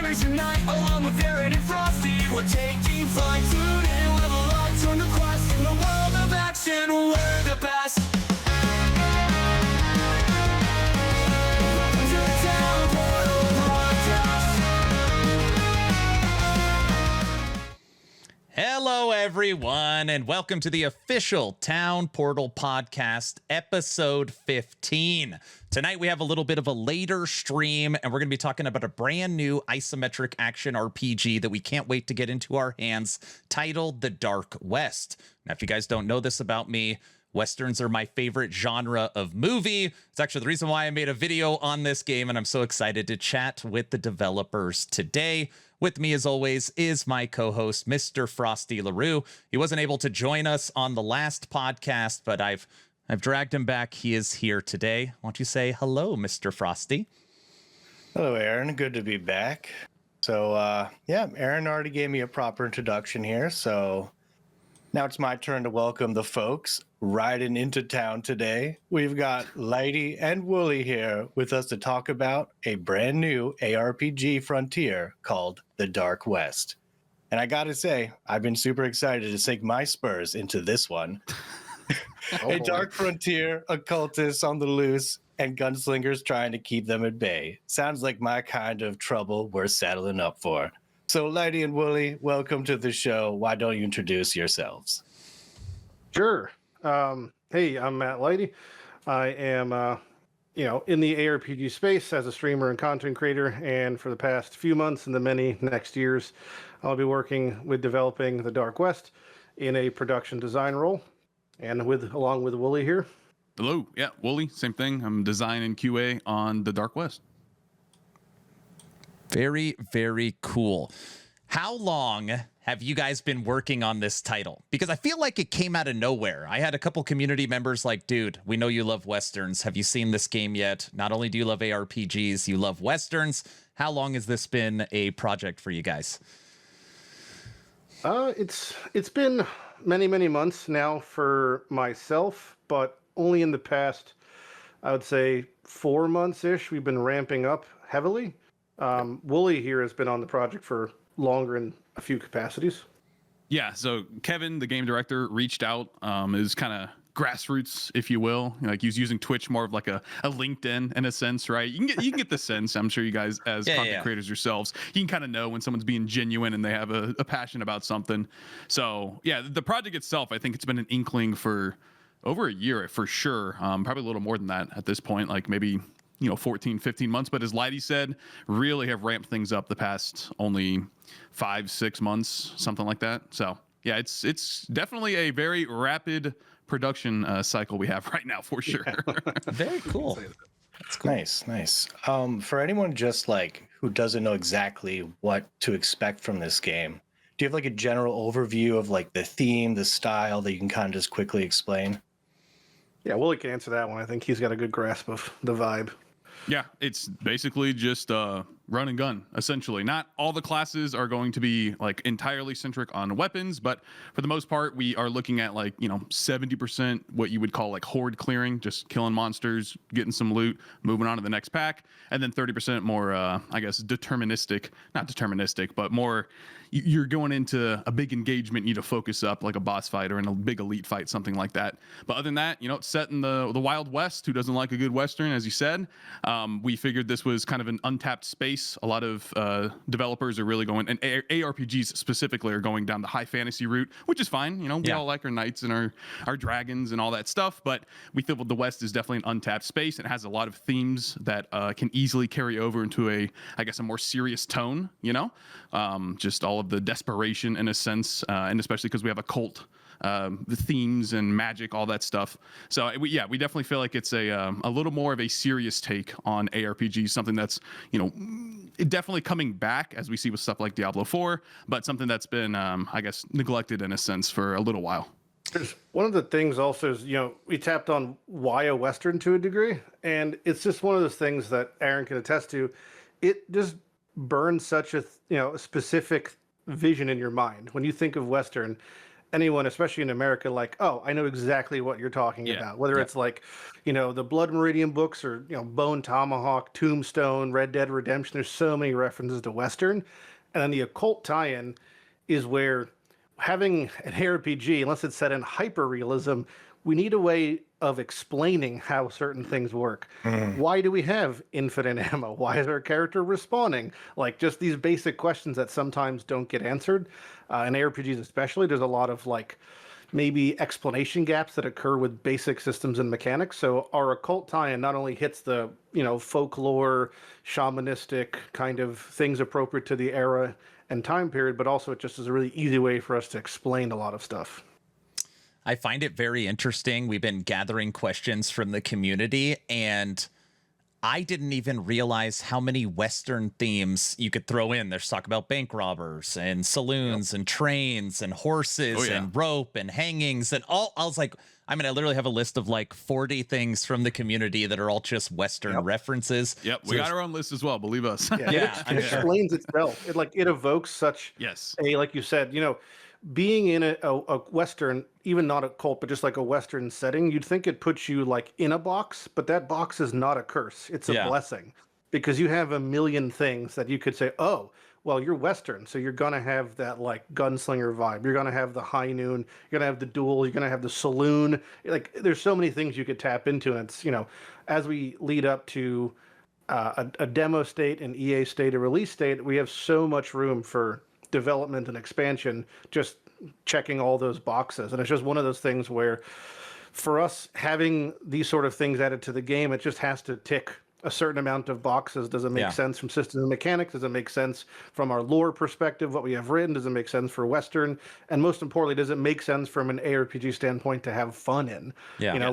gamers unite, along with Aaron and Frosty. We're taking flight, tune in, level up, turn the quest. In the world of action, we're the best. Welcome to the Town Portal Podcast. Hello, everyone, and welcome to the official Town Portal Podcast, episode 15. Tonight, we have a little bit of a later stream, and we're going to be talking about a brand new isometric action RPG that we can't wait to get into our hands, titled The Dark West. Now, if you guys don't know this about me, Westerns are my favorite genre of movie. It's actually the reason why I made a video on this game, and I'm so excited to chat with the developers today. With me, as always, is my co-host, Mr. Frosty LaRue. He wasn't able to join us on the last podcast, but I've dragged him back. He is here today. Why don't you say hello, Mr. Frosty? Hello, Aaron. Good to be back. So, Aaron already gave me a proper introduction here, so now it's my turn to welcome the folks riding into town today. We've got Lighty and Woolie here with us to talk about a brand new ARPG frontier called The Dark West. And I gotta say, I've been super excited to sink my spurs into this one. A dark frontier, occultists on the loose, and gunslingers trying to keep them at bay. Sounds like my kind of trouble we're settling up for. So, Lighty and Woolie, welcome to the show. Why don't you introduce yourselves? Sure. Hey, I'm Matt Lighty. I am, in the ARPG space as a streamer and content creator. And for the past few months and the many next years, I'll be working with developing The Dark West in a production design role. And along with Woolie here. Hello. Yeah, Woolie, same thing. I'm design and QA on The Dark West. Very, very cool. How long have you guys been working on this title? Because I feel like it came out of nowhere. I had a couple community members like, dude, we know you love Westerns. Have you seen this game yet? Not only do you love ARPGs, you love Westerns. How long has this been a project for you guys? It's been many, many months now for myself, but only in the past, I would say 4 months-ish, we've been ramping up heavily. Woolie here has been on the project for longer in a few capacities. Yeah, so Kevin, the game director, reached out, is kind of grassroots, if you will. Like, he's using Twitch more of like a LinkedIn in a sense, right? You can get the sense. I'm sure you guys, as content creators yourselves, you can kind of know when someone's being genuine and they have a passion about something. So yeah, the project itself, I think it's been an inkling for over a year for sure. Probably a little more than that at this point, like maybe 14, 15 months. But as Lighty said, really have ramped things up the past only 5-6 months, something like that. So yeah, it's definitely a very rapid production cycle we have right now for sure. Yeah. Very cool. That's cool. Nice. For anyone just like who doesn't know exactly what to expect from this game, do you have like a general overview of like the theme, the style that you can kind of just quickly explain? Yeah, Woolie can answer that one. I think he's got a good grasp of the vibe. Yeah, it's basically just run and gun, essentially. Not all the classes are going to be like entirely centric on weapons, but for the most part, we are looking at like, 70% what you would call like horde clearing, just killing monsters, getting some loot, moving on to the next pack, and then 30% more, deterministic, not deterministic, but more you're going into a big engagement, you need to focus up like a boss fight or in a big elite fight, something like that. But other than that, it's set in the Wild West. Who doesn't like a good Western, as you said? We figured this was kind of an untapped space. A lot of developers are really going, and ARPGs specifically are going down the high fantasy route, which is fine. We all like our knights and our dragons and all that stuff, but we feel the West is definitely an untapped space. It has a lot of themes that can easily carry over into a more serious tone, just all of the desperation in a sense, and especially because we have occult the themes and magic, all that stuff. So we definitely feel like it's a little more of a serious take on ARPG, something that's definitely coming back as we see with stuff like Diablo 4, but something that's been neglected in a sense for a little while. There's one of the things also is, we tapped on why a Western to a degree, and it's just one of those things that Aaron can attest to. It just burns such a specific vision in your mind when you think of Western. anyone, especially in America, like, oh, I know exactly what you're talking about. Whether it's like, the Blood Meridian books or, Bone Tomahawk, Tombstone, Red Dead Redemption. There's so many references to Western. And then the Occult tie-in is where having an ARPG, unless it's set in hyper realism, we need a way of explaining how certain things work. Why do we have infinite ammo? Why is our character respawning? Like, just these basic questions that sometimes don't get answered. In ARPGs especially, there's a lot of like maybe explanation gaps that occur with basic systems and mechanics. So our Occult tie-in not only hits the, folklore, shamanistic kind of things appropriate to the era and time period, but also it just is a really easy way for us to explain a lot of stuff. I find it very interesting. We've been gathering questions from the community, and I didn't even realize how many Western themes you could throw in. There's talk about bank robbers and saloons and trains and horses and rope and hangings and all. I was like, I literally have a list of like 40 things from the community that are all just Western references. Yep, So we got our own list as well. Believe us. It explains itself. It evokes such like you said, being in a Western, even not a cult, but just like a Western setting, you'd think it puts you like in a box, but that box is not a curse. It's a blessing, because you have a million things that you could say, oh, well, you're Western, so you're going to have that like gunslinger vibe. You're going to have the high noon. You're going to have the duel. You're going to have the saloon. Like, there's so many things you could tap into. And it's, as we lead up to a demo state, an EA state, a release state, we have so much room for development and expansion, just checking all those boxes. And it's just one of those things where for us, having these sort of things added to the game, it just has to tick a certain amount of boxes. Does it make sense from systems and mechanics? Does it make sense from our lore perspective, what we have written? Does it make sense for Western? And most importantly, does it make sense from an ARPG standpoint to have fun in?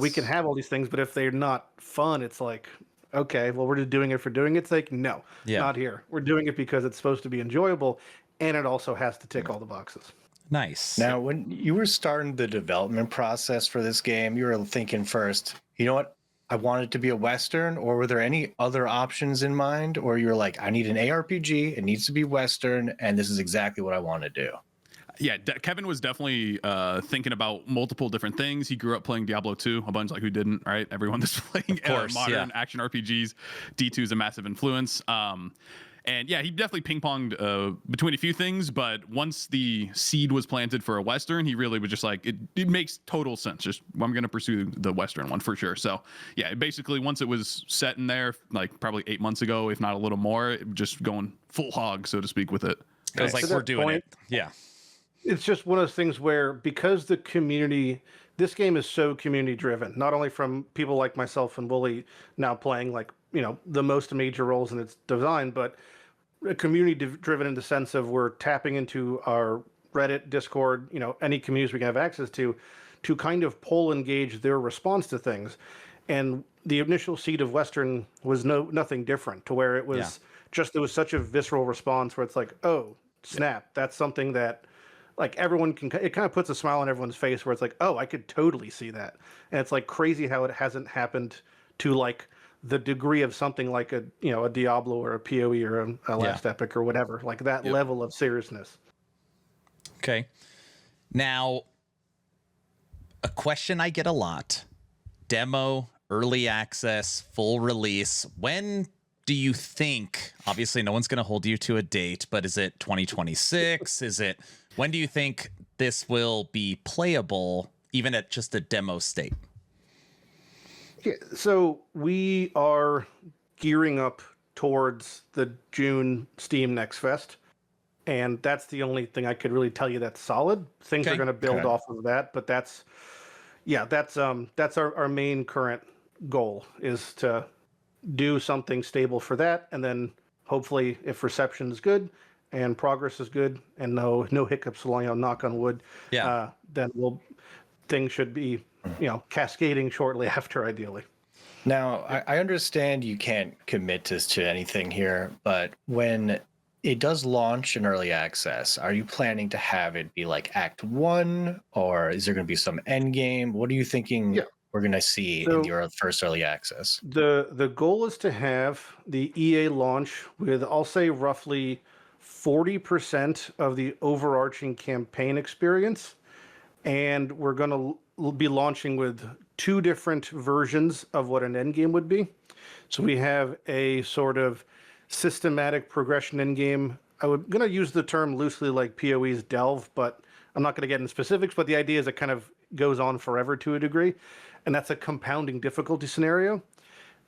We can have all these things, but if they're not fun, it's like, okay, well, we're just doing it for doing it. It's like, no, not here. We're doing it because it's supposed to be enjoyable, and it also has to tick all the boxes. Nice. Now, when you were starting the development process for this game, you were thinking first, you know what? I want it to be a Western, or were there any other options in mind? Or you were like, I need an ARPG, it needs to be Western, and this is exactly what I want to do. Yeah, Kevin was definitely thinking about multiple different things. He grew up playing Diablo 2, a bunch like who didn't, right? Everyone that's playing modern action RPGs. D2 is a massive influence. And yeah, he definitely ping-ponged between a few things, but once the seed was planted for a Western, he really was just like, it makes total sense. Just, I'm going to pursue the Western one for sure. So yeah, basically once it was set in there, like probably 8 months ago, if not a little more, just going full hog, so to speak, with it. It was like, we're doing it. Yeah. It's just one of those things where, because the community, this game is so community driven, not only from people like myself and Woolie now playing like, the most major roles in its design, but community driven in the sense of we're tapping into our Reddit, Discord, any communities we can have access to kind of poll engage their response to things. And the initial seed of Western was nothing different, to where it was there was such a visceral response where it's like, oh, snap, that's something that like everyone can, it kind of puts a smile on everyone's face where it's like, oh, I could totally see that. And it's like crazy how it hasn't happened to like the degree of something like a Diablo or a PoE or a Last Epic or whatever, like that level of seriousness. Okay. Now, a question I get a lot: demo, early access, full release. When do you think, obviously no one's going to hold you to a date, but is it 2026? When do you think this will be playable, even at just a demo state? Yeah, so we are gearing up towards the June Steam Next Fest, and that's the only thing I could really tell you that's solid. Things are going to build off of that, but that's our main current goal, is to do something stable for that, and then hopefully, if reception is good and progress is good and no hiccups, knock on wood, then things should be cascading shortly after, ideally. Now, I understand you can't commit to anything here, but when it does launch in early access, are you planning to have it be like Act 1, or is there going to be some end game? What are you thinking we're going to see in your first early access? The goal is to have the EA launch with, I'll say, roughly 40% of the overarching campaign experience and we're going to be launching with 2 different versions of what an endgame would be. So we have a sort of systematic progression endgame. I'm going to use the term loosely like PoE's Delve, but I'm not going to get into specifics, but the idea is it kind of goes on forever to a degree, and that's a compounding difficulty scenario.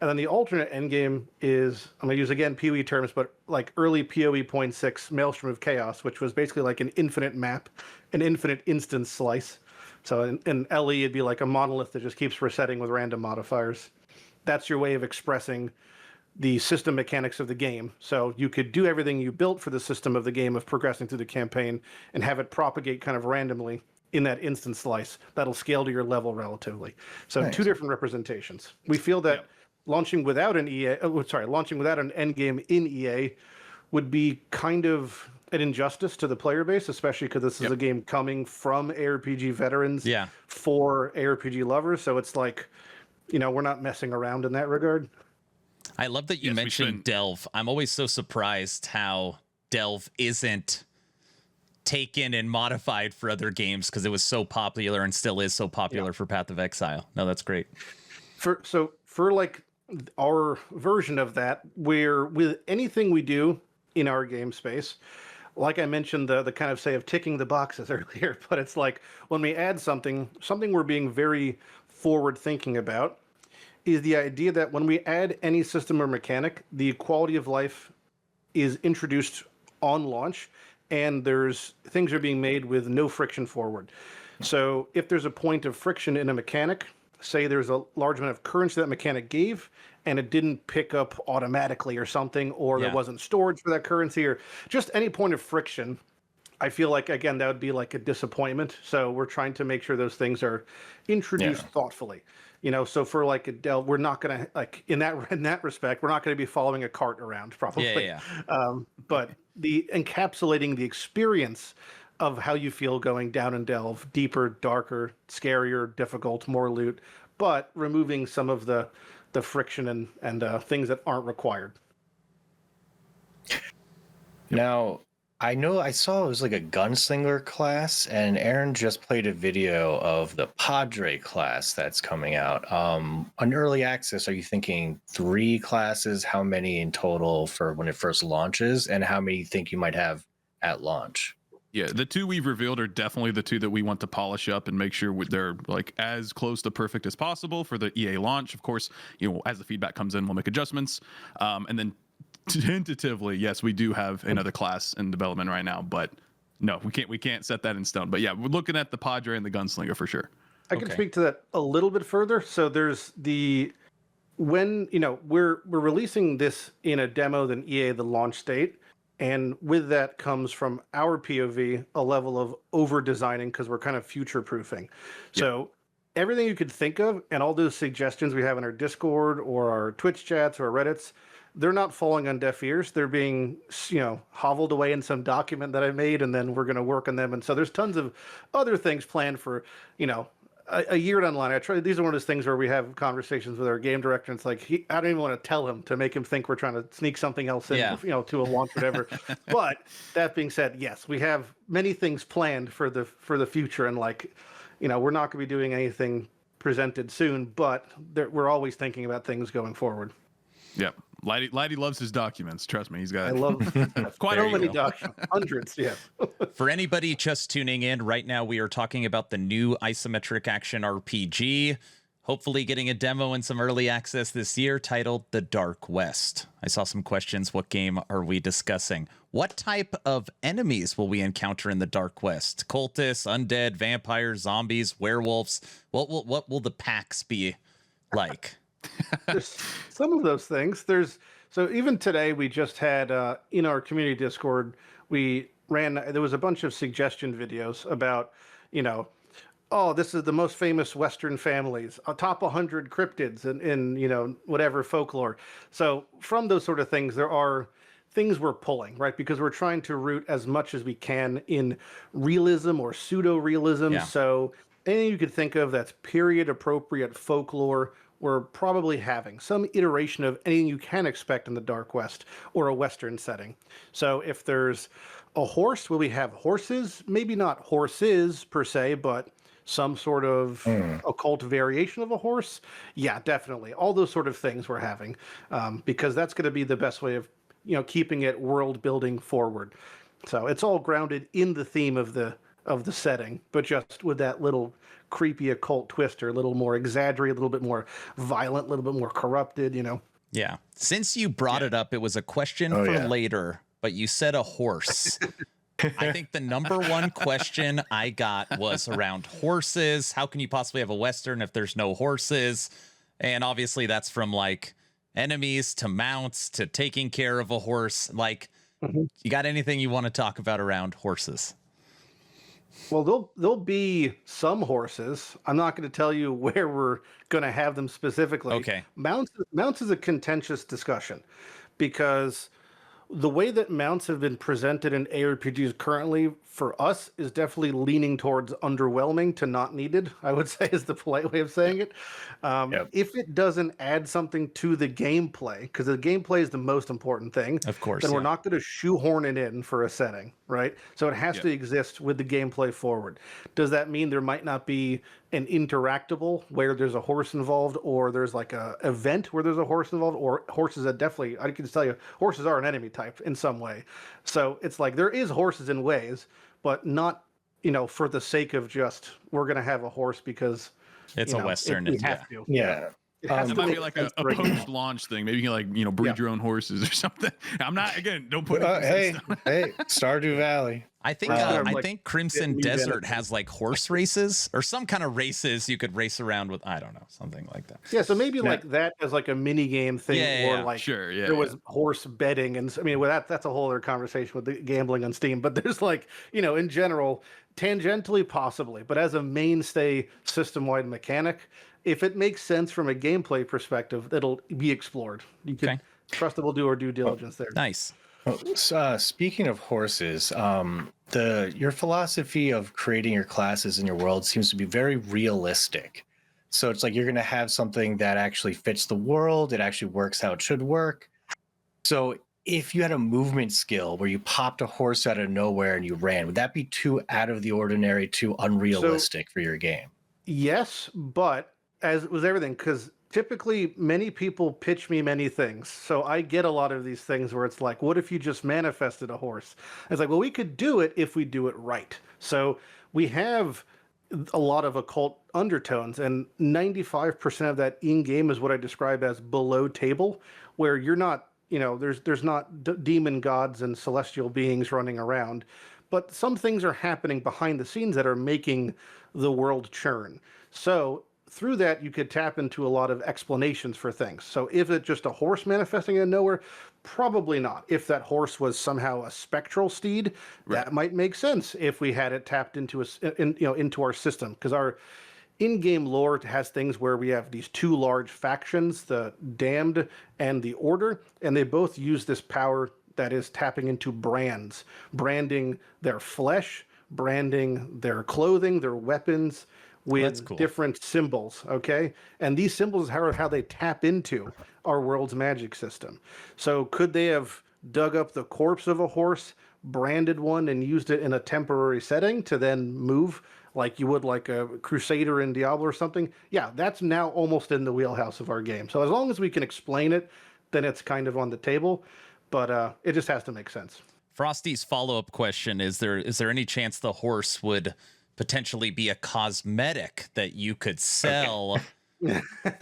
And then the alternate endgame is, I'm going to use again PoE terms, but like early PoE 0.6 Maelstrom of Chaos, which was basically like an infinite map, an infinite instance slice. So in LE, it'd be like a monolith that just keeps resetting with random modifiers. That's your way of expressing the system mechanics of the game. So you could do everything you built for the system of the game of progressing through the campaign and have it propagate kind of randomly in that instance slice. That'll scale to your level relatively. So Nice. 2 different representations. We feel that launching without an launching without an endgame in EA would be kind of an injustice to the player base, especially because this is a game coming from ARPG veterans for ARPG lovers. So it's like, we're not messing around in that regard. I love that you mentioned Delve. I'm always so surprised how Delve isn't taken and modified for other games because it was so popular and still is so popular for Path of Exile. No, that's great. For like our version of that, where with anything we do in our game space, like I mentioned, the kind of say of ticking the boxes earlier, but it's like when we add something we're being very forward thinking about is the idea that when we add any system or mechanic, the quality of life is introduced on launch, and things are being made with no friction forward. So if there's a point of friction in a mechanic, say there's a large amount of currency that mechanic gave, and it didn't pick up automatically or something, or there wasn't storage for that currency, or just any point of friction, I feel like, again, that would be like a disappointment. So we're trying to make sure those things are introduced thoughtfully. So for like a Delve, we're not going to, like, in that respect, we're not going to be following a cart around, probably. But the encapsulating the experience of how you feel going down in Delve, deeper, darker, scarier, difficult, more loot, but removing some of the friction and things that aren't required. Now, I know I saw it was like a gunslinger class, and Aaron just played a video of the Padre class that's coming out. On early access, are you thinking 3 classes? How many in total for when it first launches, and how many you think you might have at launch? Yeah, the 2 we've revealed are definitely the 2 that we want to polish up and make sure they're like as close to perfect as possible for the EA launch. Of course, as the feedback comes in, we'll make adjustments. And then tentatively, yes, we do have another class in development right now, but no, we can't set that in stone. But yeah, we're looking at the Padre and the Gunslinger for sure. I can speak to that a little bit further. So there's when we're releasing this in a demo than EA the launch state. And with that comes from our POV a level of over designing because we're kind of future proofing. So everything you could think of and all those suggestions we have in our Discord or our Twitch chats or our Reddits, they're not falling on deaf ears. They're being, hoveled away in some document that I made, and then we're going to work on them. And so there's tons of other things planned for, a year down the line. These are one of those things where we have conversations with our game director, and it's like, I don't even want to tell him to make him think we're trying to sneak something else in, to a launch, whatever. But that being said, yes, we have many things planned for the future, and we're not going to be doing anything presented soon, but we're always thinking about things going forward. Yeah. Lighty loves his documents. Trust me, he's got. I love quite so many documents, hundreds. Yeah. For anybody just tuning in right now, we are talking about the new isometric action RPG. Hopefully, getting a demo and some early access this year, titled The Dark West. I saw some questions. What game are we discussing? What type of enemies will we encounter in the Dark West? Cultists, undead, vampires, zombies, werewolves. What will the packs be like? There's some of those things. So even today we just had in our community Discord, there was a bunch of suggestion videos about, this is the most famous Western families, top 100 cryptids in whatever folklore. So from those sort of things, there are things we're pulling, right? Because we're trying to root as much as we can in realism or pseudo realism. Yeah. So anything you could think of that's period appropriate folklore, we're probably having some iteration of anything you can expect in the Dark West or a Western setting. So if there's a horse, will we have horses? Maybe not horses per se, but some sort of occult variation of a horse, yeah, definitely. All those sort of things we're having, because that's going to be the best way of, keeping it world building forward. So it's all grounded in the theme of the setting, but just with that little creepy occult twist, or a little more exaggerated, a little bit more violent, a little bit more corrupted, Yeah. Since you brought it up, it was a question for later, but you said a horse. I think the number one question I got was around horses. How can you possibly have a Western if there's no horses? And obviously that's from like enemies to mounts to taking care of a horse. Like, you got anything you want to talk about around horses? Well, there'll be some horses. I'm not going to tell you where we're going to have them specifically. Okay. Mounts is a contentious discussion, because the way that mounts have been presented in ARPGs currently, for us, is definitely leaning towards underwhelming to not needed, I would say, is the polite way of saying it. If it doesn't add something to the gameplay, because the gameplay is the most important thing, Of course, then we're not going to shoehorn it in for a setting, right? So it has to exist with the gameplay forward. Does that mean there might not be an interactable where there's a horse involved, or there's like a event where there's a horse involved, or horses that definitely, I can just tell you, horses are an enemy type in some way. So it's like there is horses in ways, but not, for the sake of just, we're going to have a horse because it's a Western. We have to. Yeah. It has It to might make be like sense a for a game. post-launch thing. Maybe you can breed your own horses or something. I'm not, again, don't put Hey, Stardew Valley. I think I think Crimson Desert has like horse races or some kind of races you could race around with. I don't know, something like that. Yeah, so maybe like that as like a mini game thing, or like there was horse betting, and I mean, well, that's a whole other conversation with the gambling on Steam. But there's like, in general, tangentially possibly, but as a mainstay system-wide mechanic, if it makes sense from a gameplay perspective, it'll be explored. You can trust that we'll do our due diligence there. Nice. Speaking of horses, your philosophy of creating your classes in your world seems to be very realistic. So it's like you're going to have something that actually fits the world. It actually works how it should work. So if you had a movement skill where you popped a horse out of nowhere and you ran, would that be too out of the ordinary, too unrealistic for your game? Yes, but as with everything, because typically many people pitch me many things. So I get a lot of these things where it's like, what if you just manifested a horse? It's like, well, we could do it if we do it right. So we have a lot of occult undertones, and 95% of that in-game is what I describe as below table, where you're not, there's not demon gods and celestial beings running around, but some things are happening behind the scenes that are making the world churn. So through that, you could tap into a lot of explanations for things. So if it's just a horse manifesting out of nowhere, probably not. If that horse was somehow a spectral steed, that might make sense if we had it tapped into into our system, because our in-game lore has things where we have these two large factions, the Damned and the Order, and they both use this power that is tapping into brands, branding their flesh, branding their clothing, their weapons, with different symbols, okay? And these symbols are how they tap into our world's magic system. So could they have dug up the corpse of a horse, branded one, and used it in a temporary setting to then move like you would like a Crusader in Diablo or something? Yeah, that's now almost in the wheelhouse of our game. So as long as we can explain it, then it's kind of on the table, but it just has to make sense. Frosty's follow-up question is there any chance the horse would potentially be a cosmetic that you could sell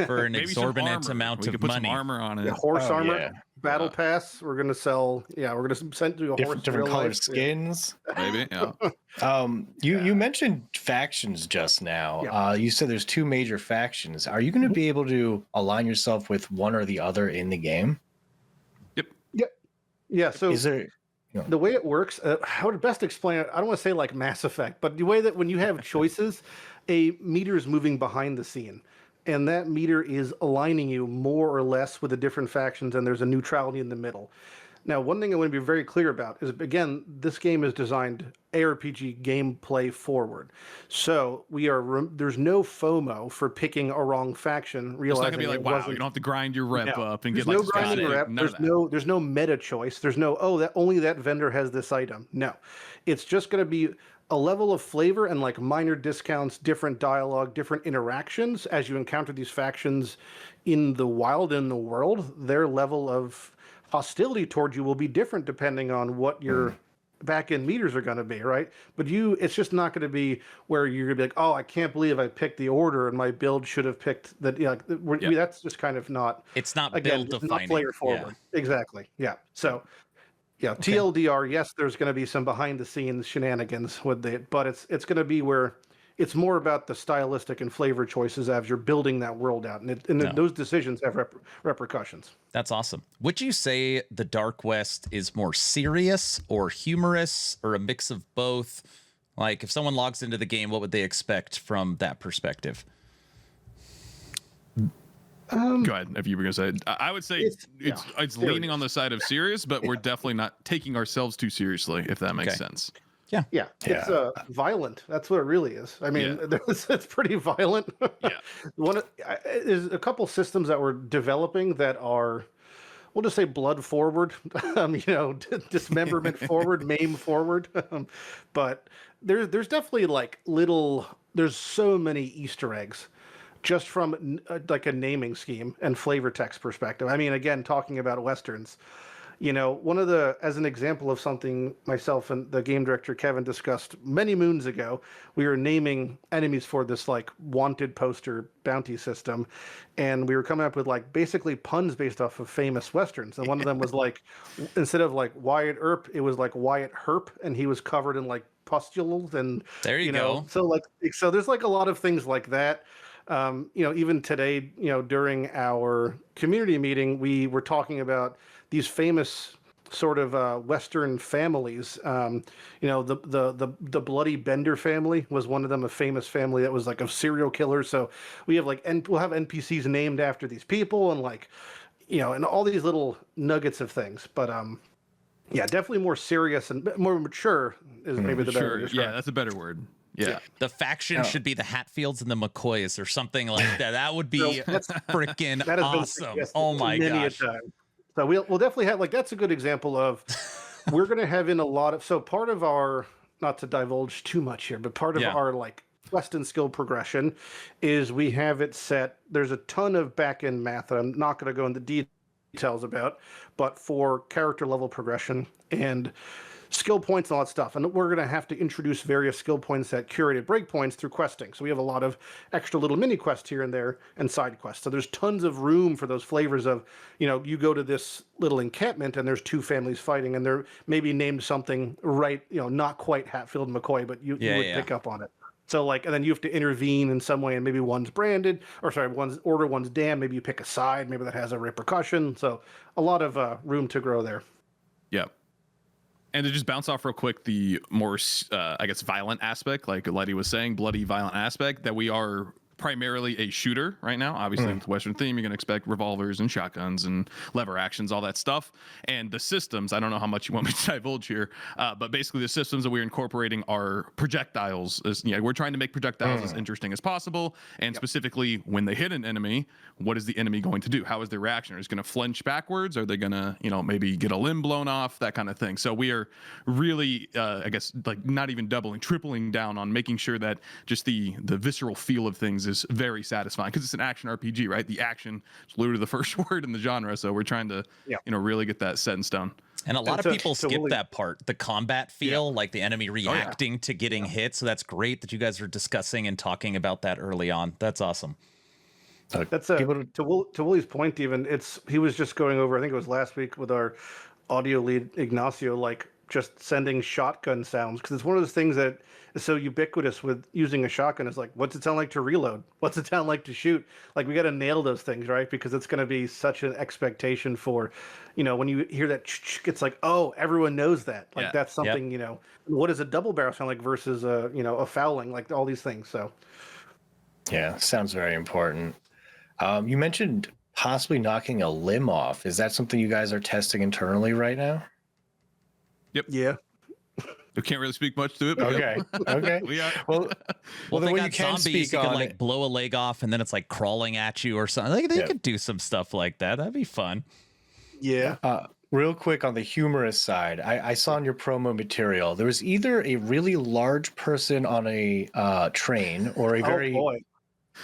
for an exorbitant amount of put money? Some armor on it. Horse armor, battle pass. We're gonna sell. Yeah, we're gonna send to a horse. Different colored skins. Maybe. Yeah. You mentioned factions just now. Yeah. You said there's two major factions. Are you going to be able to align yourself with one or the other in the game? Yep. Yeah. So is there? The way it works, how to best explain it, I don't want to say like Mass Effect, but the way that when you have choices, a meter is moving behind the scene, and that meter is aligning you more or less with the different factions, and there's a neutrality in the middle. Now, one thing I want to be very clear about is, again, this game is designed ARPG gameplay forward. So there's no FOMO for picking a wrong faction. It's Realizing not gonna be like, wow, you don't have to grind your rep up and there's get like no grinding rep. There's no meta choice. There's no, that only that vendor has this item. No, it's just going to be a level of flavor and like minor discounts, different dialogue, different interactions as you encounter these factions in the wild, in the world. Their level of hostility towards you will be different depending on what your back end meters are going to be, right? But it's just not going to be where you're going to be like, oh, I can't believe I picked the order and my build should have picked that. That's just kind of not. It's not Again, build it's not defining. player forward. Yeah. Exactly. Yeah. So. Yeah, TLDR, yes, there's going to be some behind the scenes shenanigans with it, but it's going to be where it's more about the stylistic and flavor choices as you're building that world out. And those decisions have repercussions. That's awesome. Would you say the Dark West is more serious or humorous or a mix of both? Like if someone logs into the game, what would they expect from that perspective? Go ahead if you were gonna say it. I would say it's leaning on the side of serious, but we're definitely not taking ourselves too seriously, if that makes sense. Yeah, it's violent. That's what it really is. I mean, it's pretty violent. Yeah, there's a couple systems that we're developing that are, we'll just say blood forward, dismemberment forward, maim forward. But there's definitely like there's so many Easter eggs just from like a naming scheme and flavor text perspective. I mean, again, talking about Westerns, as an example of something myself and the game director Kevin discussed many moons ago, we were naming enemies for this like wanted poster bounty system. And we were coming up with like basically puns based off of famous Westerns. And one of them was like, instead of like Wyatt Earp, it was like Wyatt Herp. And he was covered in like pustules and there you go. So there's like a lot of things like that. Even today, during our community meeting, we were talking about these famous sort of Western families. The Bloody Bender family was one of them, a famous family that was like a serial killer. So we have we'll have NPCs named after these people and and all these little nuggets of things. But definitely more serious and more mature is maybe the better word. Yeah, that's a better word. Yeah. The faction should be the Hatfields and the McCoys or something like that. That would be freaking awesome. Oh my gosh. So we'll definitely have that's a good example of we're going to have in a lot of, so part of our, not to divulge too much here, but part of our quest and skill progression is we have it set. There's a ton of back end math that I'm not going to go into details about, but for character level progression and skill points and all that stuff. And we're going to have to introduce various skill points at curated breakpoints through questing. So we have a lot of extra little mini quests here and there and side quests. So there's tons of room for those flavors of, you go to this little encampment and there's two families fighting and they're maybe named something not quite Hatfield and McCoy, but you would pick up on it. So and then you have to intervene in some way and maybe one's branded one's damned. Maybe you pick a side, maybe that has a repercussion. So a lot of room to grow there. Yeah. And to just bounce off real quick, the more, violent aspect, like Lighty was saying, bloody violent aspect, that we are primarily a shooter right now. Obviously, with the Western theme, you're going to expect revolvers and shotguns and lever actions, all that stuff. And the systems, I don't know how much you want me to divulge here, but basically the systems that we're incorporating are projectiles. We're trying to make projectiles as interesting as possible. And specifically, when they hit an enemy, what is the enemy going to do? How is their reaction? Are they going to flinch backwards? Are they going to, maybe get a limb blown off? That kind of thing. So we are really, not even doubling, tripling down on making sure that just the visceral feel of things is very satisfying, because it's an action RPG, right? The action is literally the first word in the genre. So we're trying to, really get that set in stone. And a lot of people skip that part, the combat feel, like the enemy reacting to getting hit. So that's great that you guys are discussing and talking about that early on. That's awesome. That's to Woolie's point. Even he was just going over, I think it was last week with our audio lead Ignacio, just sending shotgun sounds, because it's one of those things that is so ubiquitous with using a shotgun. Is what's it sound like to reload? What's it sound like to shoot? We got to nail those things, right? Because it's going to be such an expectation for, when you hear that, it's oh, everyone knows that. That's something, what does a double barrel sound like versus a fouling, all these things. So yeah, sounds very important. You mentioned possibly knocking a limb off. Is that something you guys are testing internally right now? Yep. Yeah. I can't really speak much to it. But Okay. We are. Well, they the way got you can zombies, speak you on can it. blow a leg off and then it's crawling at you or something. They could do some stuff like that. That'd be fun. Yeah. Real quick on the humorous side, I saw in your promo material there was either a really large person on a train or a Oh very boy,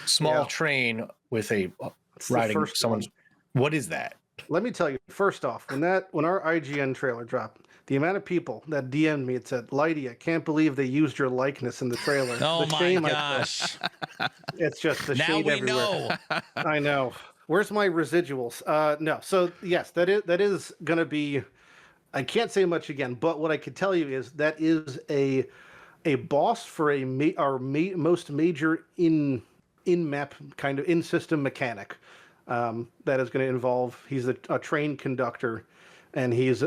small Yeah. train with a it's the riding first someone's. one. What is that? Let me tell you, first off, when our IGN trailer dropped, the amount of people that DM'd me, it said, "Lighty, I can't believe they used your likeness in the trailer." Oh The my shame I gosh. felt. It's just the Now shade we everywhere. know. I know. Where's my residuals? No. So yes, that is gonna be. I can't say much again, but what I could tell you is that is a boss for most major in map kind of in system mechanic. That is going to involve. He's a train conductor, and he's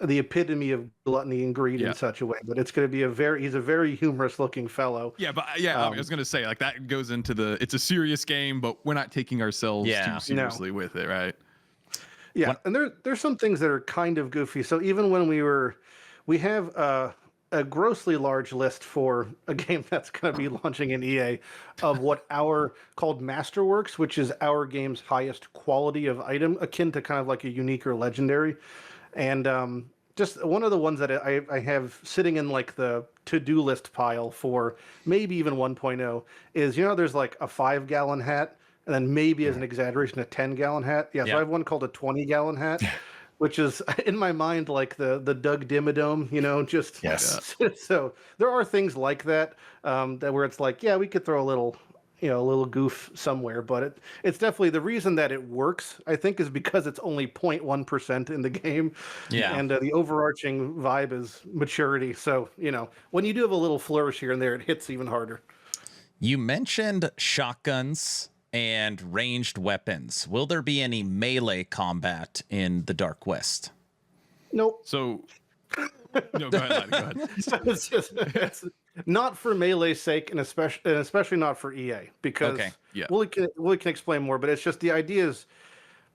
the epitome of gluttony and greed Yeah. in such a way. But it's going to be he's a very humorous looking fellow. Yeah, but I was gonna say like that goes into it's a serious game, but we're not taking ourselves Yeah. too seriously with it, right? Yeah, and there's some things that are kind of goofy. So even when we have a grossly large list for a game that's going to be launching in EA of what our called Masterworks, which is our game's highest quality of item, akin to kind of like a unique or legendary. And just one of the ones that I have sitting in like the to-do list pile for maybe even 1.0 is, there's like a 5-gallon hat, and then maybe as an exaggeration, a 10-gallon hat. Yeah, so I have one called a 20-gallon hat. Which is in my mind like the Doug Dimmadome, just Yes. So there are things like that that where it's like, yeah, we could throw a little goof somewhere, but it's definitely the reason that it works. I think is because it's only 0.1% in the game, Yeah. and the overarching vibe is maturity. So when you do have a little flourish here and there, it hits even harder. You mentioned shotguns and ranged weapons. Will there be any melee combat in the Dark West? Nope. So no, go ahead, Lottie, go ahead. So it's not for melee's sake, and especially not for EA, because Okay, yeah. Willie can explain more. But it's just the idea is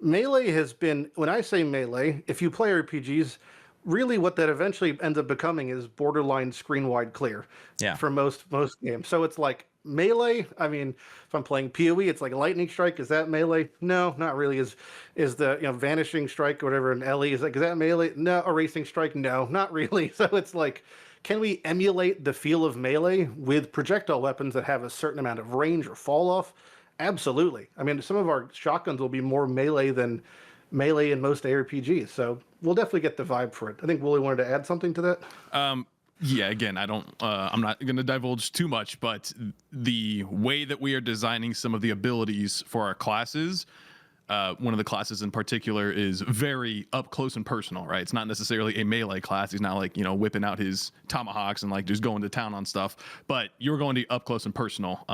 melee has been. When I say melee, if you play RPGs, really what that eventually ends up becoming is borderline screen wide clear. Yeah. For most games, so it's like melee. I mean, if I'm playing PoE, it's like a lightning strike. Is that melee? No, not really. Is the vanishing strike or whatever an LE is like? Is that melee? No. A racing strike? No, not really. So it's like, can we emulate the feel of melee with projectile weapons that have a certain amount of range or fall off? Absolutely. I mean, some of our shotguns will be more melee than melee in most ARPGs. So we'll definitely get the vibe for it. I think Willie wanted to add something to that. Yeah, again, I'm not going to divulge too much, but the way that we are designing some of the abilities for our classes, one of the classes in particular is very up close and personal, right? It's not necessarily a melee class. He's not like, whipping out his tomahawks and like just going to town on stuff, but you're going to up close and personal,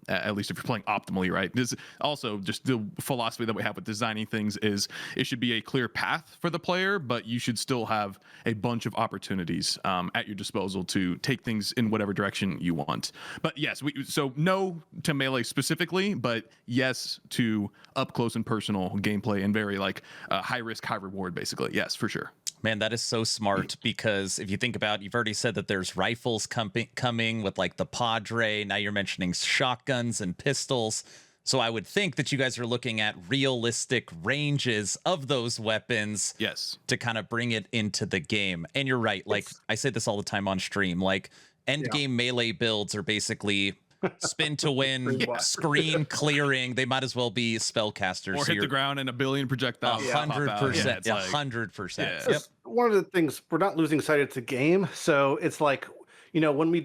at least if you're playing optimally, right? This also just the philosophy that we have with designing things is it should be a clear path for the player, but you should still have a bunch of opportunities at your disposal to take things in whatever direction you want. But yes, so no to melee specifically, but yes to up close and personal gameplay and very like high risk, high reward, basically. Yes, for sure. Man, that is so smart, because if you think about, you've already said that there's rifles coming with like the Padre. Now you're mentioning shotguns and pistols. So I would think that you guys are looking at realistic ranges of those weapons. Yes. To kind of bring it into the game. And you're right. Like I say this all the time on stream, like endgame melee builds are basically spin to win, screen clearing. They might as well be spellcasters. Or hit the ground and a billion projectiles. 100%. Yeah, 100%. Yeah. Yep. One of the things, we're not losing sight it's a game, so it's like when we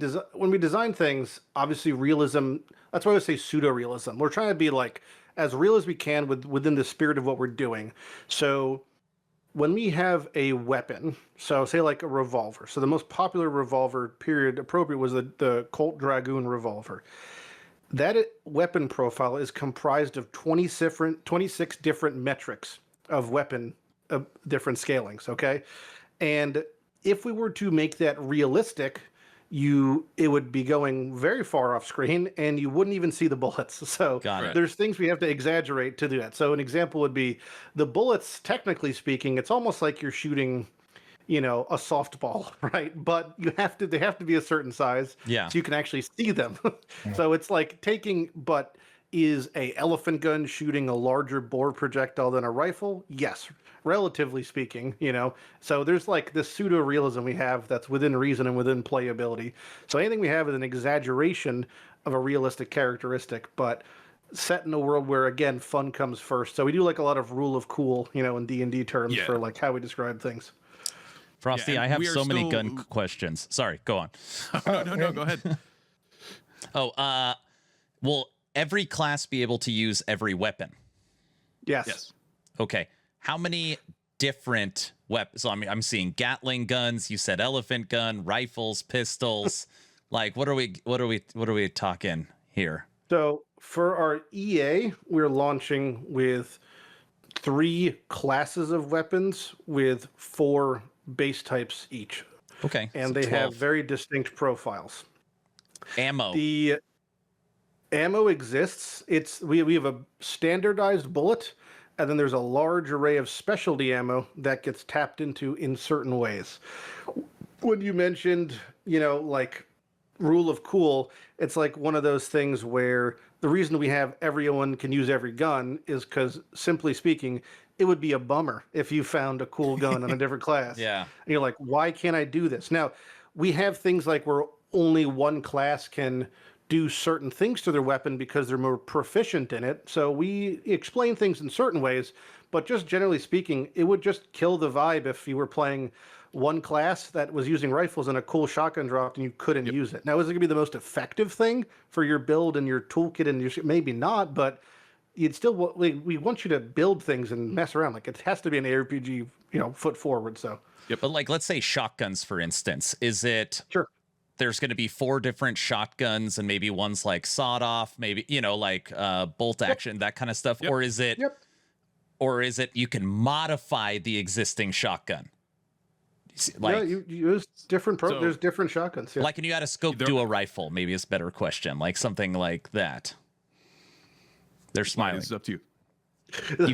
design things, obviously realism. That's why I would say pseudo realism. We're trying to be like as real as we can within the spirit of what we're doing. So when we have a weapon, so say like a revolver. So the most popular revolver period appropriate was the Colt Dragoon revolver. That weapon profile is comprised of 26 different metrics of weapon of different scalings, okay? And if we were to make that realistic, it would be going very far off screen and you wouldn't even see the bullets. So there's things we have to exaggerate to do that. So an example would be the bullets, technically speaking, it's almost like you're shooting, a softball, right? But they have to be a certain size so you can actually see them. So it's like but is a elephant gun shooting a larger bore projectile than a rifle? Yes, relatively speaking, you know. So there's like this pseudo realism we have that's within reason and within playability. So anything we have is an exaggeration of a realistic characteristic, but set in a world where, again, fun comes first. So we do like a lot of rule of cool, you know, in D&D terms for like how we describe things. Frosty, Yeah, I have we are so many still- gun questions. Sorry, go on. No, go ahead. Will every class be able to use every weapon? Yes. Yes. Okay. How many different weapons? So I'm seeing Gatling guns. You said elephant gun, rifles, pistols. Like, what are we talking here? So for our EA, we're launching with 3 classes of weapons with 4 base types each. Okay. And so they 12. have very distinct profiles. Ammo. The ammo exists. We have a standardized bullet, and then there's a large array of specialty ammo that gets tapped into in certain ways. When you mentioned, you know, like rule of cool, it's like one of those things where the reason we have everyone can use every gun is because, simply speaking, it would be a bummer if you found a cool gun in a different class. Yeah. And you're like, why can't I do this? Now, we have things like where only one class can do certain things to their weapon because they're more proficient in it. So we explain things in certain ways, but just generally speaking, it would just kill the vibe if you were playing one class that was using rifles and a cool shotgun dropped and you couldn't use it. Now, is it going to be the most effective thing for your build and your toolkit and your maybe not, but you'd still we want you to build things and mess around. Like, it has to be an ARPG, you know, foot forward. So But like, let's say shotguns, for instance. Is it sure. There's going to be 4 different shotguns and maybe one's like sawed off, maybe, you know, like bolt action, that kind of stuff. Or is it, you can modify the existing shotgun? Like, yeah, you use different there's different shotguns. Yeah. like, can you add a scope to a rifle? Maybe is a better question. Like something like that. They're smiling. It's up to you.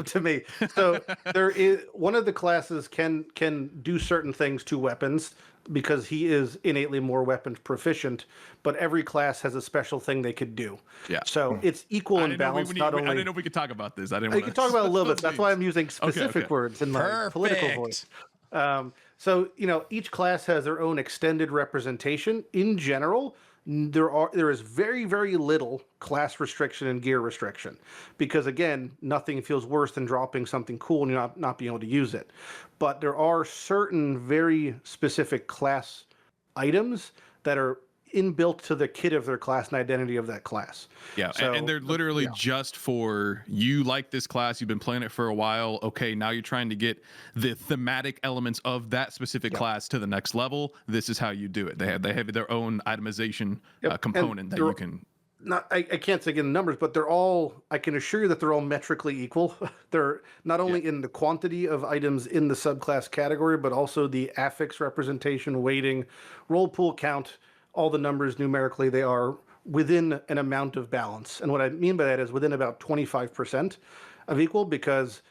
To me. So there is one of the classes can do certain things to weapons because he is innately more weapons proficient, but every class has a special thing they could do. Yeah. So it's equal and balanced. I Not only didn't know if we could talk about this. I didn't. we can talk about it a little bit. That's why I'm using specific words in my political voice. So, you know, each class has their own extended representation. In general, there is very, very little class restriction and gear restriction because, again, nothing feels worse than dropping something cool and you're not being able to use it. But there are certain very specific class items that are inbuilt to the kit of their class and identity of that class. Yeah, So, and they're literally just for you like this class, you've been playing it for a while. Okay, now you're trying to get the thematic elements of that specific class to the next level. This is how you do it. They have their own itemization component that you can. I can't say again the numbers, but I can assure you that they're all metrically equal. They're not only in the quantity of items in the subclass category, but also the affix representation, weighting, roll pool count, all the numbers numerically, they are within an amount of balance. And what I mean by that is within about 25% of equal, because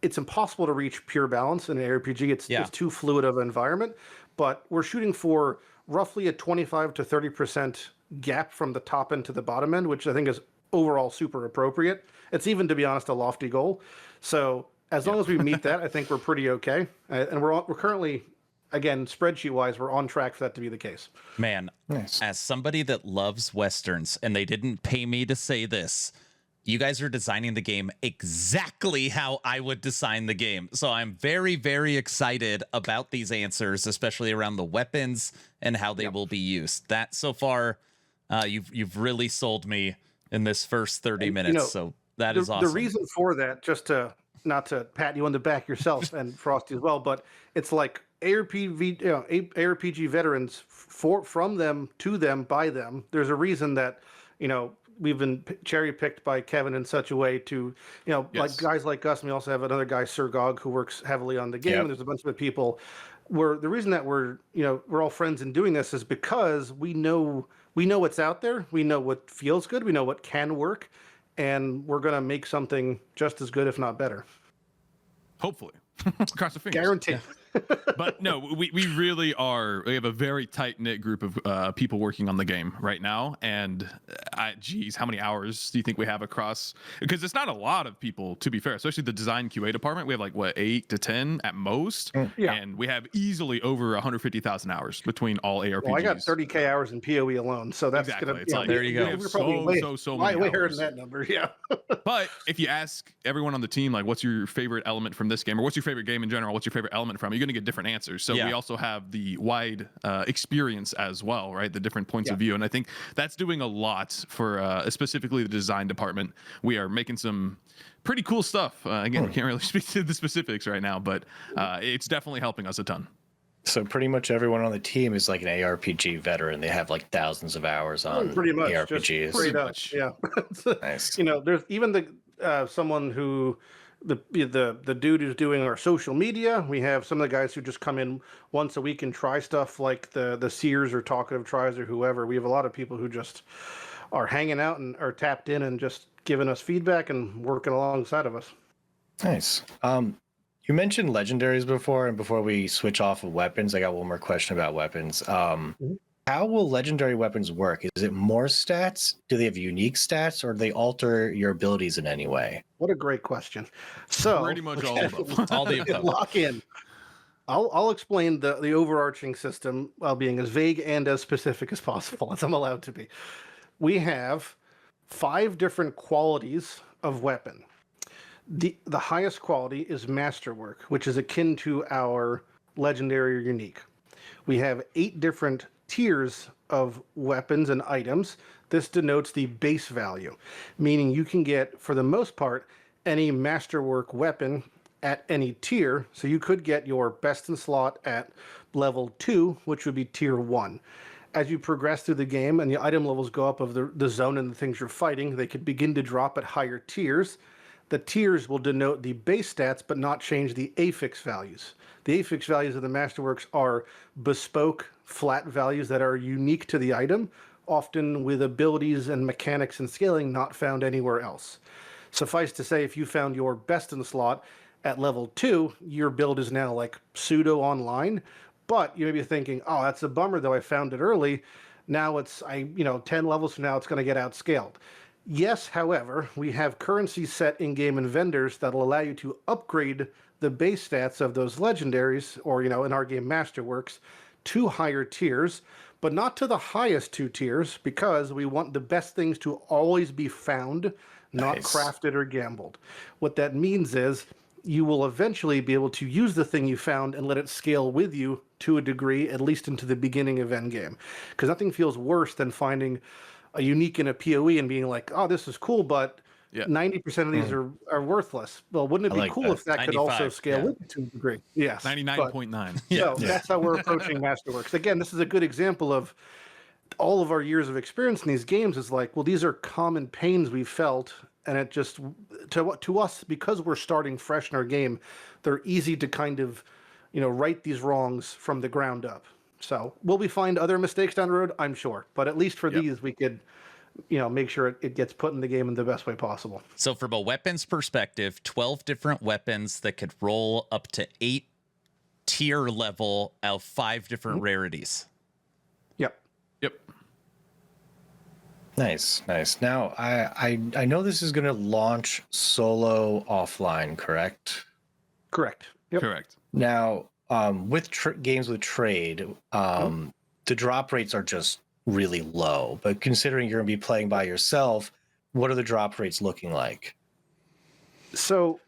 it's impossible to reach pure balance in an ARPG. It's too fluid of an environment, but we're shooting for roughly a 25 to 30% gap from the top end to the bottom end, which I think is overall super appropriate. It's even, to be honest, a lofty goal. So as long as we meet that, I think we're pretty okay. And we're currently, again, spreadsheet-wise, we're on track for that to be the case. Man, as somebody that loves Westerns, and they didn't pay me to say this, you guys are designing the game exactly how I would design the game. So I'm very, very excited about these answers, especially around the weapons and how they will be used. That, so far, you've really sold me in this first 30 minutes. You know, so that is awesome. The reason for that, just to not to pat you on the back yourself and Frosty as well, but it's like ARPG veterans, from them, to them, by them. There's a reason that, you know, we've been cherry picked by Kevin in such a way to, you know, like guys like us. And we also have another guy, Sir Gog, who works heavily on the game. And there's a bunch of people where the reason that we're all friends in doing this is because we know what's out there. We know what feels good. We know what can work. And we're going to make something just as good, if not better. Hopefully. Cross the fingers. Guaranteed. But no, we really are. We have a very tight knit group of people working on the game right now. And geez, how many hours do you think we have across? Because it's not a lot of people, to be fair, especially the design QA department. We have like, what, 8 to 10 at most. Yeah. And we have easily over 150,000 hours between all ARPGs. Well, I got 30K hours in PoE alone, so that's Exactly. gonna. It's like, there you go. We're probably so way many higher hours. than that number. Yeah. But if you ask everyone on the team, like, what's your favorite element from this game, or what's your favorite game in general, what's your favorite element from, you're going to get different answers. So Yeah. we also have the wide experience as well, right? The different points of view. And I think that's doing a lot for specifically the design department. We are making some pretty cool stuff. Again, we can't really speak to the specifics right now, but it's definitely helping us a ton. So pretty much everyone on the team is like an ARPG veteran. They have like thousands of hours on Pretty much, just ARPGs. straight up. much. Yeah. Nice. You know, there's even the someone who the dude who's doing our social media. We have some of the guys who just come in once a week and try stuff, like the Sears or Talkative Tries or whoever. We have a lot of people who just are hanging out and are tapped in and just giving us feedback and working alongside of us. Nice. You mentioned legendaries before, and before we switch off of weapons, I got one more question about weapons. How will legendary weapons work? Is it more stats? Do they have unique stats, or do they alter your abilities in any way? What a great question. So Pretty much all of them. All the above. Lock in. I'll explain the overarching system while being as vague and as specific as possible, as I'm allowed to be. We have 5 different qualities of weapon. The highest quality is Masterwork, which is akin to our legendary or unique. We have 8 different tiers of weapons and items. This denotes the base value, meaning you can get, for the most part, any Masterwork weapon at any tier. So you could get your best in slot at level 2, which would be tier 1. As you progress through the game and the item levels go up of the zone and the things you're fighting, they could begin to drop at higher tiers. The tiers will denote the base stats, but not change the affix values. The affix values of the Masterworks are bespoke, flat values that are unique to the item, often with abilities and mechanics and scaling not found anywhere else. Suffice to say, if you found your best in the slot at level 2, your build is now like pseudo online, but you may be thinking, oh, that's a bummer though, I found it early. Now it's, 10 levels from now, it's going to get outscaled. Yes, however, we have currency set in-game and vendors that'll allow you to upgrade the base stats of those legendaries, or, in our game Masterworks, to higher tiers, but not to the highest 2 tiers, because we want the best things to always be found, not Nice. crafted or gambled. What that means is you will eventually be able to use the thing you found and let it scale with you to a degree, at least into the beginning of Endgame. Because nothing feels worse than finding a unique in a PoE and being like, oh, this is cool, but 90% of these are worthless. Well, wouldn't it I be like cool that. if that could also 95, scale yeah. with you to a degree? Yes. 99.9. So that's how we're approaching Masterworks. Again, this is a good example of all of our years of experience in these games is like, well, these are common pains we've felt, and it just, to us, because we're starting fresh in our game, they're easy to kind of, right these wrongs from the ground up. So will we find other mistakes down the road? I'm sure. But at least for these, we could, make sure it gets put in the game in the best way possible. So from a weapons perspective, 12 different weapons that could roll up to 8 tier level of 5 different rarities. Yep. Yep. Nice. Now, I know this is going to launch solo offline, correct? Correct. Yep. Correct. Now, with games with trade, the drop rates are just really low. But considering you're going to be playing by yourself, what are the drop rates looking like? So,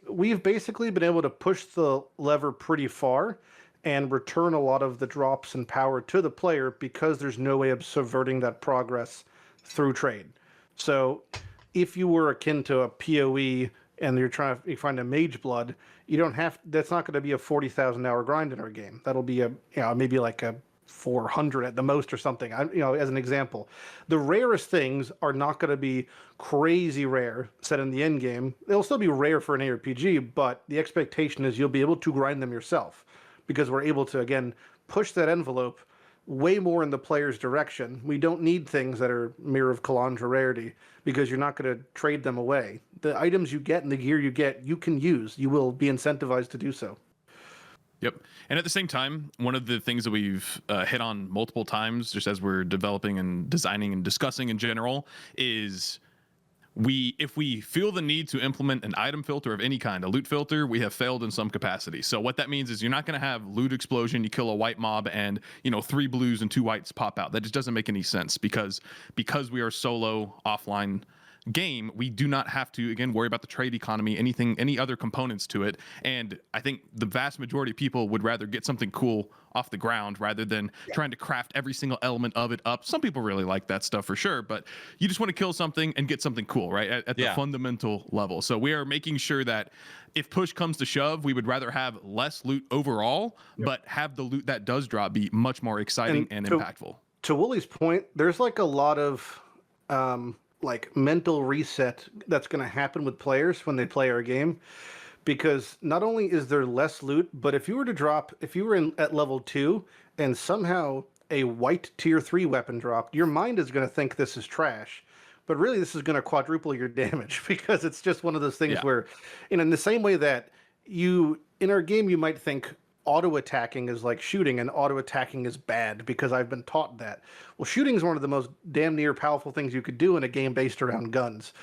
we've basically been able to push the lever pretty far and return a lot of the drops and power to the player because there's no way of subverting that progress through trade. So if you were akin to a PoE and you're trying to find a mage blood, you don't have, that's not going to be a 40,000 hour grind in our game. That'll be maybe like a 400 at the most or something, as an example. The rarest things are not going to be crazy rare set in the end game. They'll still be rare for an ARPG, but the expectation is you'll be able to grind them yourself because we're able to, again, push that envelope way more in the player's direction. We don't need things that are Mirror of Kalandra rarity because you're not going to trade them away. The items you get and the gear you get, you can use. You will be incentivized to do so. Yep. And at the same time, one of the things that we've hit on multiple times, just as we're developing and designing and discussing in general, is if we feel the need to implement an item filter of any kind, a loot filter, we have failed in some capacity. So what that means is you're not going to have loot explosion, you kill a white mob, and 3 blues and 2 whites pop out. That just doesn't make any sense because we are solo offline game, we do not have to again worry about the trade economy, any other components to it. And I think the vast majority of people would rather get something cool off the ground rather than trying to craft every single element of it up. Some people really like that stuff for sure, but you just want to kill something and get something cool, right? At the fundamental level. So we are making sure that if push comes to shove, we would rather have less loot overall, but have the loot that does drop be much more exciting and impactful. To Woolie's point, there's like a lot of like mental reset that's going to happen with players when they play our game, because not only is there less loot, but if you were at level 2 and somehow a white tier 3 weapon dropped, your mind is going to think this is trash, but really this is going to quadruple your damage because it's just one of those things where, in the same way that in our game you might think auto attacking is like shooting and auto attacking is bad because I've been taught that. Well, shooting is one of the most damn near powerful things you could do in a game based around guns.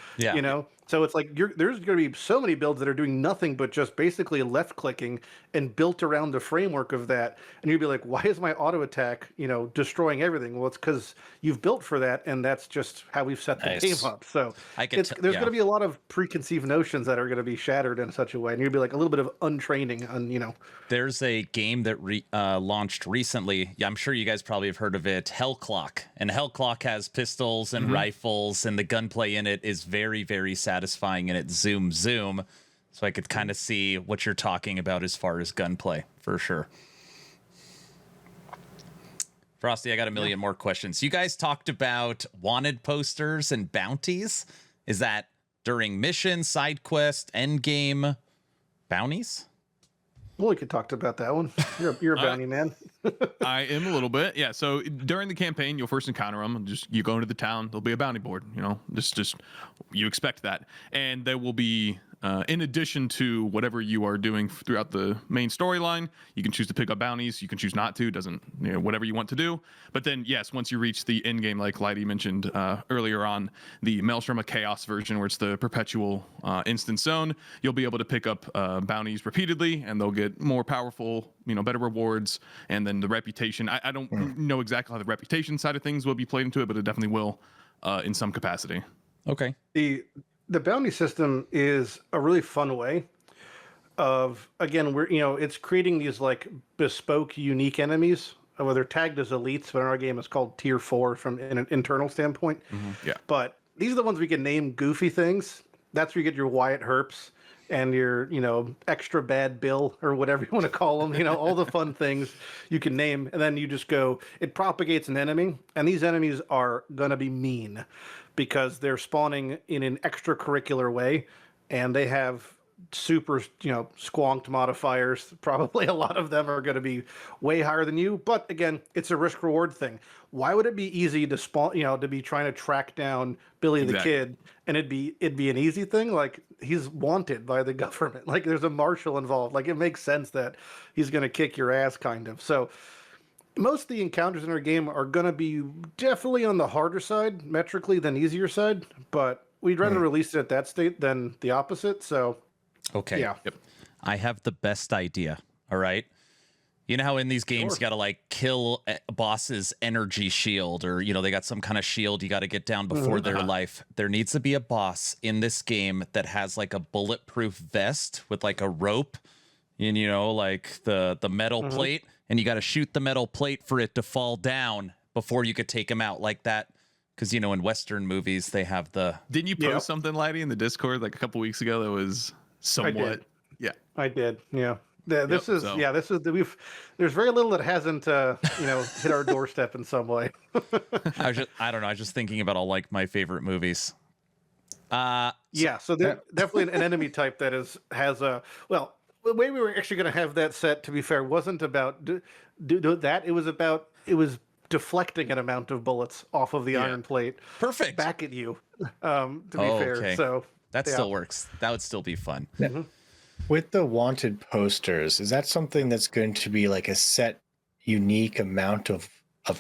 So it's like there's going to be so many builds that are doing nothing but just basically left clicking and built around the framework of that. And you'd be like, why is my auto attack, destroying everything? Well, it's because you've built for that, and that's just how we've set the game up. So there's going to be a lot of preconceived notions that are going to be shattered in such a way, and you'd be like a little bit of untraining on, There's a game that launched recently. Yeah, I'm sure you guys probably have heard of it, Hell Clock. And Hell Clock has pistols and rifles, and the gunplay in it is very, very satisfying, and it's zoom. So I could kind of see what you're talking about as far as gunplay, for sure. Frosty, I got a million more questions. You guys talked about wanted posters and bounties. Is that during missions, side quest, endgame, bounties? Well, we could talk about that one. You're a bounty man. I am a little bit, yeah. So during the campaign, you'll first encounter them. You go into the town. There'll be a bounty board. Just you expect that, and there will be. In addition to whatever you are doing throughout the main storyline, you can choose to pick up bounties. You can choose not to. Doesn't whatever you want to do. But then, yes, once you reach the end game, like Lighty mentioned earlier on, the Maelstrom of Chaos version, where it's the perpetual instance zone, you'll be able to pick up bounties repeatedly, and they'll get more powerful, better rewards. And then the reputation. I don't know exactly how the reputation side of things will be played into it, but it definitely will in some capacity. Okay. The bounty system is a really fun way of, again, it's creating these like bespoke, unique enemies. Well, they're tagged as elites, but in our game it's called tier 4 from an internal standpoint. Yeah. But these are the ones we can name goofy things. That's where you get your Wyatt Herps and your, extra bad Bill or whatever you want to call them, all the fun things you can name. And then you just go, it propagates an enemy. And these enemies are going to be mean because they're spawning in an extracurricular way. And they have super, squonked modifiers. Probably a lot of them are going to be way higher than you. But again, it's a risk reward thing. Why would it be easy to spawn, to be trying to track down Billy the Kid, and it'd be an easy thing? Like, he's wanted by the government. Like, there's a marshal involved. Like, it makes sense that he's going to kick your ass, kind of. So most of the encounters in our game are going to be definitely on the harder side, metrically, than easier side. But we'd rather release it at that state than the opposite. So, okay. Yeah. Yep. I have the best idea. All right. You know how in these games you got to like kill a boss's energy shield, or they got some kind of shield you got to get down before their life. There needs to be a boss in this game that has like a bulletproof vest with like a rope and like the metal plate, and you got to shoot the metal plate for it to fall down before you could take him out like that. Because in Western movies they have the. Didn't you post something, Lighty, in the Discord like a couple weeks ago that was somewhat? I did. Yeah. There's very little that hasn't hit our doorstep in some way. I don't know. I was just thinking about all like my favorite movies. So there's definitely an enemy type that has a the way we were actually going to have that set, to be fair, wasn't about do that. It was deflecting an amount of bullets off of the iron plate. Perfect. Back at you. To be fair. Okay. So that still works. That would still be fun. With the wanted posters, is that something that's going to be like a set unique amount of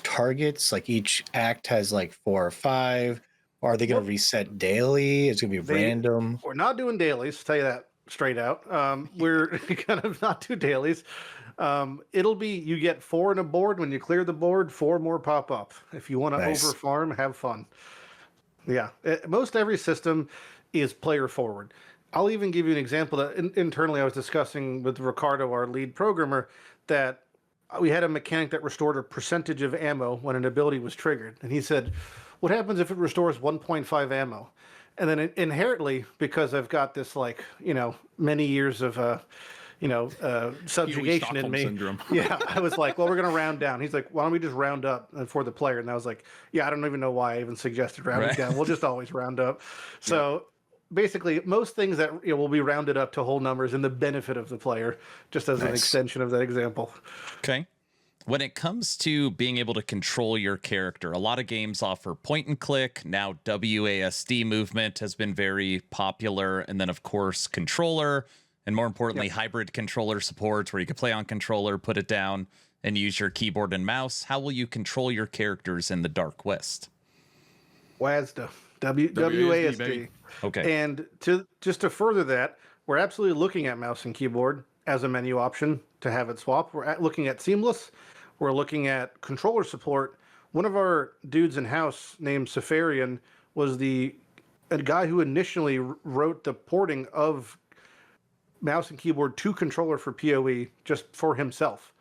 targets? Like each act has like 4 or 5? Or are they going to reset daily? It's going to be random. We're not doing dailies, tell you that straight out. We're kind of not do dailies. It'll be you get 4 in a board. When you clear the board, 4 more pop up. If you want to over farm, have fun. Yeah, most every system is player forward. I'll even give you an example that internally I was discussing with Ricardo, our lead programmer, that we had a mechanic that restored a percentage of ammo when an ability was triggered. And he said, what happens if it restores 1.5 ammo? And then inherently, because I've got this many years of subjugation in me. Syndrome. Yeah, I was like, well, we're going to round down. He's like, why don't we just round up for the player? And I was like, yeah, I don't even know why I even suggested rounding down. We'll just always round up. So basically, most things that will be rounded up to whole numbers in the benefit of the player, just as an extension of that example. Okay. When it comes to being able to control your character, a lot of games offer point and click. Now WASD movement has been very popular. And then, of course, controller. And more importantly, hybrid controller supports where you can play on controller, put it down, and use your keyboard and mouse. How will you control your characters in the Dark West? WASD. WASD. Baby. Okay. And just to further that, we're absolutely looking at mouse and keyboard as a menu option to have it swap. We're looking at seamless. We're looking at controller support. One of our dudes in house named Safarian was a guy who initially wrote the porting of mouse and keyboard to controller for PoE just for himself.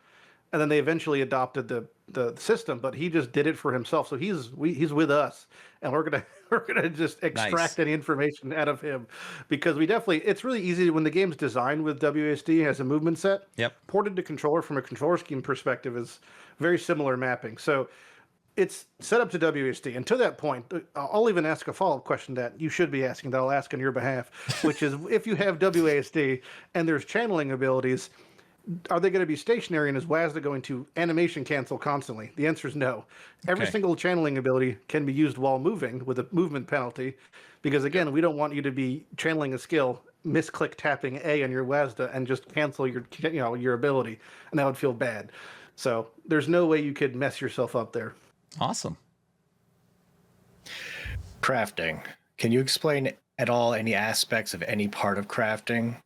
And then they eventually adopted the system, but he just did it for himself. So he's with us, and we're gonna just extract any information out of him, because it's really easy when the game's designed with WASD as a movement set. Yep. Ported to controller from a controller scheme perspective is very similar mapping. So it's set up to WASD. And to that point, I'll even ask a follow-up question that you should be asking that I'll ask on your behalf, which is if you have WASD and there's channeling abilities, are they going to be stationary, and is WASD going to animation cancel constantly? The answer is no. Every single channeling ability can be used while moving with a movement penalty, because again, we don't want you to be channeling a skill, misclick tapping A on your WASD and just cancel your ability, and that would feel bad. So there's no way you could mess yourself up there. Awesome. Crafting. Can you explain at all any aspects of any part of crafting?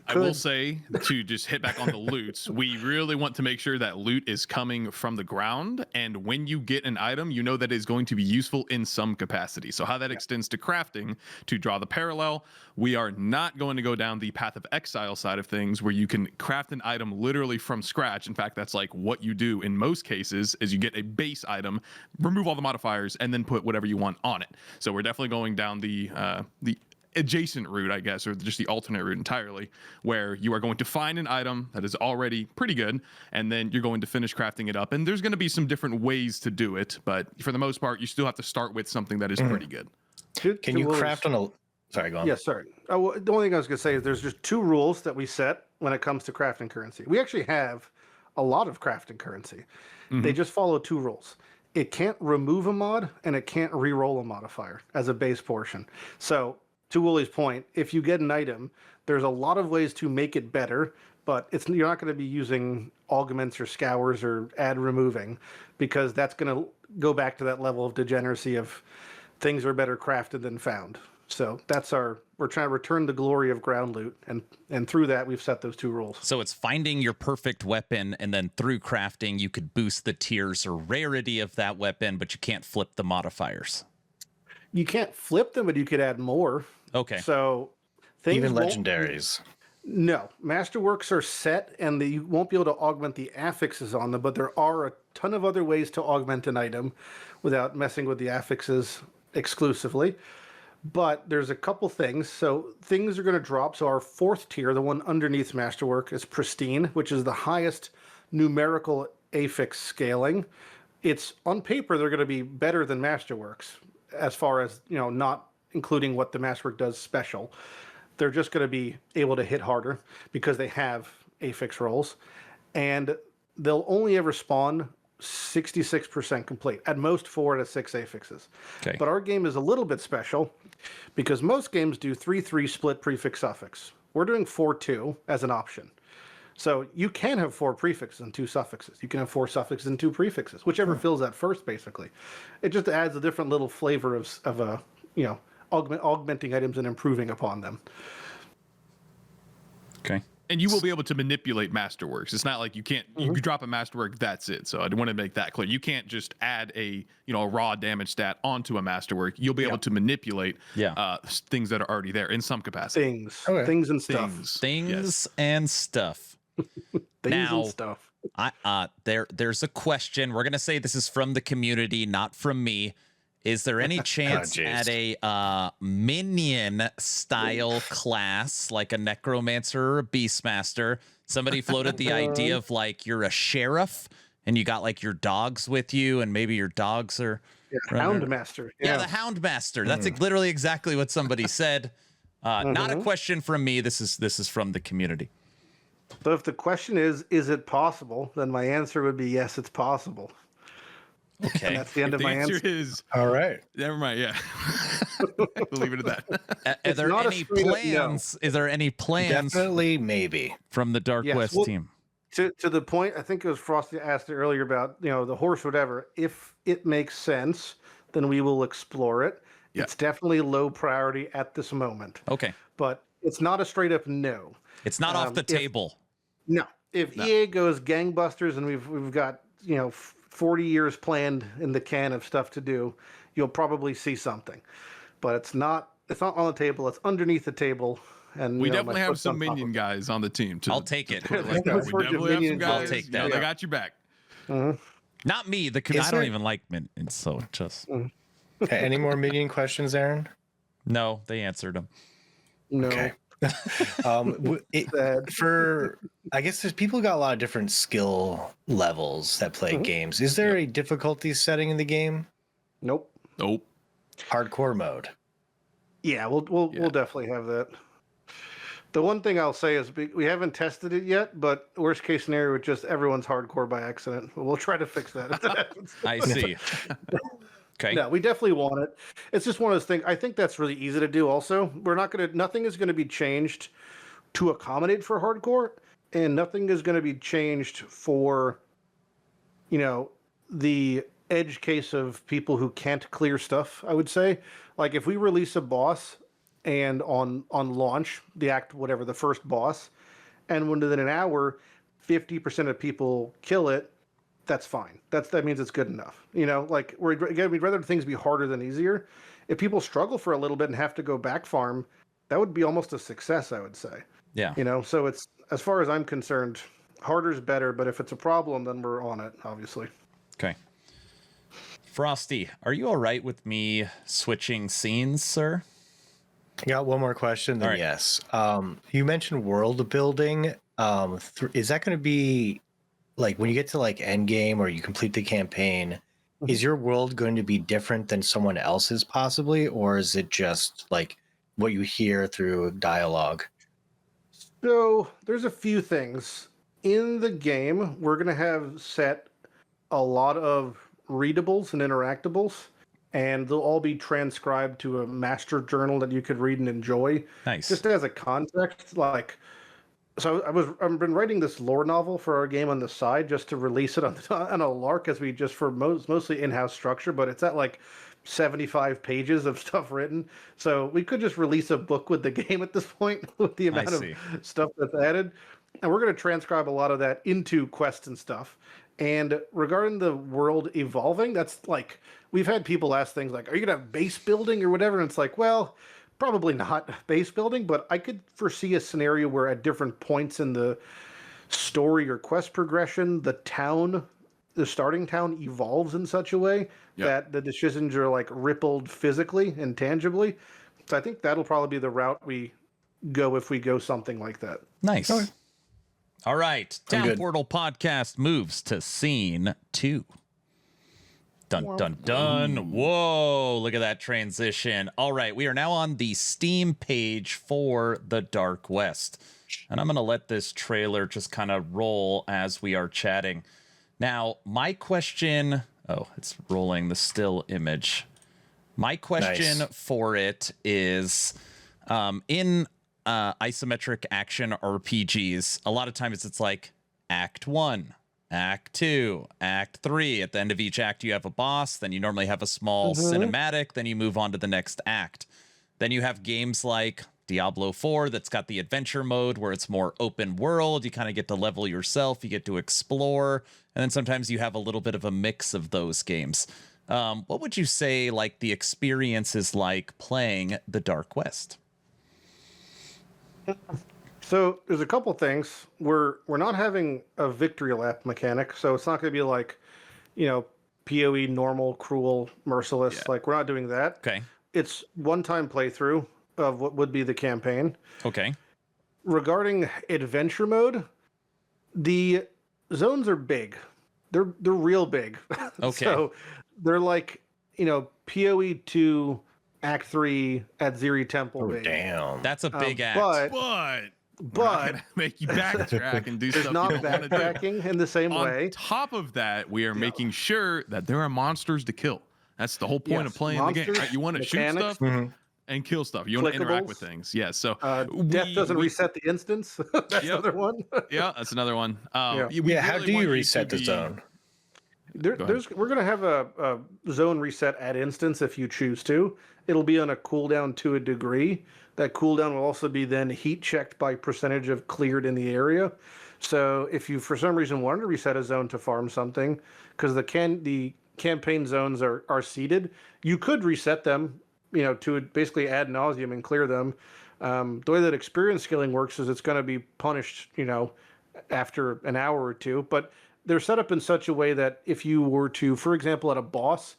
I will say, to just hit back on the loots, we really want to make sure that loot is coming from the ground, and when you get an item, you know that is going to be useful in some capacity. So how that extends to crafting, to draw the parallel, we are not going to go down the Path of Exile side of things, where you can craft an item literally from scratch. In fact, that's like what you do in most cases, is you get a base item, remove all the modifiers, and then put whatever you want on it. So we're definitely going down the adjacent route, I guess, or just the alternate route entirely, where you are going to find an item that is already pretty good, and then you're going to finish crafting it up. And there's going to be some different ways to do it, but for the most part, you still have to start with something that is pretty good. Can you craft on a... Sorry, go on. Yes, sorry. The only thing I was going to say is there's just 2 rules that we set when it comes to crafting currency. We actually have a lot of crafting currency. They just follow 2 rules. It can't remove a mod, and it can't re-roll a modifier as a base portion. So to Woolie's point, if you get an item, there's a lot of ways to make it better, but you're not going to be using augments or scours or add removing, because that's going to go back to that level of degeneracy of things are better crafted than found. So we're trying to return the glory of ground loot, and through that we've set those 2 rules. So it's finding your perfect weapon, and then through crafting you could boost the tiers or rarity of that weapon, but you can't flip the modifiers. You can't flip them, but you could add more. Okay. So things Even legendaries. No. Masterworks are set, and you won't be able to augment the affixes on them, but there are a ton of other ways to augment an item without messing with the affixes exclusively. But there's a couple things. So things are going to drop. So our 4th tier, the one underneath Masterwork, is Pristine, which is the highest numerical affix scaling. It's on paper, they're going to be better than Masterworks as far as, not including what the Masterwork does special. They're just going to be able to hit harder because they have affix rolls, and they'll only ever spawn 66% complete. At most 4 out of 6 affixes. Okay. But our game is a little bit special because most games do 3-3 split prefix suffix. We're doing 4-2 as an option. So you can have 4 prefixes and 2 suffixes. You can have 4 suffixes and 2 prefixes, whichever fills that first, basically. It just adds a different little flavor of augmenting items and improving upon them. Okay. And you will be able to manipulate Masterworks. It's not like you can't, you drop a Masterwork, that's it. So I want to make that clear. You can't just add a raw damage stat onto a Masterwork. You'll be able to manipulate things that are already there in some capacity. Things and stuff. Things and stuff. And stuff. There's a question. We're going to say this is from the community, not from me. Is there any chance at a Minion style class, like a Necromancer or a Beastmaster, somebody floated the idea of like you're a sheriff and you got like your dogs with you and maybe your dogs are Houndmaster. Yeah, the Houndmaster. That's literally exactly what somebody said. Not a question from me. This is from the community. So if the question is it possible? Then my answer would be yes, it's possible. Okay. And that's the end of my answer. Is all right. Never mind. Yeah. We'll leave it at that. Are there any plans? Is there any plans? Definitely, maybe. From the Dark West team. To the point, I think it was Frosty asked it earlier about the horse, whatever. If it makes sense, then we will explore it. Yeah. It's definitely low priority at this moment. Okay. But it's not a straight up no. It's not off the table. No. If EA goes gangbusters and we've got 40 years planned in the can of stuff to do, you'll probably see something. But it's not on the table, it's underneath the table. And we definitely have some Minion guys on the team too. I'll take it. We definitely have some guys. I'll take that. They got your back. Not me. I don't even like Minions, so just Okay, any more Minion questions, Aaron? No, they answered them. No. Okay. I guess there's people got a lot of different skill levels that play games. Is there a difficulty setting in the game? Nope. Hardcore mode. Yeah, we'll definitely have that. The one thing I'll say is we haven't tested it yet, but worst case scenario, it's just everyone's hardcore by accident. We'll try to fix that. I see. Okay. No, we definitely want it. It's just one of those things. I think that's really easy to do. Also, nothing is going to be changed to accommodate for hardcore, and nothing is going to be changed for, the edge case of people who can't clear stuff. I would say, like if we release a boss, and on launch, the first boss, and within an hour, 50% of people kill it. That's fine. That means it's good enough. Like we'd rather things be harder than easier. If people struggle for a little bit and have to go back farm, that would be almost a success, I would say. Yeah. So it's, as far as I'm concerned, harder is better. But if it's a problem, then we're on it, obviously. Okay. Frosty, are you all right with me switching scenes, sir? I got one more question. Then yes. You mentioned world building. Is that going to be like when you get to like Endgame or you complete the campaign? Is your world going to be different than someone else's possibly, or is it just like what you hear through dialogue? So there's a few things in the game. We're going to have set a lot of readables and interactables, and they'll all be transcribed to a master journal that you could read and enjoy. Nice. Just as a context, I've been writing this lore novel for our game on the side just to release it on a lark mostly in-house structure, but it's at like 75 pages of stuff written. So we could just release a book with the game at this point with the amount of stuff that's added. And we're going to transcribe a lot of that into quests and stuff. And regarding the world evolving, that's like, we've had people ask things like, are you going to have base building or whatever? And it's like, well, probably not base building, but I could foresee a scenario where at different points in the story or quest progression, the starting town evolves in such a way that the decisions are like rippled physically and tangibly. So I think that'll probably be the route we go if we go something like that. Nice. Okay. All right. Town Portal Podcast moves to scene 2. Dun, dun, dun. Whoa, look at that transition. All right, we are now on the Steam page for the Dark West. And I'm going to let this trailer just kind of roll as we are chatting. Now, my question, oh, it's rolling the still image. My question for it is, in isometric action RPGs, a lot of times it's like Act 1, Act 2, Act 3. At the end of each act, you have a boss. Then you normally have a small cinematic. Then you move on to the next act. Then you have games like Diablo 4 that's got the adventure mode where it's more open world. You kind of get to level yourself. You get to explore. And then sometimes you have a little bit of a mix of those games. What would you say like the experience is like playing the Dark West? So there's a couple things. We're not having a victory lap mechanic, so it's not going to be like, PoE normal, cruel, merciless. Yeah. Like we're not doing that. Okay. It's one-time playthrough of what would be the campaign. Okay. Regarding adventure mode, the zones are big. They're real big. Okay. So they're like, PoE 2 Act 3 at Ziri Temple big. Damn. That's a big act. But we're not gonna make you backtrack and do there's stuff not you don't want to do. backtracking in the same way. On top of that, we are making sure that there are monsters to kill. That's the whole point of Yes, playing the game. monsters, Right? You want to shoot mechanics. stuff and kill stuff. You want to interact with Clickables. things. Yeah. So Death doesn't reset the instance. That's Yep. another one. Yeah, that's another one. How really do want you to reset the be- zone? Go ahead. We're going to have a zone reset at instance if you choose to. It'll be on a cooldown to a degree. That cooldown will also be then heat checked by percentage of cleared in the area. So if you for some reason wanted to reset a zone to farm something, because the campaign zones are seeded, you could reset them, to basically ad nauseum and clear them. The way that experience scaling works is it's going to be punished, after an hour or two, but they're set up in such a way that if you were to, for example, at a boss,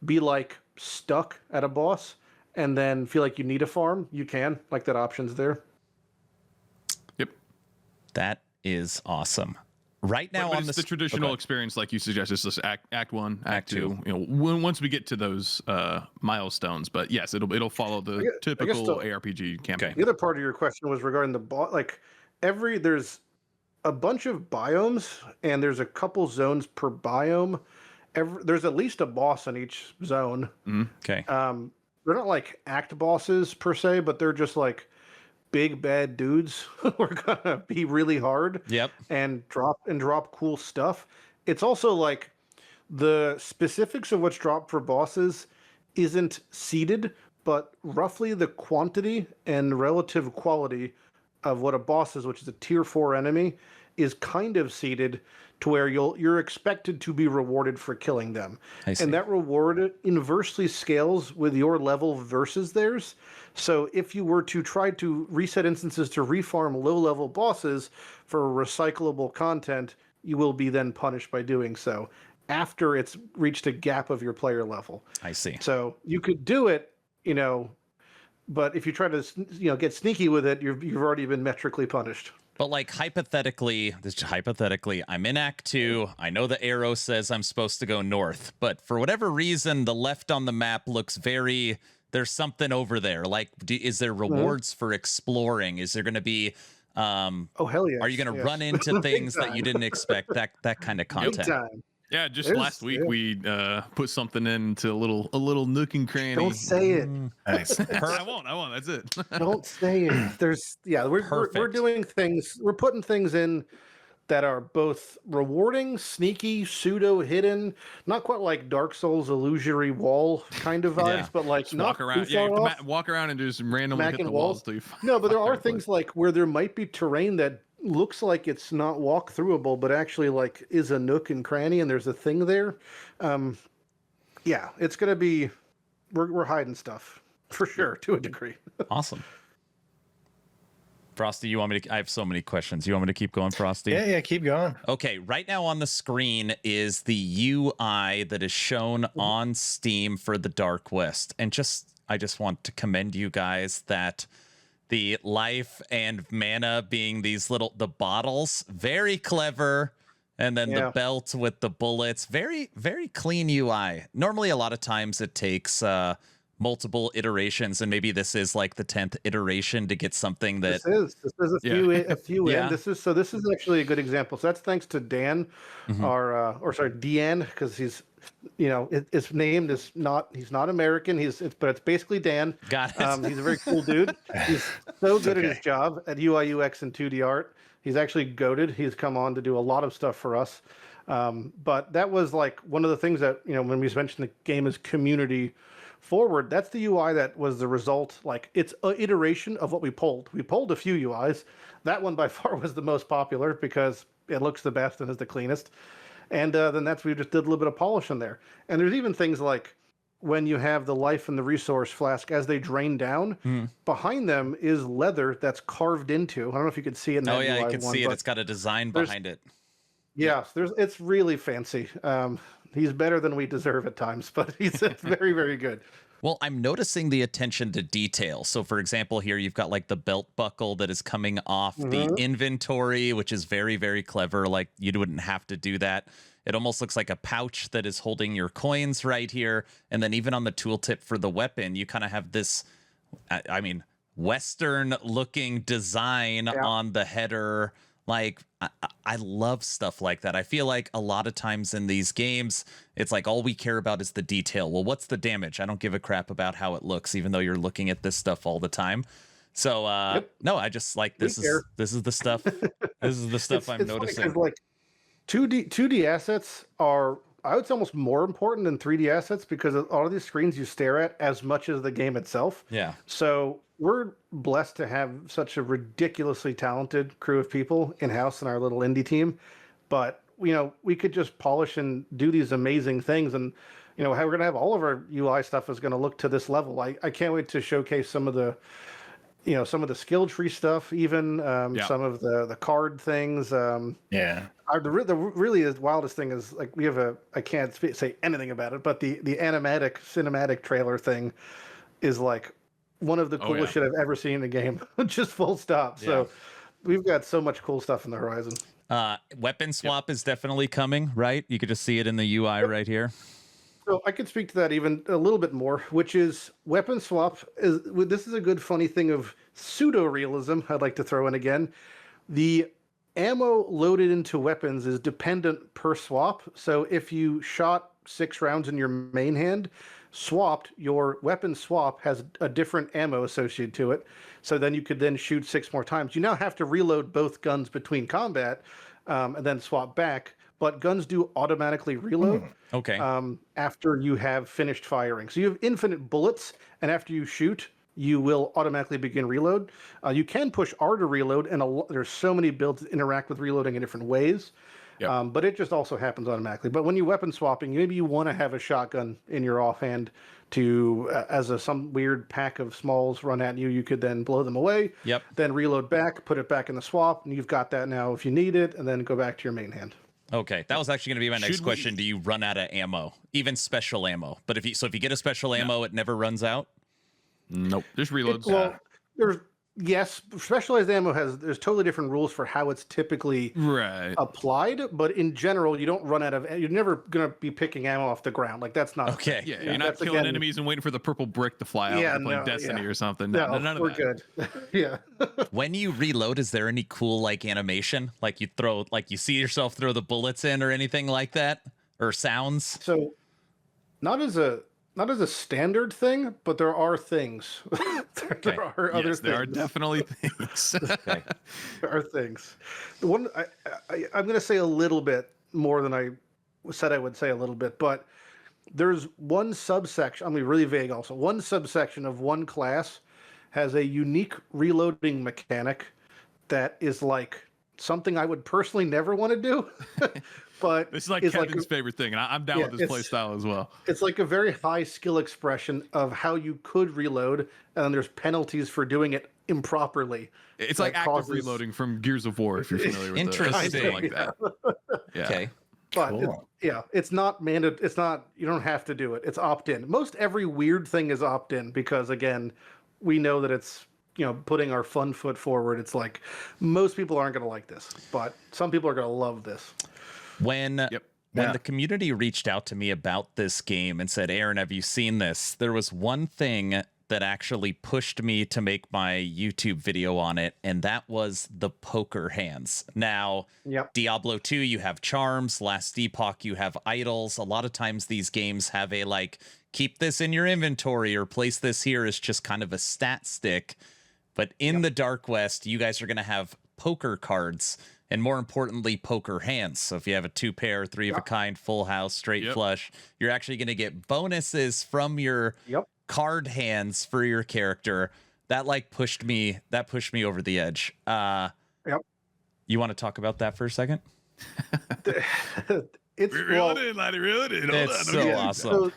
be like stuck at a boss and then feel like you need a farm, you can, like that option's there. Yep. That is awesome. Right now But on it's the the traditional okay. experience, like you suggest, it's just act 1, Act act 2. Once we get to those milestones, but yes, it'll follow the I guess typical the- ARPG campaign. The other part of your question was regarding the boss. Like there's a bunch of biomes and there's a couple zones per biome. There's at least a boss in each zone. Okay. They're not like act bosses per se, but they're just like big bad dudes who are gonna be really hard. Yep. And drop cool stuff. It's also like the specifics of what's dropped for bosses isn't seeded, but roughly the quantity and relative quality of what a boss is, which is a tier 4 enemy, is kind of seeded to where you're expected to be rewarded for killing them. I see. And that reward inversely scales with your level versus theirs. So if you were to try to reset instances to refarm low-level bosses for recyclable content, you will be then punished by doing so after it's reached a gap of your player level. I see. So you could do it, but if you try to, get sneaky with it, you've already been metrically punished. But like hypothetically, I'm in Act 2. I know the arrow says I'm supposed to go north, but for whatever reason, the left on the map looks there's something over there. Like, is there rewards for exploring? Is there going to be, Oh, hell yes. are you going to yes. run into things that you time. didn't expect? That kind of Big content. time. Yeah, just There's- last week yeah. we put something into a little nook and cranny. Don't say it. Nice. I won't. That's it. Don't say it. We're Perfect. doing things. We're putting things in that are both rewarding, sneaky, pseudo hidden, not quite like Dark Souls illusory wall kind of vibes, Yeah. but like Just not walk around. too Yeah, far you off. have to walk around and just randomly hit Smacking the walls walls. till you find No, but there are every place. things like where there might be terrain that looks like it's not walk throughable, but actually like is a nook and cranny, and there's a thing there. Yeah, it's gonna be. We're hiding stuff for sure to a degree. Awesome. Frosty, you want me to? I have so many questions. You want me to keep going, Frosty? Yeah, keep going. Okay, right now on the screen is the UI that is shown on Steam for the Dark West. And I just want to commend you guys that the life and mana being the bottles, very clever. And then the Yeah. belt with the bullets, very, very clean UI. Normally, a lot of times it takes multiple iterations, and maybe this is like the 10th iteration to get something that This is a few Yeah. in. This is actually a good example. So that's thanks to Dan, or sorry, Deanne, because he's, his name is not, he's not American. But it's basically Dan. Got it. He's a very cool dude. He's so good at his job at UI UX and 2D art. He's actually goated. He's come on to do a lot of stuff for us. But that was like one of the things that, when we mentioned the game is community forward, that's the UI that was the result. Like, it's an iteration of what we pulled. We pulled a few UIs. That one by far was the most popular because it looks the best and is the cleanest. And then we just did a little bit of polish in there. And there's even things like when you have the life and the resource flask, as they drain down, behind them is leather that's carved into. I don't know if you could see it in that Oh yeah, UI I can one, see it. but It's got a design behind it. yeah, it's really fancy. He's better than we deserve at times, but it's very, very good. Well, I'm noticing the attention to detail. So, for example, here you've got like the belt buckle that is coming off the inventory, which is very, very clever. Like, you wouldn't have to do that. It almost looks like a pouch that is holding your coins right here. And then even on the tooltip for the weapon, you kind of have this, I mean, Western looking design on the header. Like, I love stuff like that. I feel like a lot of times in these games, it's like all we care about is the detail. Well, what's the damage? I don't give a crap about how it looks, even though you're looking at this stuff all the time. So, no, I just like this is the stuff. This is the stuff I'm noticing. Funny 'cause, like, 2D assets are, I would say, almost more important than 3D assets because all of these screens you stare at as much as the game itself. Yeah. So we're blessed to have such a ridiculously talented crew of people in-house in our little indie team. But, we could just polish and do these amazing things. And, how we're going to have all of our UI stuff is going to look to this level. I can't wait to showcase some of the, some of the skill tree stuff, even some of the card things. The really wildest thing is, like, we have I can't say anything about it, but the animatic cinematic trailer thing is like one of the coolest shit I've ever seen in a game. Just full stop. So we've got so much cool stuff in the horizon. Weapon swap is definitely coming, right? You could just see it in the UI right here. So I could speak to that even a little bit more, which is weapon swap. This is a good funny thing of pseudo realism I'd like to throw in again. The ammo loaded into weapons is dependent per swap. So if you shot 6 rounds in your main hand, swapped, your weapon swap has a different ammo associated to it. So then you could then shoot 6 more times. You now have to reload both guns between combat and then swap back. But guns do automatically reload after you have finished firing. So you have infinite bullets, and after you shoot, you will automatically begin reload. You can push R to reload, and there's so many builds that interact with reloading in different ways. Yep. But it just also happens automatically. But when you're weapon swapping, maybe you want to have a shotgun in your offhand to, as some weird pack of smalls run at you, you could then blow them away. Yep. Then reload back, put it back in the swap, and you've got that now if you need it, and then go back to your main hand. Okay, that was actually going to be my next question. Do you run out of ammo, even special ammo? But if you get a special ammo, it never runs out. Nope, just reloads. Yes, specialized ammo there's totally different rules for how it's typically applied, but in general, you don't run out of. You're never gonna be picking ammo off the ground. Like, that's not okay. Yeah, you're not killing enemies and waiting for the purple brick to fly out. Like playing Destiny or something. No, none of we're that. good. Yeah. When you reload, is there any cool like animation? Like you see yourself throw the bullets in or anything like that, or sounds? So, not as a standard thing, but there are things. There are other things. There are definitely things. Okay. There are things. The one I'm going to say a little bit more than I said I would say a little bit, but there's one subsection. I'm going to be really vague also. One subsection of one class has a unique reloading mechanic that is like something I would personally never want to do. But this is like Kevin's favorite thing, and I'm down with this play style as well. It's like a very high skill expression of how you could reload, and then there's penalties for doing it improperly. It's like active reloading from Gears of War, if you're familiar with Interesting. like that. Yeah. Okay. But it's not mandated. It's not. You don't have to do it. It's opt-in. Most every weird thing is opt-in because, again, we know that it's putting our fun foot forward. It's like most people aren't going to like this, but some people are going to love this. When When Yeah. the community reached out to me about this game and said, Aaron, have you seen this? There was one thing that actually pushed me to make my YouTube video on it, and that was the poker hands. Now, Yep. Diablo 2, you have charms. Last Epoch, you have idols. A lot of times these games have a like, keep this in your inventory or place this here as just kind of a stat stick. But in the Dark West, you guys are going to have poker cards and, more importantly, poker hands. So if you have a 2-pair, 3 of a kind, full house, straight flush, you're actually going to get bonuses from your card hands for your character. That like pushed me over the edge. You want to talk about that for a second? It's Reel it in, Lighty, reel it in. Hold It's on, so okay. awesome. So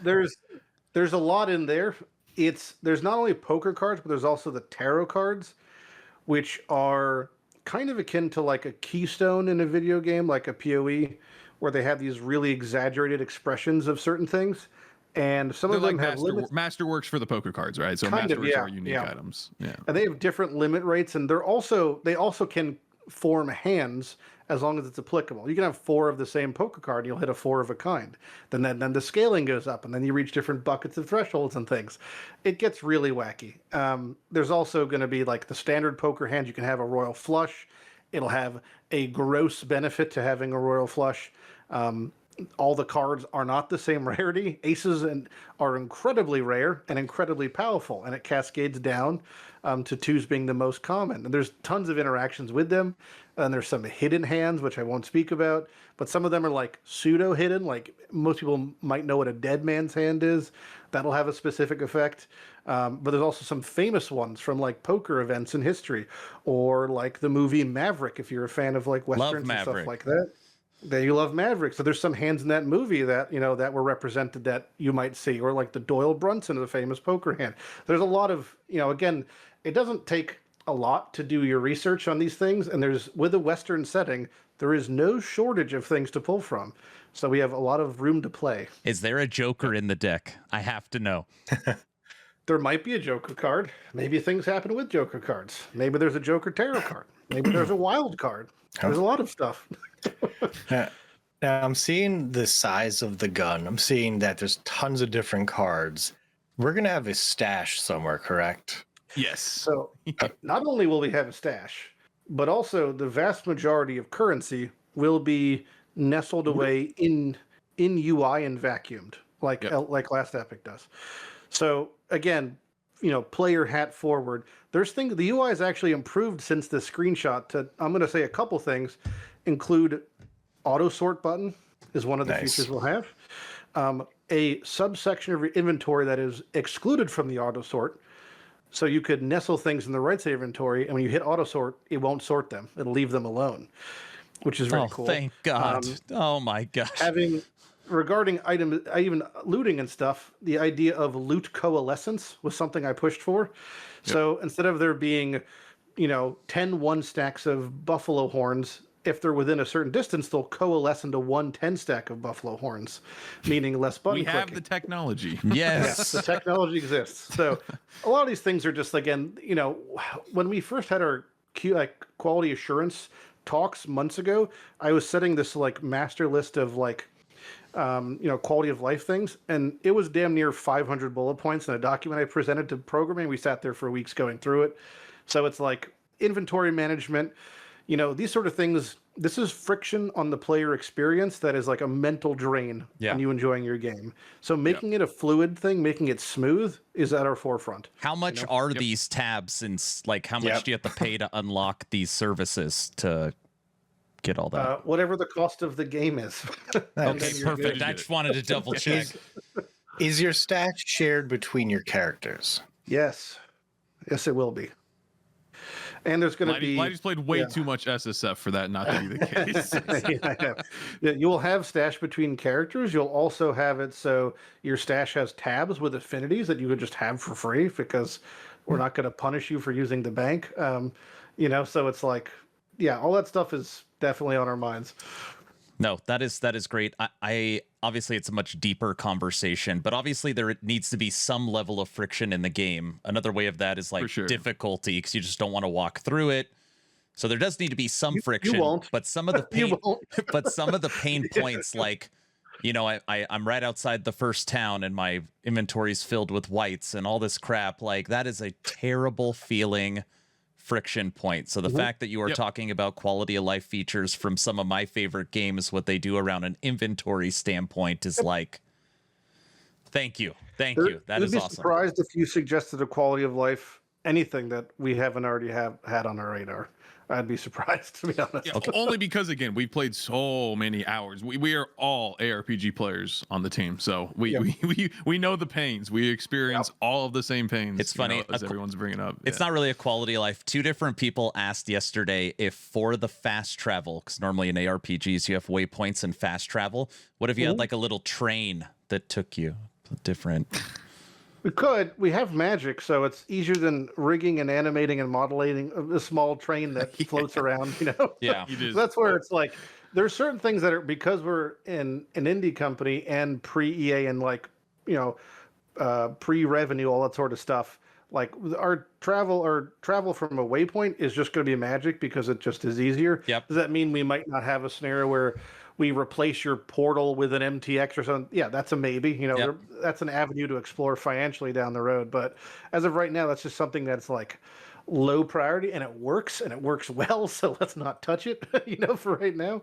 there's a lot in there. There's not only poker cards, but there's also the tarot cards, which are kind of akin to like a keystone in a video game, like a PoE, where they have these really exaggerated expressions of certain things. And some They're of them like have limits. Masterworks for the poker cards, right? So Kind of, Masterworks yeah, are unique yeah. items. Yeah. And they have different limit rates, and they also can form hands as long as it's applicable. You can have 4 of the same poker card, and you'll hit a 4 of a kind. Then the scaling goes up, and then you reach different buckets of thresholds and things. It gets really wacky. There's also going to be like the standard poker hand. You can have a royal flush. It'll have a gross benefit to having a royal flush. All the cards are not the same rarity. Aces are incredibly rare and incredibly powerful, and it cascades down to 2s being the most common. And there's tons of interactions with them. And there's some hidden hands, which I won't speak about, but some of them are like pseudo hidden. Like most people might know what a dead man's hand is. That'll have a specific effect. But there's also some famous ones from like poker events in history, or like the movie Maverick, if you're a fan of like westerns and stuff like that. That you love Maverick. So there's some hands in that movie that, that were represented that you might see, or like the Doyle Brunson of the famous poker hand. There's a lot of, again, it doesn't take a lot to do your research on these things. And with a Western setting, there is no shortage of things to pull from. So we have a lot of room to play. Is there a Joker in the deck? I have to know. There might be a Joker card. Maybe things happen with Joker cards. Maybe there's a Joker tarot card. Maybe there's a wild card. There's a lot of stuff. Now, I'm seeing the size of the gun. I'm seeing that there's tons of different cards. We're going to have a stash somewhere, correct? Yes. So not only will we have a stash, but also the vast majority of currency will be nestled away in UI and vacuumed, like Last Epic does. So again, player hat forward. There's things, the UI has actually improved since the screenshot I'm going to say a couple things, include auto sort button is one of the features we'll have. A subsection of your inventory that is excluded from the auto sort. So you could nestle things in the right side inventory, and when you hit auto sort, it won't sort them. It'll leave them alone, which is very cool. Thank God. Oh my gosh. Regarding even looting and stuff, the idea of loot coalescence was something I pushed for. So instead of there being, 10 1 stacks of buffalo horns, if they're within a certain distance, they'll coalesce into 1 10 stack of buffalo horns, meaning less button clicking. We have the technology. Yes. The technology exists. So a lot of these things are just, again, when we first had our quality assurance talks months ago, I was setting this master list of quality of life things, and it was damn near 500 bullet points in a document I presented to programming. We sat there for weeks going through it. So it's like inventory management, these sort of things. This is friction on the player experience that is like a mental drain on you enjoying your game. So making it a fluid thing, making it smooth is at our forefront. How much are these tabs, and how much do you have to pay to unlock these services to get all that? Whatever the cost of the game is. Okay, perfect. I just wanted to double check. Is your stash shared between your characters? Yes, it will be. And there's going to be... Lighty's played way too much SSF for that not to be the case. You will have stash between characters. You'll also have it so your stash has tabs with affinities that you could just have for free, because we're not going to punish you for using the bank. So it's all that stuff is definitely on our minds. No, that is great. I obviously it's a much deeper conversation, but obviously there needs to be some level of friction in the game. Another way of that is difficulty, because you just don't want to walk through it. So there does need to be some friction. You won't. But some of the pain, but some of the pain points, like you know, I'm right outside the first town and my inventory's filled with whites and all this crap. Like, that is a terrible feeling friction point. So the fact that you are talking about quality of life features from some of my favorite games, what they do around an inventory standpoint is like, thank you. That is awesome. I'd be surprised if you suggested a quality of life, anything that we haven't already had on our radar. I'd be surprised, to be honest. Yeah, only because, again, we've played so many hours. We are all ARPG players on the team, so we know the pains. We experience all of the same pains. It's funny, as everyone's bringing up. It's not really a quality of life. Two different people asked yesterday if for the fast travel, because normally in ARPGs you have waypoints and fast travel. What if you had like a little train that took you different? We have magic, so it's easier than rigging and animating and modeling a small train that floats around, you know? Yeah. So that's where it's like, there's certain things that are, because we're in an indie company and pre-EA and like, you know, pre-revenue, all that sort of stuff, like our travel from a waypoint is just going to be magic because it just is easier. Yep. Does that mean we might not have a scenario where we replace your portal with an MTX or something? Yeah, that's a maybe. You know, that's an avenue to explore financially down the road. But as of right now, that's just something that's like low priority, and it works well. So let's not touch it. You know, for right now.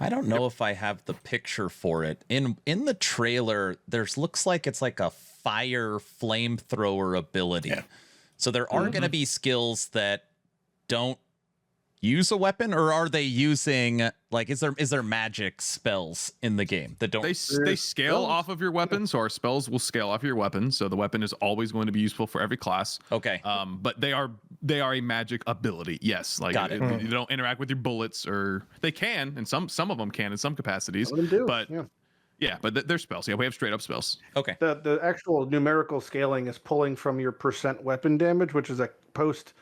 I don't know if I have the picture for it. In the trailer, looks like it's like a fire flamethrower ability. Yeah. So there are going to be skills that don't use a weapon, or are they using, like, is there magic spells in the game that don't? They scale off of your weapon, so our spells will scale off your weapon. So the weapon is always going to be useful for every class. Okay. But they are a magic ability. Yes. Like you don't interact with your bullets, or they can, and some of them can in some capacities. Some of them do, but but they're spells. Yeah, we have straight up spells. Okay. The actual numerical scaling is pulling from your percent weapon damage, which is a post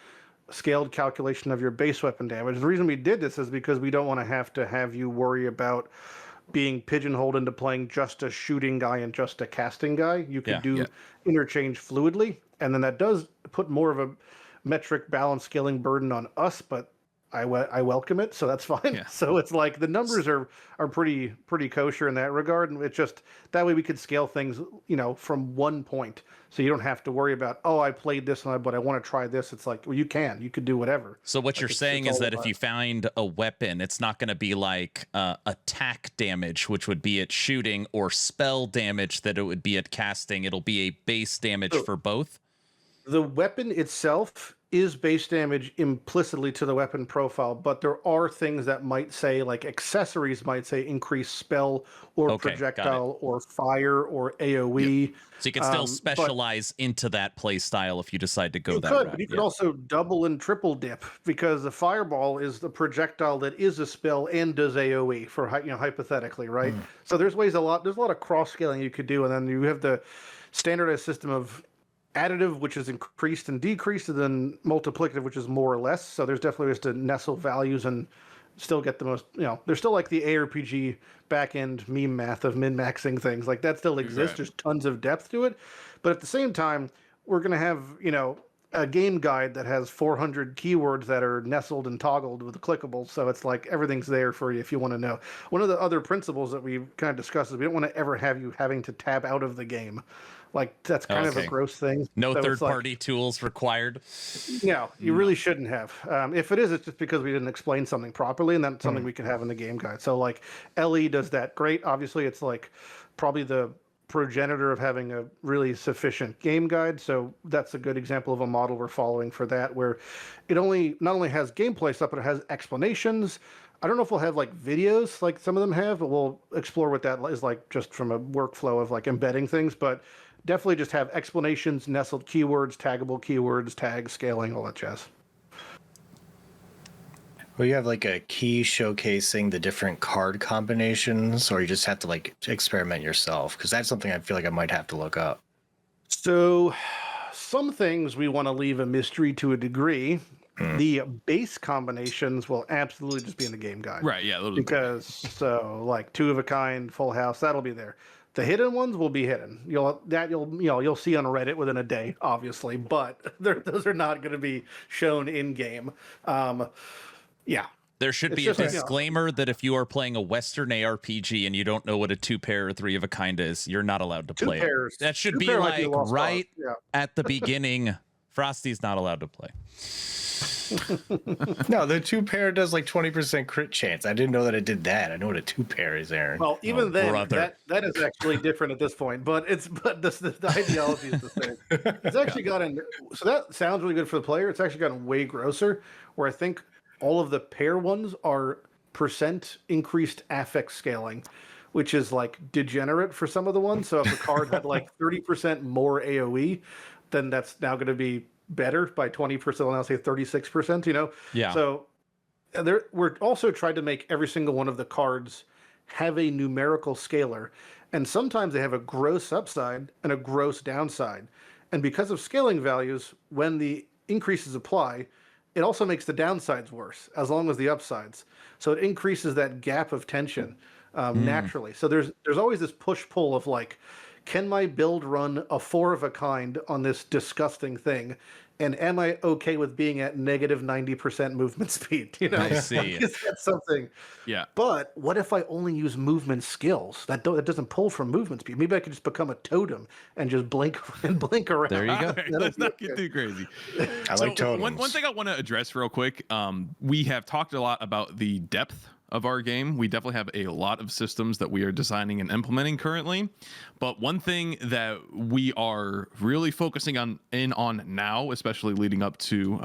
scaled calculation of your base weapon damage. The reason we did this is because we don't want to have you worry about being pigeonholed into playing just a shooting guy and just a casting guy. You can do interchange fluidly, and then that does put more of a metric balance scaling burden on us, but I welcome it, so that's fine. Yeah. So it's like the numbers are pretty kosher in that regard, and it's just that way we could scale things, you know, from one point, so you don't have to worry about, oh, I played this one, but I want to try this. It's like, well, you could do whatever. So what you're saying is that if you find a weapon, it's not going to be like attack damage, which would be at shooting, or spell damage that it would be at casting. It'll be a base damage for both. The weapon itself is base damage implicitly to the weapon profile, but there are things that might say, like accessories might say increase spell or projectile or fire or AoE. Yep. So you can still specialize into that play style if you decide to go that route. But you could also double and triple dip, because the fireball is the projectile that is a spell and does AoE for, you know, hypothetically, right? So there's a lot of cross scaling you could do, and then you have the standardized system of additive, which is increased and decreased, and then multiplicative, which is more or less. So there's definitely ways to nestle values and still get the most, you know, there's still like the ARPG back end meme math of min-maxing things. Like that still exists. Right. There's tons of depth to it. But at the same time, we're going to have, you know, a game guide that has 400 keywords that are nestled and toggled with clickables. So it's like everything's there for you if you want to know. One of the other principles that we kind of discussed is we don't want to ever have you having to tab out of the game. Like that's kind of a gross thing. No third-party tools required. Yeah, you really shouldn't have. If it is, it's just because we didn't explain something properly, and that's something we can have in the game guide. So like LE does that great. Obviously, it's like probably the progenitor of having a really sufficient game guide. So that's a good example of a model we're following for that, where it not only has gameplay stuff, but it has explanations. I don't know if we'll have like videos like some of them have, but we'll explore what that is like just from a workflow of like embedding things. But definitely just have explanations, nestled keywords, taggable keywords, tag scaling, all that jazz. Well, you have like a key showcasing the different card combinations, or you just have to like experiment yourself? Because that's something I feel like I might have to look up. So some things we want to leave a mystery to a degree. The base combinations will absolutely just be in the game guide. Right, yeah. Because so like 2 of a kind, full house, that'll be there. The hidden ones will be hidden. You'll see on Reddit within a day, obviously, but those are not going to be shown in game. Yeah. There should It's be a just like, disclaimer that if you are playing a Western ARPG and you don't know what a 2-pair or 3 of a kind is, you're not allowed to play pairs. it. That should be Two-pair might be a like lost right cause. Yeah. at the beginning. Frosty's not allowed to play. No, the 2-pair does like 20% crit chance. I didn't know that it did that. I know what a 2-pair is, Aaron. Well, even then, brother. that is actually different at this point. But the ideology is the same. It's actually gotten, so that sounds really good for the player. It's actually gotten way grosser. Where I think all of the pair ones are percent increased affect scaling, which is like degenerate for some of the ones. So if a card had like 30% more AoE, then that's now going to be better by 20%. I'll now say 36%. You know. Yeah. So we're also trying to make every single one of the cards have a numerical scalar, and sometimes they have a gross upside and a gross downside. And because of scaling values, when the increases apply, it also makes the downsides worse as long as the upsides. So it increases that gap of tension naturally. So there's always this push-pull of like, can my build run a 4 of a kind on this disgusting thing? And am I okay with being at negative 90% movement speed? You know, I see. Is that something? Yeah. But what if I only use movement skills? That doesn't pull from movement speed. Maybe I could just become a totem and just blink around. There you go. All right, let's not get too crazy. I like totems. One thing I want to address real quick. We have talked a lot about the depth of our game. We definitely have a lot of systems that we are designing and implementing currently. But one thing that we are really focusing on now, especially leading up to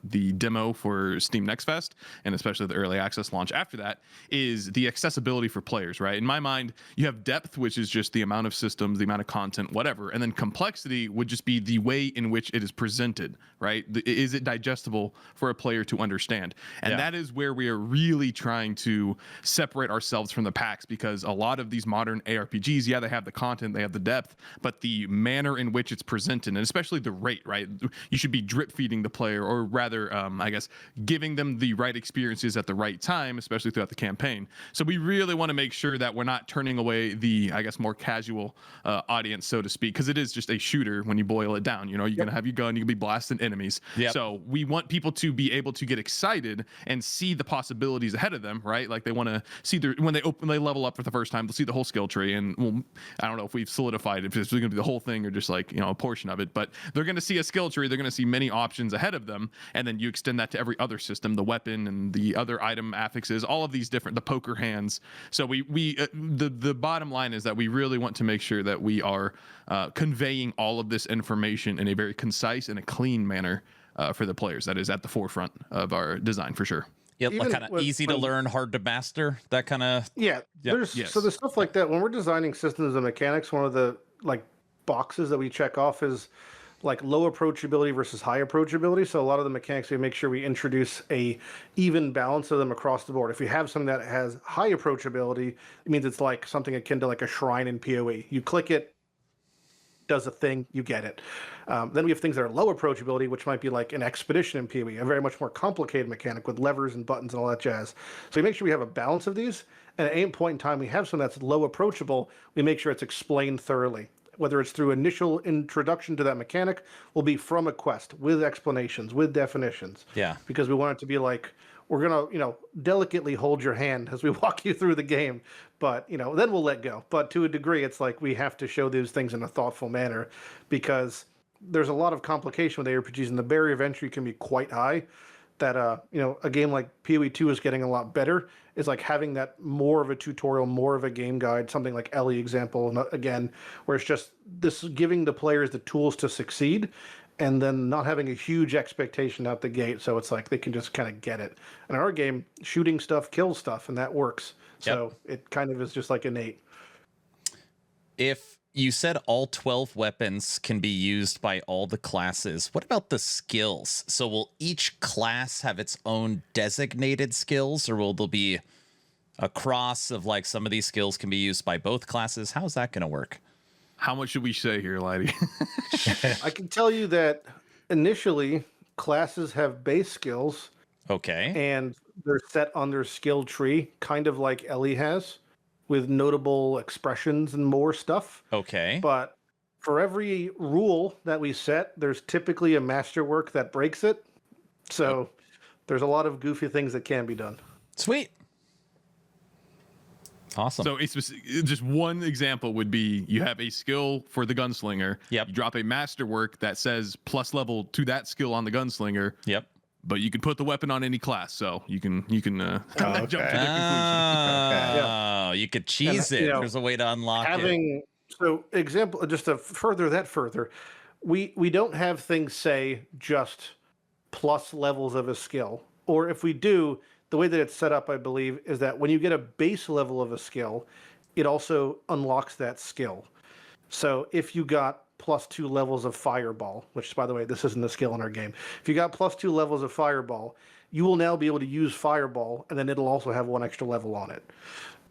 the demo for Steam Next Fest, and especially the early access launch after that, is the accessibility for players, right? In my mind, you have depth, which is just the amount of systems, the amount of content, whatever. And then complexity would just be the way in which it is presented, right? Is it digestible for a player to understand? And that is where we are really trying to separate ourselves from the packs, because a lot of these modern ARPGs, they have the content, they have the depth, but the manner in which it's presented, and especially the rate, right? You should be drip feeding the player, or rather, I guess, giving them the right experiences at the right time, especially throughout the campaign. So we really want to make sure that we're not turning away the, I guess, more casual audience, so to speak, because it is just a shooter when you boil it down. You know, you're going to have your gun, you can be blasting enemies. So we want people to be able to get excited and see the possibilities ahead of them, right? Like they want to see when they level up for the first time, they'll see the whole skill tree. And I don't know if we've solidified if it's going to be the whole thing or just like, you know, a portion of it, but they're going to see a skill tree. They're going to see many options ahead of them. And then you extend that to every other system, the weapon and the other item affixes, all of these different, the poker hands. So the bottom line is that we really want to make sure that we are conveying all of this information in a very concise and a clean manner for the players. That is at the forefront of our design for sure. Yeah, like kind of easy to learn, hard to master. That kind of So there's stuff like that when we're designing systems and mechanics. One of the like boxes that we check off is like low approachability versus high approachability. So a lot of the mechanics, we make sure we introduce a even balance of them across the board. If we have something that has high approachability, it means it's like something akin to like a shrine in PoE. You click it, does a thing, you get it. Then we have things that are low approachability, which might be like an expedition in PoE, a very much more complicated mechanic with levers and buttons and all that jazz. So we make sure we have a balance of these, and at any point in time we have something that's low approachable, we make sure it's explained thoroughly. Whether it's through initial introduction to that mechanic, will be from a quest with explanations, with definitions. Yeah. Because we want it to be like, we're going to, you know, delicately hold your hand as we walk you through the game, but, you know, then we'll let go. But to a degree, it's like we have to show these things in a thoughtful manner, because there's a lot of complication with ARPGs, and the barrier of entry can be quite high. That, you know, a game like PoE 2 is getting a lot better. Is like having that more of a tutorial, more of a game guide, something like Ellie example, again, where it's just this giving the players the tools to succeed, and then not having a huge expectation out the gate, so it's like they can just kind of get it. In our game, shooting stuff kills stuff, and that works. So it kind of is just like innate. If you said all 12 weapons can be used by all the classes, what about the skills? So will each class have its own designated skills, or will there be a cross of like some of these skills can be used by both classes? How's that going to work? How much should we say here, Lighty? I can tell you that initially classes have base skills. Okay. And they're set on their skill tree, kind of like Ellie has, with notable expressions and more stuff. Okay. But for every rule that we set, there's typically a masterwork that breaks it. So there's a lot of goofy things that can be done. Sweet. Awesome. So just one example would be you have a skill for the gunslinger. Yep. You drop a masterwork that says plus level to that skill on the gunslinger. Yep. But you can put the weapon on any class, so you can jump to the conclusion. Oh, you could cheese And, it. you know, There's a way to unlock it. having so example just to further that further, we don't have things say just plus levels of a skill, or if we do, the way that it's set up, I believe, is that when you get a base level of a skill, it also unlocks that skill. So if you got +2 levels of fireball, which, by the way, this isn't a skill in our game. If you got +2 levels of fireball, you will now be able to use fireball, and then it'll also have 1 extra level on it.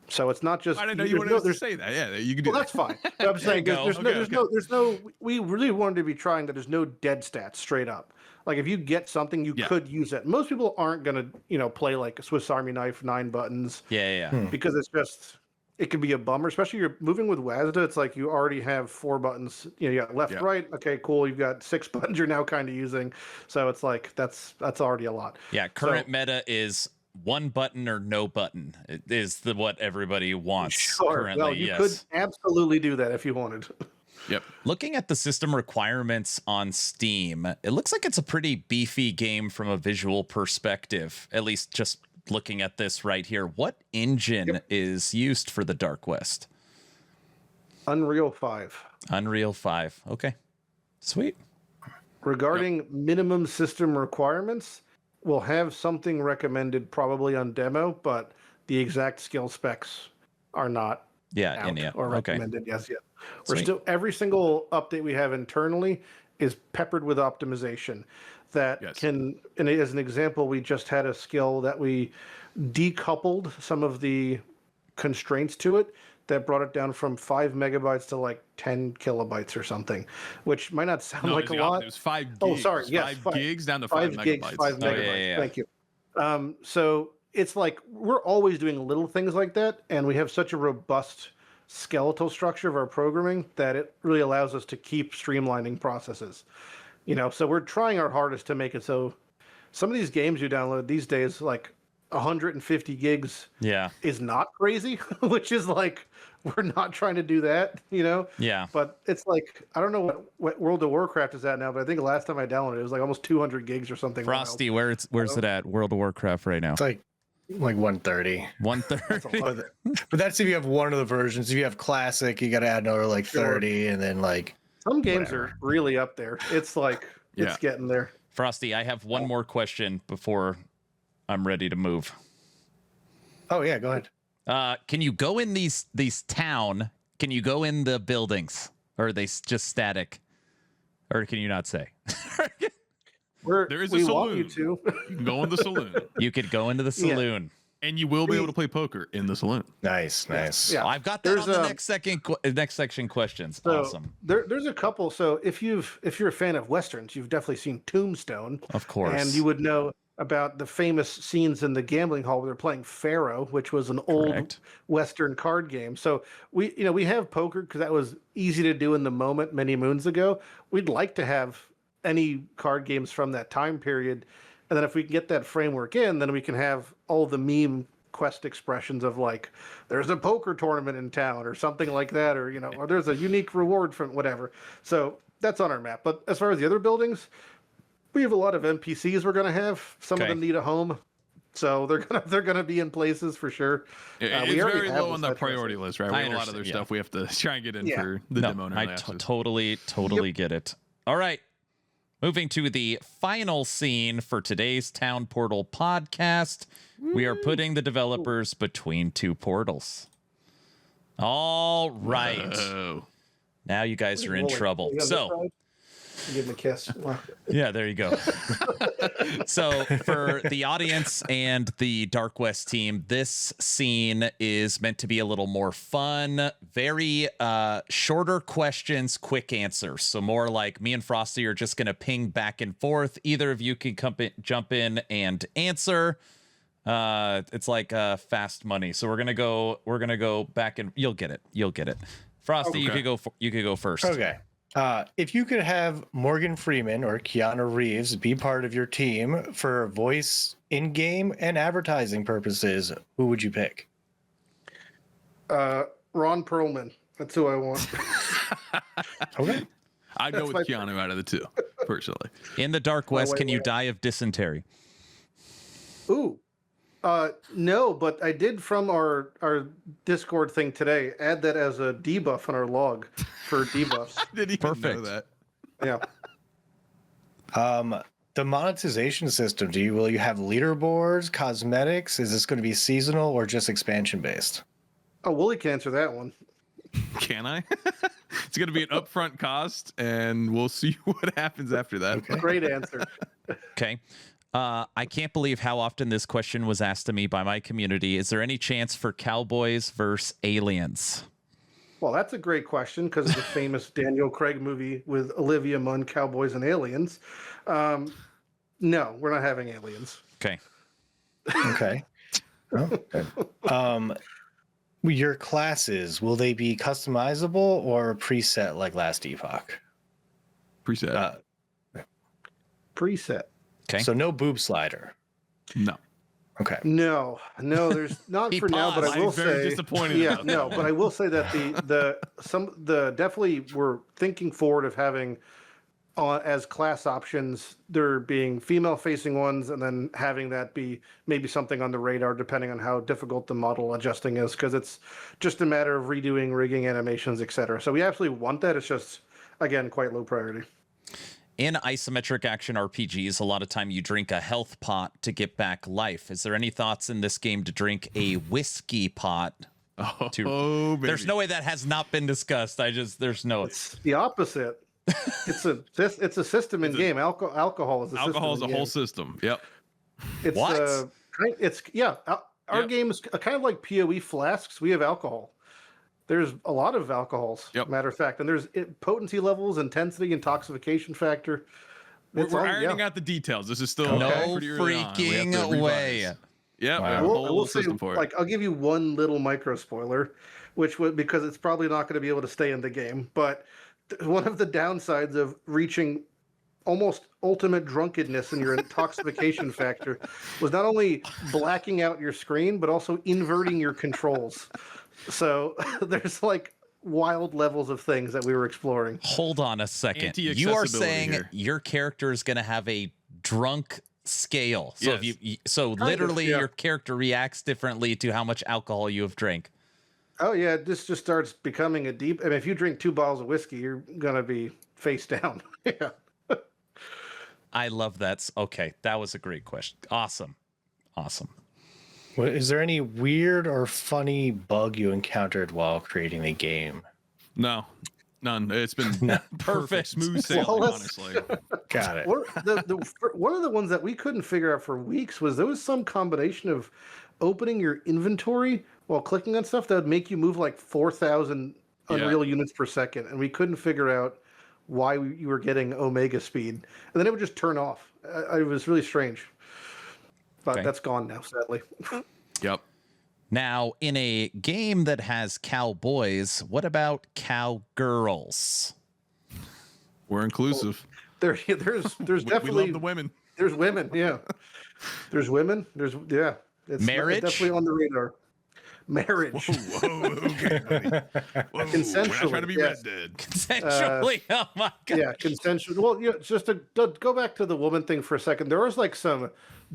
So it's not just. I didn't know you wanted to say that. Yeah, you can do Well, that. that's fine. But I'm saying There you go. there's no. We really wanted to be trying that. There's no dead stats straight up. Like if you get something, you could use it. Most people aren't gonna, play like a Swiss Army knife, 9 buttons. Yeah. Because it's just, it can be a bummer, especially you're moving with WASD. It's like you already have 4 buttons. You got left, right. Okay, cool. You've got 6 buttons you're now kind of using. So it's like that's already a lot. Yeah. Current meta is 1 button or no button. It is what everybody wants currently. Well, you could absolutely do that if you wanted. Yep. Looking at the system requirements on Steam, it looks like it's a pretty beefy game from a visual perspective, at least just looking at this right here. What engine is used for the Dark West? Unreal 5. Unreal 5. Okay. Sweet. Regarding minimum system requirements, we'll have something recommended probably on demo, but the exact skill specs are not out or recommended yet. We're still, every single update we have internally is peppered with optimization that can, and as an example, we just had a skill that we decoupled some of the constraints to it that brought it down from 5 megabytes to like 10 kilobytes or something, which might not sound like a lot. It was 5 gigs. Oh, sorry. Yes. 5 gigs down to 5 megabytes. 5 megabytes. Thank you. So it's like we're always doing little things like that, and we have such a robust skeletal structure of our programming that it really allows us to keep streamlining processes. So we're trying our hardest to make it so some of these games you download these days, like 150 gigs is not crazy, which is like, we're not trying to do that, Yeah. But it's like, I don't know what World of Warcraft is at now, but I think last time I downloaded it was like almost 200 gigs or something. Frosty, where's it at? World of Warcraft right now? It's like 130. 130. But that's if you have one of the versions. If you have classic, you got to add another like 30, and then like some games are really up there. It's like it's getting there. Frosty, I have one more question before I'm ready to move. Oh yeah, go ahead. Can you go in these town? Can you go in the buildings, or are they just static? Or can you not say? There is a we saloon. Want you to. You can go in the saloon. You could go into the saloon. And you will be able to play poker in the saloon. Nice. Yeah, I've got that on the next section questions. So awesome. There's a couple. So if you're a fan of westerns, you've definitely seen Tombstone, of course, and you would know about the famous scenes in the gambling hall where they're playing Pharaoh, which was an old Western card game. So we have poker because that was easy to do in the moment many moons ago. We'd like to have any card games from that time period. And then if we can get that framework in, then we can have all the meme quest expressions of like, there's a poker tournament in town or something like that, or, or there's a unique reward from whatever. So that's on our map. But as far as the other buildings, we have a lot of NPCs we're going to have. Some of them need a home. So they're gonna be in places for sure. It's very low on the priority list, right? We have a lot of their stuff we have to try and get in for the demo. I totally get it. All right. Moving to the final scene for today's Town Portal podcast, we are putting the developers between 2 portals. All right. Whoa. Now you guys are in trouble. So, give him a kiss. Yeah, there you go. So for the audience and the Dark West team, this scene is meant to be a little more fun, very shorter questions, quick answers. So more like me and Frosty are just going to ping back and forth. Either of you can jump in and answer. It's like fast money. So we're going to go back and you'll get it. Frosty, you could go first. Okay. If you could have Morgan Freeman or Keanu Reeves be part of your team for voice in-game and advertising purposes, who would you pick? Ron Perlman. That's who I want. Okay. I'd go with Keanu out of the two, personally. In the Dark West, wait, can you wait. die of dysentery? Ooh. No, but I did from our Discord thing today add that as a debuff on our log for debuffs. I didn't even know Perfect. that. Yeah. The monetization system, will you have leaderboards, cosmetics? Is this going to be seasonal or just expansion based? Oh, Woolie can answer that one. Can I? It's going to be an upfront cost, and we'll see what happens after that. Okay. Great answer. Okay. I can't believe how often this question was asked to me by my community. Is there any chance for cowboys versus aliens? Well, that's a great question because of the famous Daniel Craig movie with Olivia Munn, Cowboys and Aliens. No, we're not having aliens. Okay. Okay. Oh, okay. Your classes, will they be customizable or preset like last Epoch? Preset. Preset. Okay. So no boob slider. No. Okay. No, there's not He for now, but I paused. will I'm very say, disappointed yeah, about no, that but I will say that the definitely we're thinking forward of having as class options there being female facing ones, and then having that be maybe something on the radar depending on how difficult the model adjusting is, because it's just a matter of redoing rigging, animations, etc. So we absolutely want that. It's just again quite low priority. In isometric action RPGs, a lot of time you drink a health pot to get back life. Is there any thoughts in this game to drink a whiskey pot? Oh, baby. There's no way that has not been discussed. There's no. It's the opposite. It's a system in game. Alcohol is a system. Alcohol is a in whole game. system. Yep. It's What? Our Yep. game is kind of like PoE flasks. We have alcohol. There's a lot of alcohols. Yep. Matter of fact, and there's potency levels, intensity, intoxication factor. We're It's all- ironing yeah. out the details. This is still No pretty early on. We have to freaking way. revise. Yeah, Wow. we have I a will whole say, system for it. like, I'll give you one little micro spoiler, which would, because it's probably not going to be able to stay in the game. But one of the downsides of reaching almost ultimate drunkenness in your intoxication factor was not only blacking out your screen, but also inverting your controls. So there's like wild levels of things that we were exploring. Hold on a second. You are Anti-accessibility saying here. your character is going to have a drunk scale. So Yes. if so of, literally yeah. your character reacts differently to how much alcohol you have drank. Oh yeah, this just starts becoming a deep. I mean, if you drink 2 bottles of whiskey, you're gonna be face down. Yeah. I love that. Okay, that was a great question. Awesome. Is there any weird or funny bug you encountered while creating the game? No, none. It's been Perfect. perfect, smooth sailing, Flawless. honestly. Got it. One of the ones that we couldn't figure out for weeks was there was some combination of opening your inventory while clicking on stuff that would make you move like 4,000 Unreal units per second, and we couldn't figure out why you were getting Omega speed, and then it would just turn off. It was really strange, but Okay. that's gone now, sadly. Yep. Now, in a game that has cowboys, what about cowgirls? We're inclusive. There's We definitely love the women. there's women, yeah. There's women. It's Marriage? definitely on the radar. Marriage. Whoa, okay, buddy. Whoa, we're not Consensually, trying to be yes. Red Dead. Consensually, oh my god. Yeah, consensual. Well, just to go back to the woman thing for a second. There was like some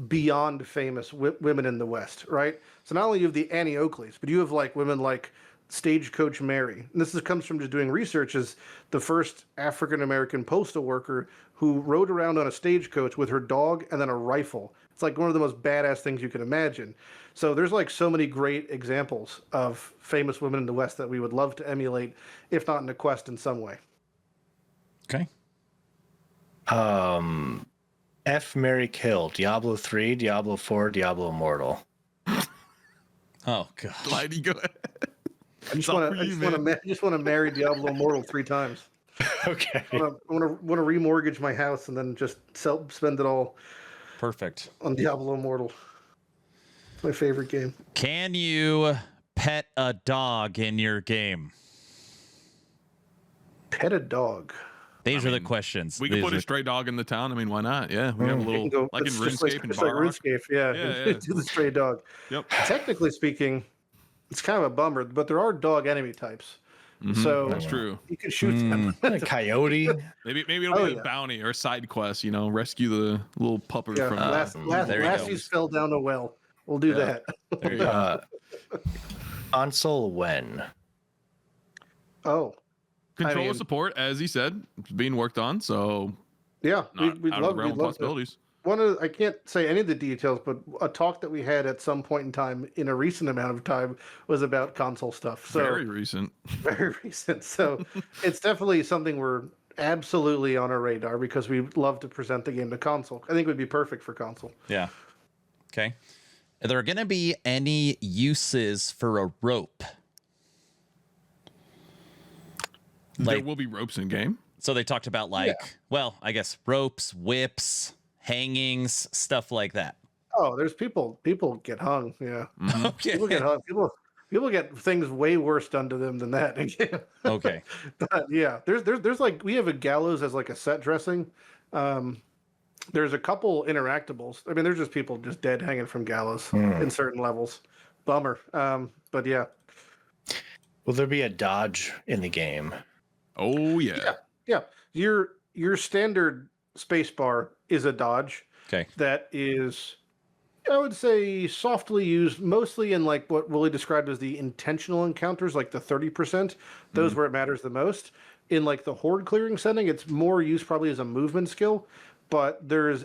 beyond famous women in the West, right? So not only you have the Annie Oakleys, but you have like women like Stagecoach Mary. And comes from just doing research as the first African American postal worker who rode around on a stagecoach with her dog and then a rifle. It's like one of the most badass things you can imagine. So there's like so many great examples of famous women in the West that we would love to emulate, if not in a quest in some way. Okay. F, Marry, Kill. Diablo 3, Diablo 4, Diablo Immortal. Oh god. Lighty, go ahead. I just want to marry Diablo Immortal 3 times. Okay. I want to remortgage my house and then just spend it all Perfect. on Diablo Immortal. It's my favorite game. Can you pet a dog in your game? Pet a dog. These are the mean, questions. We can These put are- a stray dog in the town. I mean, why not? Yeah, we have a You little can go, like in it's RuneScape and just like Balrog. RuneScape, yeah. Yeah. Do the stray dog. Yep. Technically speaking, it's kind of a bummer, but there are dog enemy types. Mhm, So that's true. you can shoot them. A coyote. Maybe it'll Oh, be yeah. a bounty or a side quest. You know, rescue the little pupper Yeah, from. there you go. Lassie's fell down a well. We'll do Yeah. that. There you go. Console when? Oh, Controller mean- support, as he said, it's being worked on. So yeah. not We'd out love, of the realm we'd of love to. possibilities. I can't say any of the details, but a talk that we had at some point in time, in a recent amount of time, was about console stuff. So Very recent. very recent. So it's definitely something we're absolutely on our radar because we love to present the game to console. I think it would be perfect for console. Yeah. Okay. Are there going to be any uses for a rope? There Like, will be ropes in game. so they talked about well, I guess ropes, whips, hangings, stuff like that. Oh, there's people get hung. Yeah. Okay. People get hung. People get things way worse done to them than that. Okay. But yeah, there's like, we have a gallows as like a set dressing. There's a couple interactables. I mean, there's just people just dead hanging from gallows in certain levels. Bummer. But yeah. Will there be a dodge in the game? Oh yeah. Yeah. Your standard space bar is a dodge Okay. that is, I would say, softly used mostly in like what Woolie described as the intentional encounters, like the 30%. Those where it matters the most. In like the horde clearing setting, it's more used probably as a movement skill. But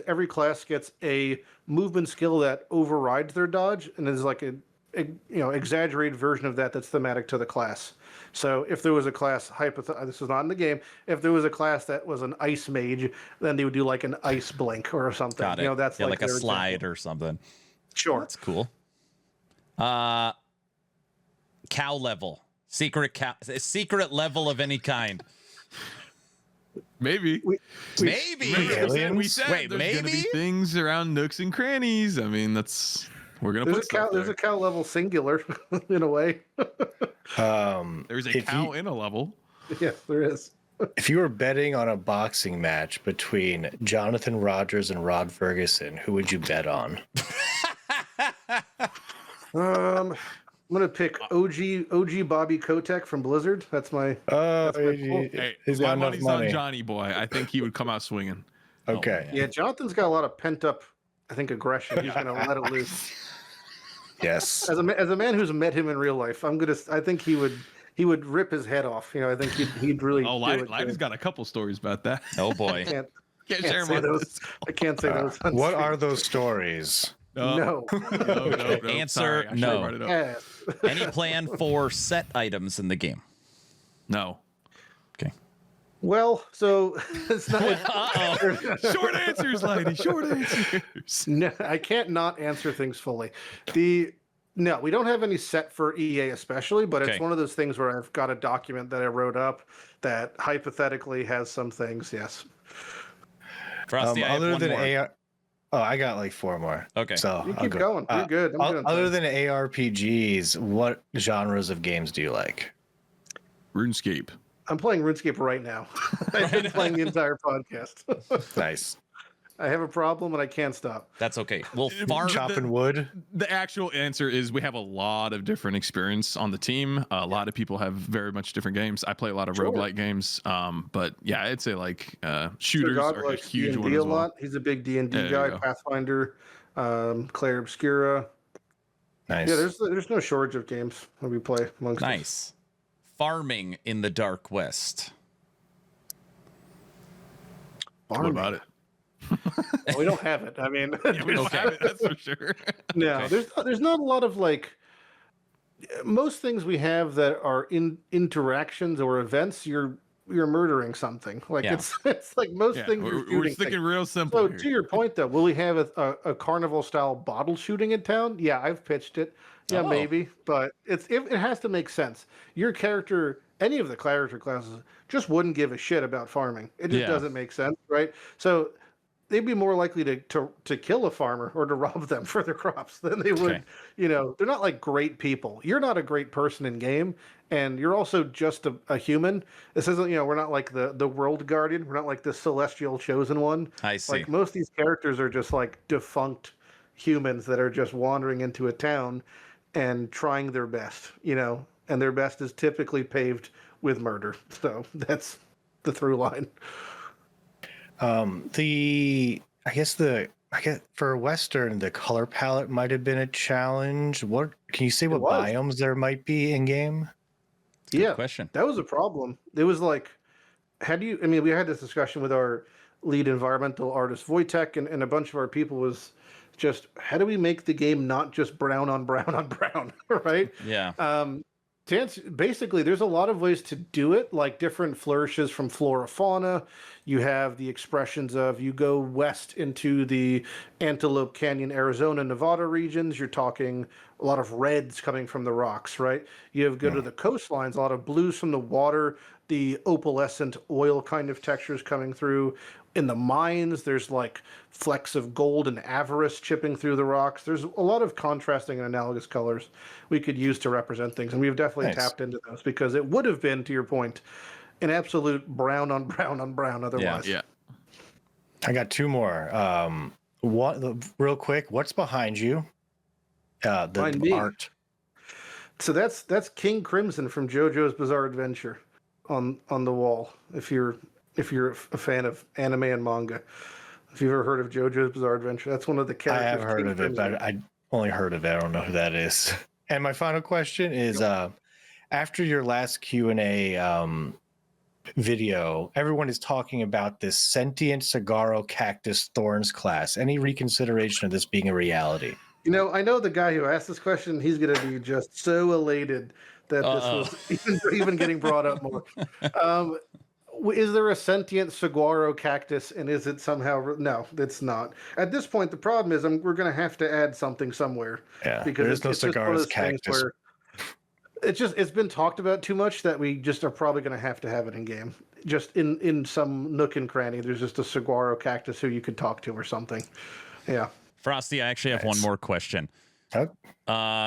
every class gets a movement skill that overrides their dodge, and is like a exaggerated version of that that's thematic to the class. So if there was a class, this is not in the game, if there was a class that was an ice mage, then they would do like an ice blink or something. Got it. That's like a their slide example. or something. Sure. That's cool. Cow level. Secret level of any kind. Maybe. Maybe. We said Wait, there's gonna be maybe? things around nooks and crannies. I mean, we're gonna There's put stuff there's there. a cow level singular in a way. There's a if cow you- in a level. Yes, there is. If you were betting on a boxing match between Jonathan Rogers and Rod Ferguson, who would you bet on? I'm gonna pick OG Bobby Kotick from Blizzard. That's my Oh, Hey, he's my got enough money's money. on Johnny Boy. I think he would come out swinging. Okay. yeah. Jonathan's got a lot of pent up, I think, aggression. He's gonna let it loose. Yes. As a man who's met him in real life, I think he would rip his head off. I think he'd really. Oh, do it Lighty's good. got a couple stories about that. Oh boy. Can't share say them. those. I can't say those. on What stream. are those stories? No. No. Answer, Sorry, I should've no. brought it up. Yes. Any plan for set items in the game? No. Okay. Well, so it's not. Short answers, Lighty. Short answers. No, I can't not answer things fully. No, we don't have any set for EA especially, but Okay. it's one of those things where I've got a document that I wrote up that hypothetically has some things. Yes. Frosty, I have Other one than more. AR, oh, I got like 4 more. Okay. So You I'll keep go. going. You're good. I'm doing Other fine. than ARPGs, what genres of games do you like? RuneScape. I'm playing RuneScape right now. I've been playing the entire podcast. Nice. I have a problem and I can't stop. That's okay. Well, farm. Chopping wood. The actual answer is we have a lot of different experience on the team. A lot of people have very much different games. I play a lot of Sure. roguelike games. But yeah, I'd say like shooters God are a likes huge D&D one a as well. lot. He's a big D&D There you guy. go. Pathfinder, Claire Obscura. Nice. Yeah, there's no shortage of games that we play amongst us. Nice. Farming in the Dark West. What about it? Well, we don't have it. I mean, We don't have it, that's for sure. no, Okay. there's not a lot of like most things we have that are interactions or events. You're murdering something. Like Yeah. it's like most Yeah, things we're, you're we're shooting sticking things. real simple. So here. to your point though, will we have a carnival style bottle shooting in town? Yeah, I've pitched it. Yeah, Oh. maybe, but it has to make sense. Your character, any of the character classes, just wouldn't give a shit about farming. It just Yeah. doesn't make sense, right? So they'd be more likely to kill a farmer or to rob them for their crops than they would. Okay. They're not like great people. You're not a great person in game, and you're also just a human. This isn't, we're not like the world guardian. We're not like the celestial chosen one. I see. Like most of these characters are just like defunct humans that are just wandering into a town and trying their best, and their best is typically paved with murder. So that's the through line. I guess for Western, the color palette might have been a challenge. What can you say? What was. biomes there might be in game? Yeah, question. that was a problem. It was like, we had this discussion with our lead environmental artist, Wojtek, and a bunch of our people was just, how do we make the game not just brown on brown on brown, right? Yeah. Basically, there's a lot of ways to do it, like different flourishes from flora fauna. You have the expressions of, you go west into the Antelope Canyon, Arizona, Nevada regions, you're talking a lot of reds coming from the rocks, right? You have go to the coastlines, a lot of blues from the water, the opalescent oil kind of textures coming through. In the mines, there's like flecks of gold and avarice chipping through the rocks. There's a lot of contrasting and analogous colors we could use to represent things, and we've definitely tapped into those because it would have been, to your point, an absolute brown on brown on brown otherwise. Yeah. I got two more. Real quick, what's behind you? Behind The me. art. So that's King Crimson from JoJo's Bizarre Adventure on the wall. If you're a fan of anime and manga, if you've ever heard of JoJo's Bizarre Adventure, that's one of the I characters. have heard King of it, Crimson. but I only heard of it. I don't know who that is. And my final question is, after your last Q&A video, everyone is talking about this sentient saguaro cactus thorns class. Any reconsideration of this being a reality? I know the guy who asked this question. He's going to be just so elated that this was even getting brought up more. Is there a sentient saguaro cactus, and is it somehow? No, it's not. At this point, the problem is we're going to have to add something somewhere. Yeah, because there's no it's just one of saguaro those things cactus. where it's been talked about too much that we just are probably going to have it in game. Just in some nook and cranny, there's just a saguaro cactus who you could talk to or something. Yeah. Frosty, I actually have one more question. Oh,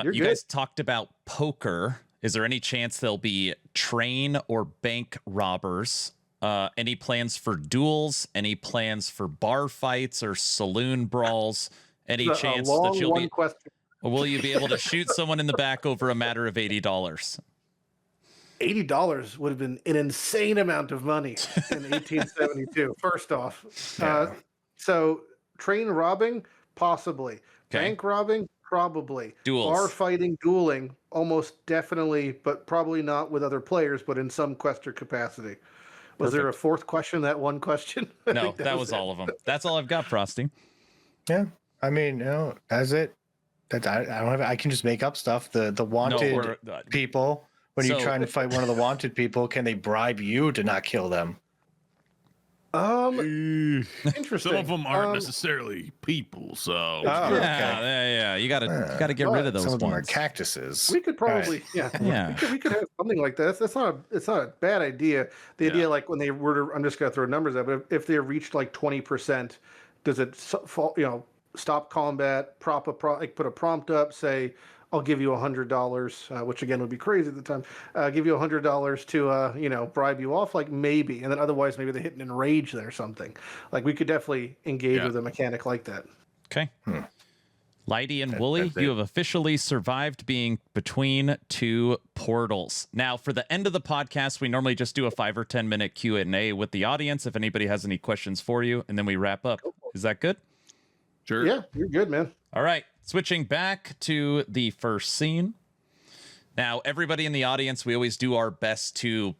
You good. guys talked about poker. Is there any chance there'll be train or bank robbers? Any plans for duels? Any plans for bar fights or saloon brawls? Any chance that you'll be? Question. Will you be able to shoot someone in the back over a matter of $80? $80 would have been an insane amount of money in 1872. First off, so train robbing, possibly. Okay. Bank robbing, probably. Duels. Bar fighting, dueling, almost definitely, but probably not with other players, but in some quester capacity. Was there a fourth question? That one question? I No, think that was all of them. That's all I've got, Frosty. yeah. I mean, that's it. I don't have. I can just make up stuff. The wanted people. When you're trying to fight one of the wanted people, can they bribe you to not kill them? Interesting. Some of them aren't necessarily people, so Yeah. You gotta get rid of those Some of them are ones. cactuses. We could probably, Yeah. We could have something like that. It's not a bad idea. The idea, like when they were to, I'm just gonna throw numbers out, but if they reached like 20%, does it fall? Stop combat, put a prompt up, say, I'll give you $100, which again would be crazy at the time. Give you $100 to bribe you off, like maybe, and then otherwise maybe they hit an enrage then or something. Like we could definitely engage with a mechanic like that. Okay. Lighty and Woolie, you have officially survived being between two portals. Now, for the end of the podcast, we normally just do a 5 or 10 minute Q&A with the audience if anybody has any questions for you, and then we wrap up. Is that good? sure. Yeah, you're good, man. All right, switching back to the first scene. Now, everybody in the audience, we always do our best to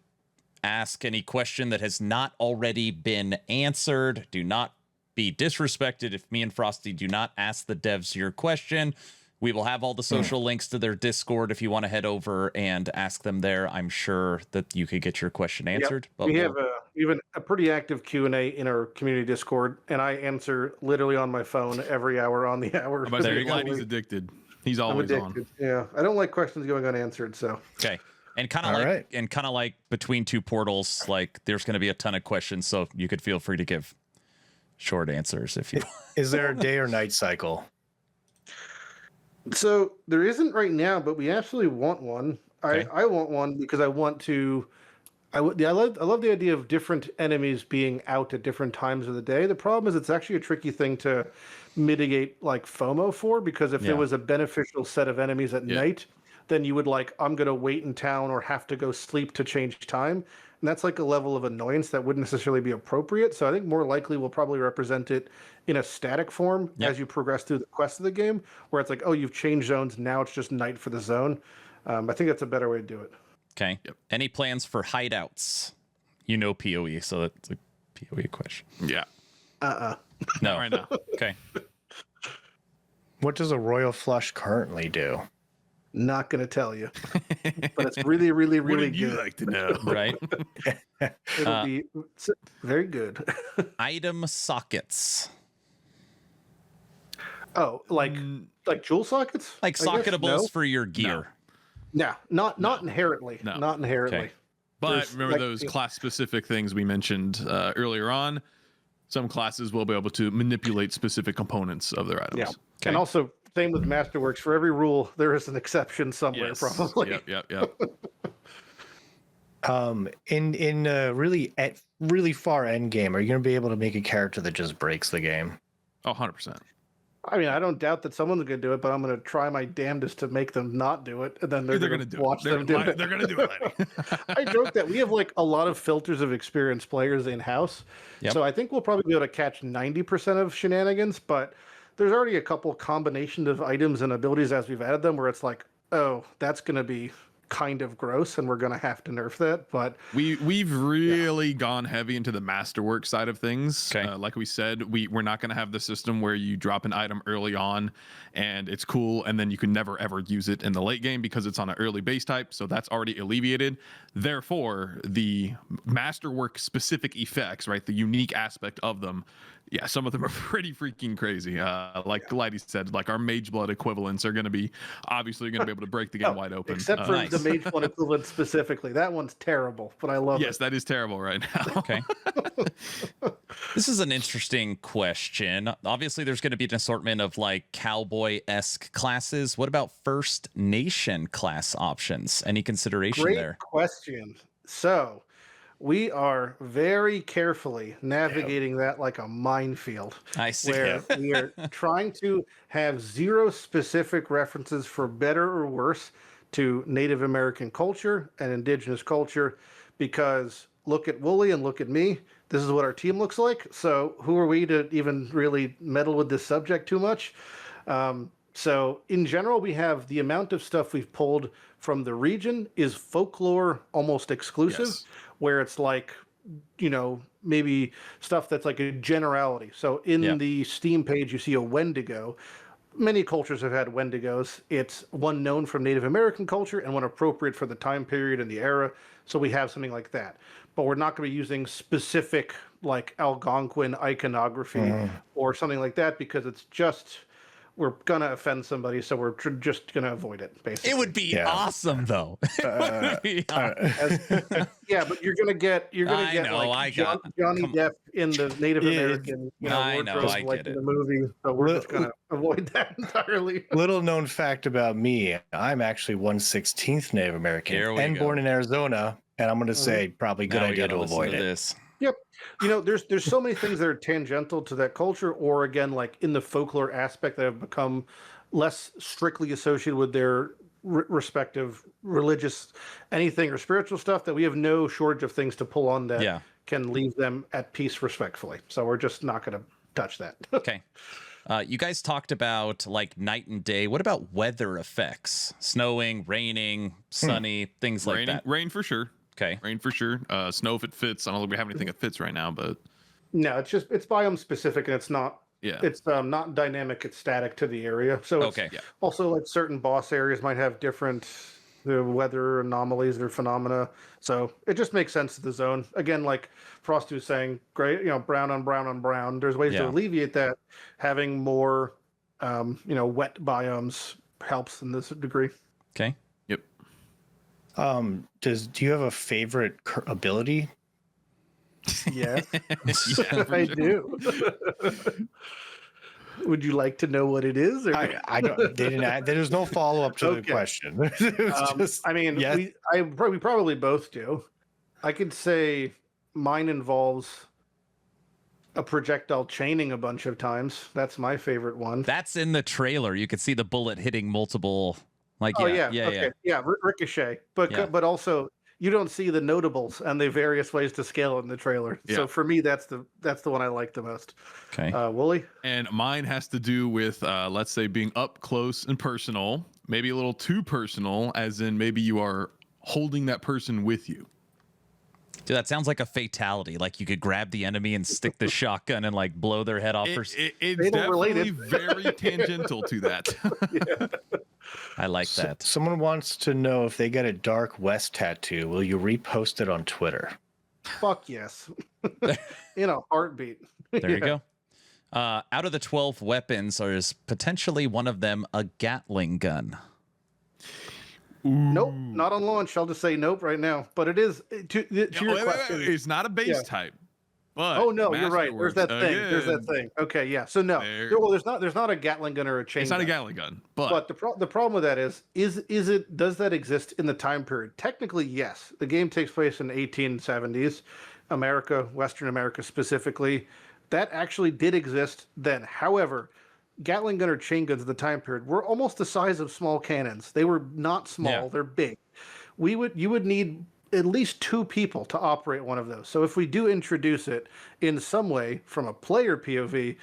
ask any question that has not already been answered. Do not be disrespected if me and Frosty do not ask the devs your question. We will have all the social links to their Discord if you want to head over and ask them there. I'm sure that you could get your question answered. But We have even a pretty active Q&A in our community Discord, and I answer literally on my phone every hour on the hour. I'm about to say, There you go. Lighty's addicted. He's I'm always addicted. on. Yeah, I don't like questions going unanswered, so. okay. And kind All of right. like between two portals, like there's going to be a ton of questions, so you could feel free to give short answers if you Is there a day or night cycle? So there isn't right now, but we absolutely want one. Okay. I want one because I want to. I love the idea of different enemies being out at different times of the day. The problem is it's actually a tricky thing to mitigate like FOMO for, because if Yeah. there was a beneficial set of enemies at night, then you would like, I'm gonna wait in town or have to go sleep to change time. And that's like a level of annoyance that wouldn't necessarily be appropriate. So I think more likely we'll probably represent it in a static form as you progress through the quest of the game, where it's like, oh, you've changed zones, now it's just night for the zone. I think that's a better way to do it. Okay. Yep. Any plans for hideouts? You know PoE, so that's a PoE question. Yeah. No. Right now. Okay. What does a royal flush currently do? Not gonna tell you, but it's really, really, really What would you good. like to know? Right. It'll be very good. Item sockets. Oh, like jewel sockets? Like I guess? socketables for your gear. No, not inherently. No. Not inherently. Okay. But There's, remember like, those class-specific things we mentioned earlier on? Some classes will be able to manipulate specific components of their items. Yeah. Okay. And also, same with Masterworks. For every rule, there is an exception somewhere, Yes. probably. Yep. In really far end game, are you going to be able to make a character that just breaks the game? Oh, 100%. I mean, I don't doubt that someone's going to do it, but I'm going to try my damnedest to make them not do it, and then they're going to do watch it. them do it. They're going to do it. Lighty. I joke that we have like a lot of filters of experienced players in house, Yep. so I think we'll probably be able to catch 90% of shenanigans. But there's already a couple combinations of items and abilities as we've added them, where it's like, oh, that's going to be kind of gross, and we're going to have to nerf that. But We've really gone heavy into the masterwork side of things. Okay. Like we said, we're not going to have the system where you drop an item early on and it's cool, and then you can never ever use it in the late game because it's on an early base type. So that's already alleviated. Therefore, the masterwork specific effects, right, the unique aspect of them, yeah, some of them are pretty freaking crazy. Like Lighty said, like our mage blood equivalents are going to be obviously going to be able to break the game wide open. except for Nice. the mage one equivalent specifically, that one's terrible, but I love yes, it. that is terrible right now. Okay. This is an interesting question. Obviously, there's going to be an assortment of like cowboy-esque classes. What about First Nation class options? Any consideration Great there? question. So we are very carefully navigating that like a minefield, I see. where we are trying to have zero specific references, for better or worse, to Native American culture and indigenous culture, because look at Woolie and look at me. This is what our team looks like. So who are we to even really meddle with this subject too much? So in general, we have the amount of stuff we've pulled from the region is folklore almost exclusive, Yes. where it's like, you know, maybe stuff that's like a generality. So in the Steam page, you see a Wendigo. Many cultures have had Wendigos. It's one known from Native American culture and one appropriate for the time period and the era. So we have something like that. But we're not going to be using specific like Algonquin iconography or something like that, because it's just, we're going to offend somebody. So we're just going to avoid it, basically. It would be awesome, though. It would be Yeah, but you're gonna get I know, like I got- Johnny come- Depp in the Native American, I know, wardrobe, I like get in it. the movie. So we're just gonna avoid that entirely. Little known fact about me, I'm actually 1/16th Native American Here we and go. born in Arizona. And I'm going to say probably good Now we idea gotta to listen avoid it. this. Yep. You know, there's so many things that are tangential to that culture, or again, like in the folklore aspect, that have become less strictly associated with their respective religious anything or spiritual stuff, that we have no shortage of things to pull on that can leave them at peace respectfully. So we're just not going to touch that. Okay. You guys talked about like night and day. What about weather effects? Snowing, raining, sunny, things like that. Rain for sure. Okay. Rain for sure. Snow if it fits. I don't think we have anything that fits right now, but No, it's biome specific, and it's not. yeah. It's not dynamic. It's static to the area. So it's Okay. also like certain boss areas might have different weather anomalies or phenomena. So it just makes sense to the zone. Again, like Frosty was saying, great, brown on brown on brown. There's ways to alleviate that. Having more, wet biomes helps in this degree. Okay. Do you have a favorite ability? Yes, Yeah, for I sure. do. Would you like to know what it is? Or? I don't. They didn't. There's no follow up to the Okay. question. It was just. I mean, yes. we probably both do. I could say mine involves a projectile chaining a bunch of times. That's my favorite one. That's in the trailer. You could see the bullet hitting multiple. Like, Oh yeah, okay, yeah, ricochet. But Yeah. but also you don't see the notables and the various ways to scale it in the trailer. Yeah. So for me, that's the one I like the most. Okay. Woolie. And mine has to do with, let's say, being up close and personal, maybe a little too personal, as in maybe you are holding that person with you. Dude, that sounds like a fatality. Like you could grab the enemy and stick the shotgun and like blow their head off. It's They don't relate definitely very tangential to that. I like that. Someone wants to know if they get a Dark West tattoo. Will you repost it on Twitter? Fuck yes. In a heartbeat. There you go. Out of the 12 weapons, is potentially one of them a Gatling gun? Nope, not on launch. I'll just say nope right now. But it is to your question. It's not a base Yeah. type. But Oh no, you're right. There's that Masterworks, thing. There's that again, thing. Okay, yeah. So no, well, there's not a Gatling gun or a chain. It's not a gun. Gatling gun, but But the problem with that is it does that exist in the time period? Technically, yes. The game takes place in the 1870s, America, Western America specifically. That actually did exist then. However, Gatling gun or chain guns at the time period were almost the size of small cannons. They were not small; Yeah. they're big. You would need at least 2 people to operate one of those. So if we do introduce it in some way from a player POV,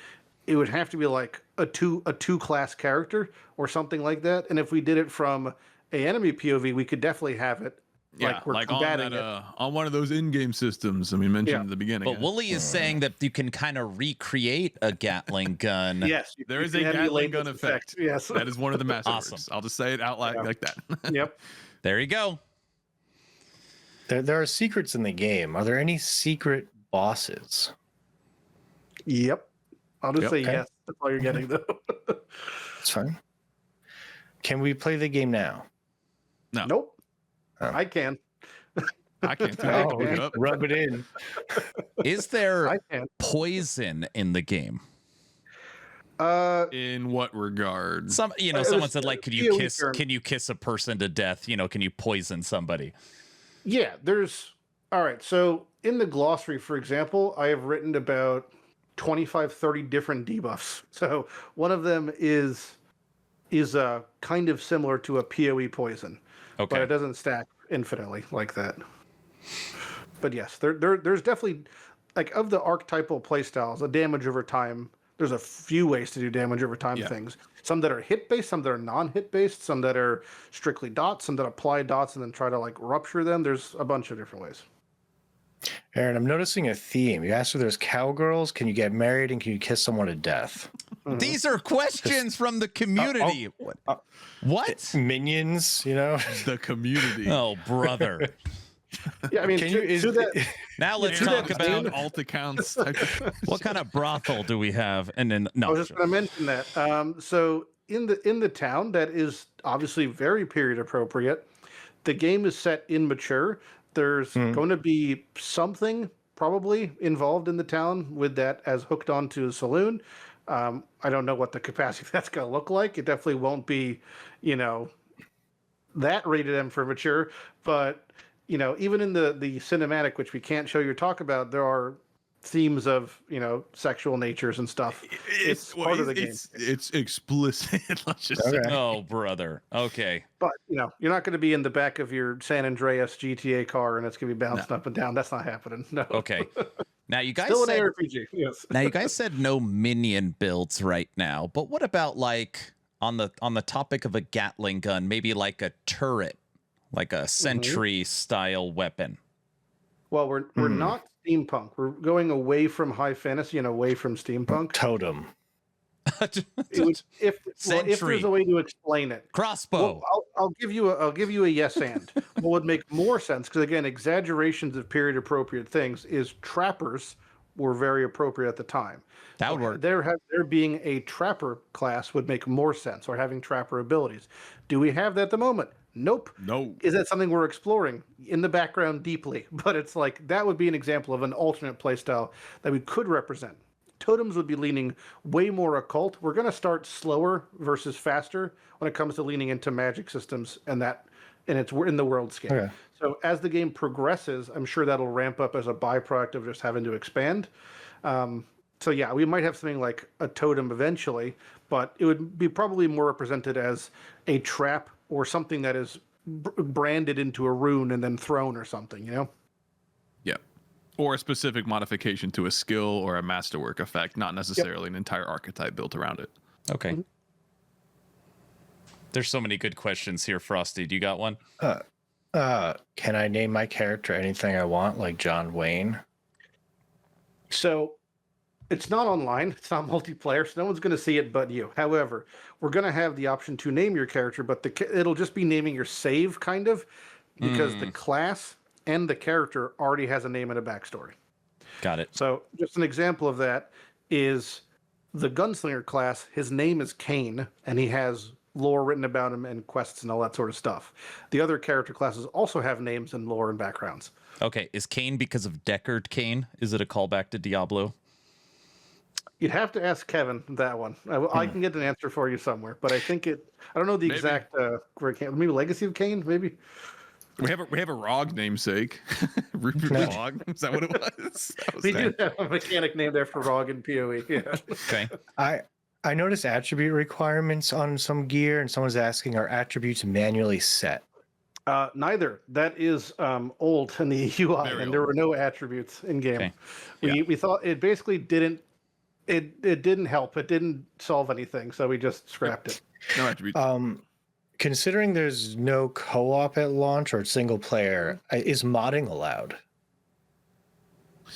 it would have to be like a two class character or something like that. And if we did it from a enemy POV, we could definitely have it like we're on combating that, it. on one of those in-game systems. I mean, mentioned Yeah. at the beginning. But Woolie is saying that you can kind of recreate a Gatling gun. Yes, There you is a can emulate Gatling gun this effect. Yes. That is one of the Masterworks. Awesome. I'll just say it out loud like that. Yep. There you go. There are secrets in the game. Are there any secret bosses? Yep. I'll just say Okay. yes. That's all you're getting though. That's fine. Can we play the game now? No, Nope. Oh. I can. I can't do that. Oh, Look it up. rub it in. Is there I can. poison in the game? In what regard? Some, It someone was said like, could a you POE kiss? term. Can you kiss a person to death? Can you poison somebody? Yeah, all right. So in the glossary, for example, I have written about 25, 30 different debuffs. So one of them is kind of similar to a PoE poison, but Okay. it doesn't stack infinitely like that. But yes, there's definitely, like, of the archetypal playstyles, a damage over time. There's a few ways to do damage over time Yeah. things. Some that are hit based, some that are non-hit based, some that are strictly dots, some that apply dots and then try to like rupture them. There's a bunch of different ways. Aaron, I'm noticing a theme. You asked if there's cowgirls. Can you get married and can you kiss someone to death? These are questions from the community. What? Minions, The community. Oh, brother. Yeah, I mean, Can to, you? to that, Now let's to talk that about end, alt accounts. Type of what kind of brothel do we have? And then I no, was just going to mention that. So in the town, that is obviously very period appropriate. The game is set in mature. There's going to be something probably involved in the town with that as hooked onto a saloon. I don't know what the capacity that's going to look like. It definitely won't be, that rated M for mature. But even in the cinematic, which we can't show you or talk about, there are themes of sexual natures and stuff. It's part of the game. It's explicit. Let's just say. Okay. oh, brother. Okay. But you're not going to be in the back of your San Andreas GTA car and it's going to be bouncing up and down. That's not happening. No. Okay. Now you guys Still an said, ARPG. Yes. now you guys said no minion builds right now, but what about like on the topic of a Gatling gun, maybe like a turret, like a sentry style weapon? Well, we're not steampunk. We're going away from high fantasy and away from steampunk. Totem. It would, if Sentry. there's a way to explain it. Crossbow. Well, I'll give you a yes and. What would make more sense, because again, exaggerations of period appropriate things, is trappers were very appropriate at the time. That would work. There being a trapper class would make more sense, or having trapper abilities. Do we have that at the moment? Nope. No. Is that something we're exploring in the background deeply? But it's like that would be an example of an alternate playstyle that we could represent. Totems would be leaning way more occult. We're going to start slower versus faster when it comes to leaning into magic systems and it's in the worldscape. Okay. So as the game progresses, I'm sure that'll ramp up as a byproduct of just having to expand. So yeah, we might have something like a totem eventually, but it would be probably more represented as a trap or something that is branded into a rune and then thrown or something, Yeah. Or a specific modification to a skill or a masterwork effect, not necessarily an entire archetype built around it. Okay. There's so many good questions here, Frosty. Do you got one? Can I name my character anything I want, like John Wayne? So it's not online, it's not multiplayer, so no one's going to see it but you. However, we're going to have the option to name your character, but it'll just be naming your save, kind of, because the class and the character already has a name and a backstory. Got it. So just an example of that is the Gunslinger class. His name is Kane, and he has lore written about him and quests and all that sort of stuff. The other character classes also have names and lore and backgrounds. Okay. Is Kane because of Deckard Kane? Is it a callback to Diablo? You'd have to ask Kevin that one. I can get an answer for you somewhere, but I think I don't know the exact maybe Legacy of Kane, maybe. We have a ROG namesake. Rupert ROG. Is that what it was? We do have a mechanic named after ROG and PoE. Yeah. Okay. I noticed attribute requirements on some gear, and someone's asking, are attributes manually set? Neither. That is old in the UI, Very and there old. were no attributes in game. Okay. We thought it basically didn't. It didn't help. It didn't solve anything, so we just scrapped it. No attributes. Considering there's no co-op at launch or single player, is modding allowed?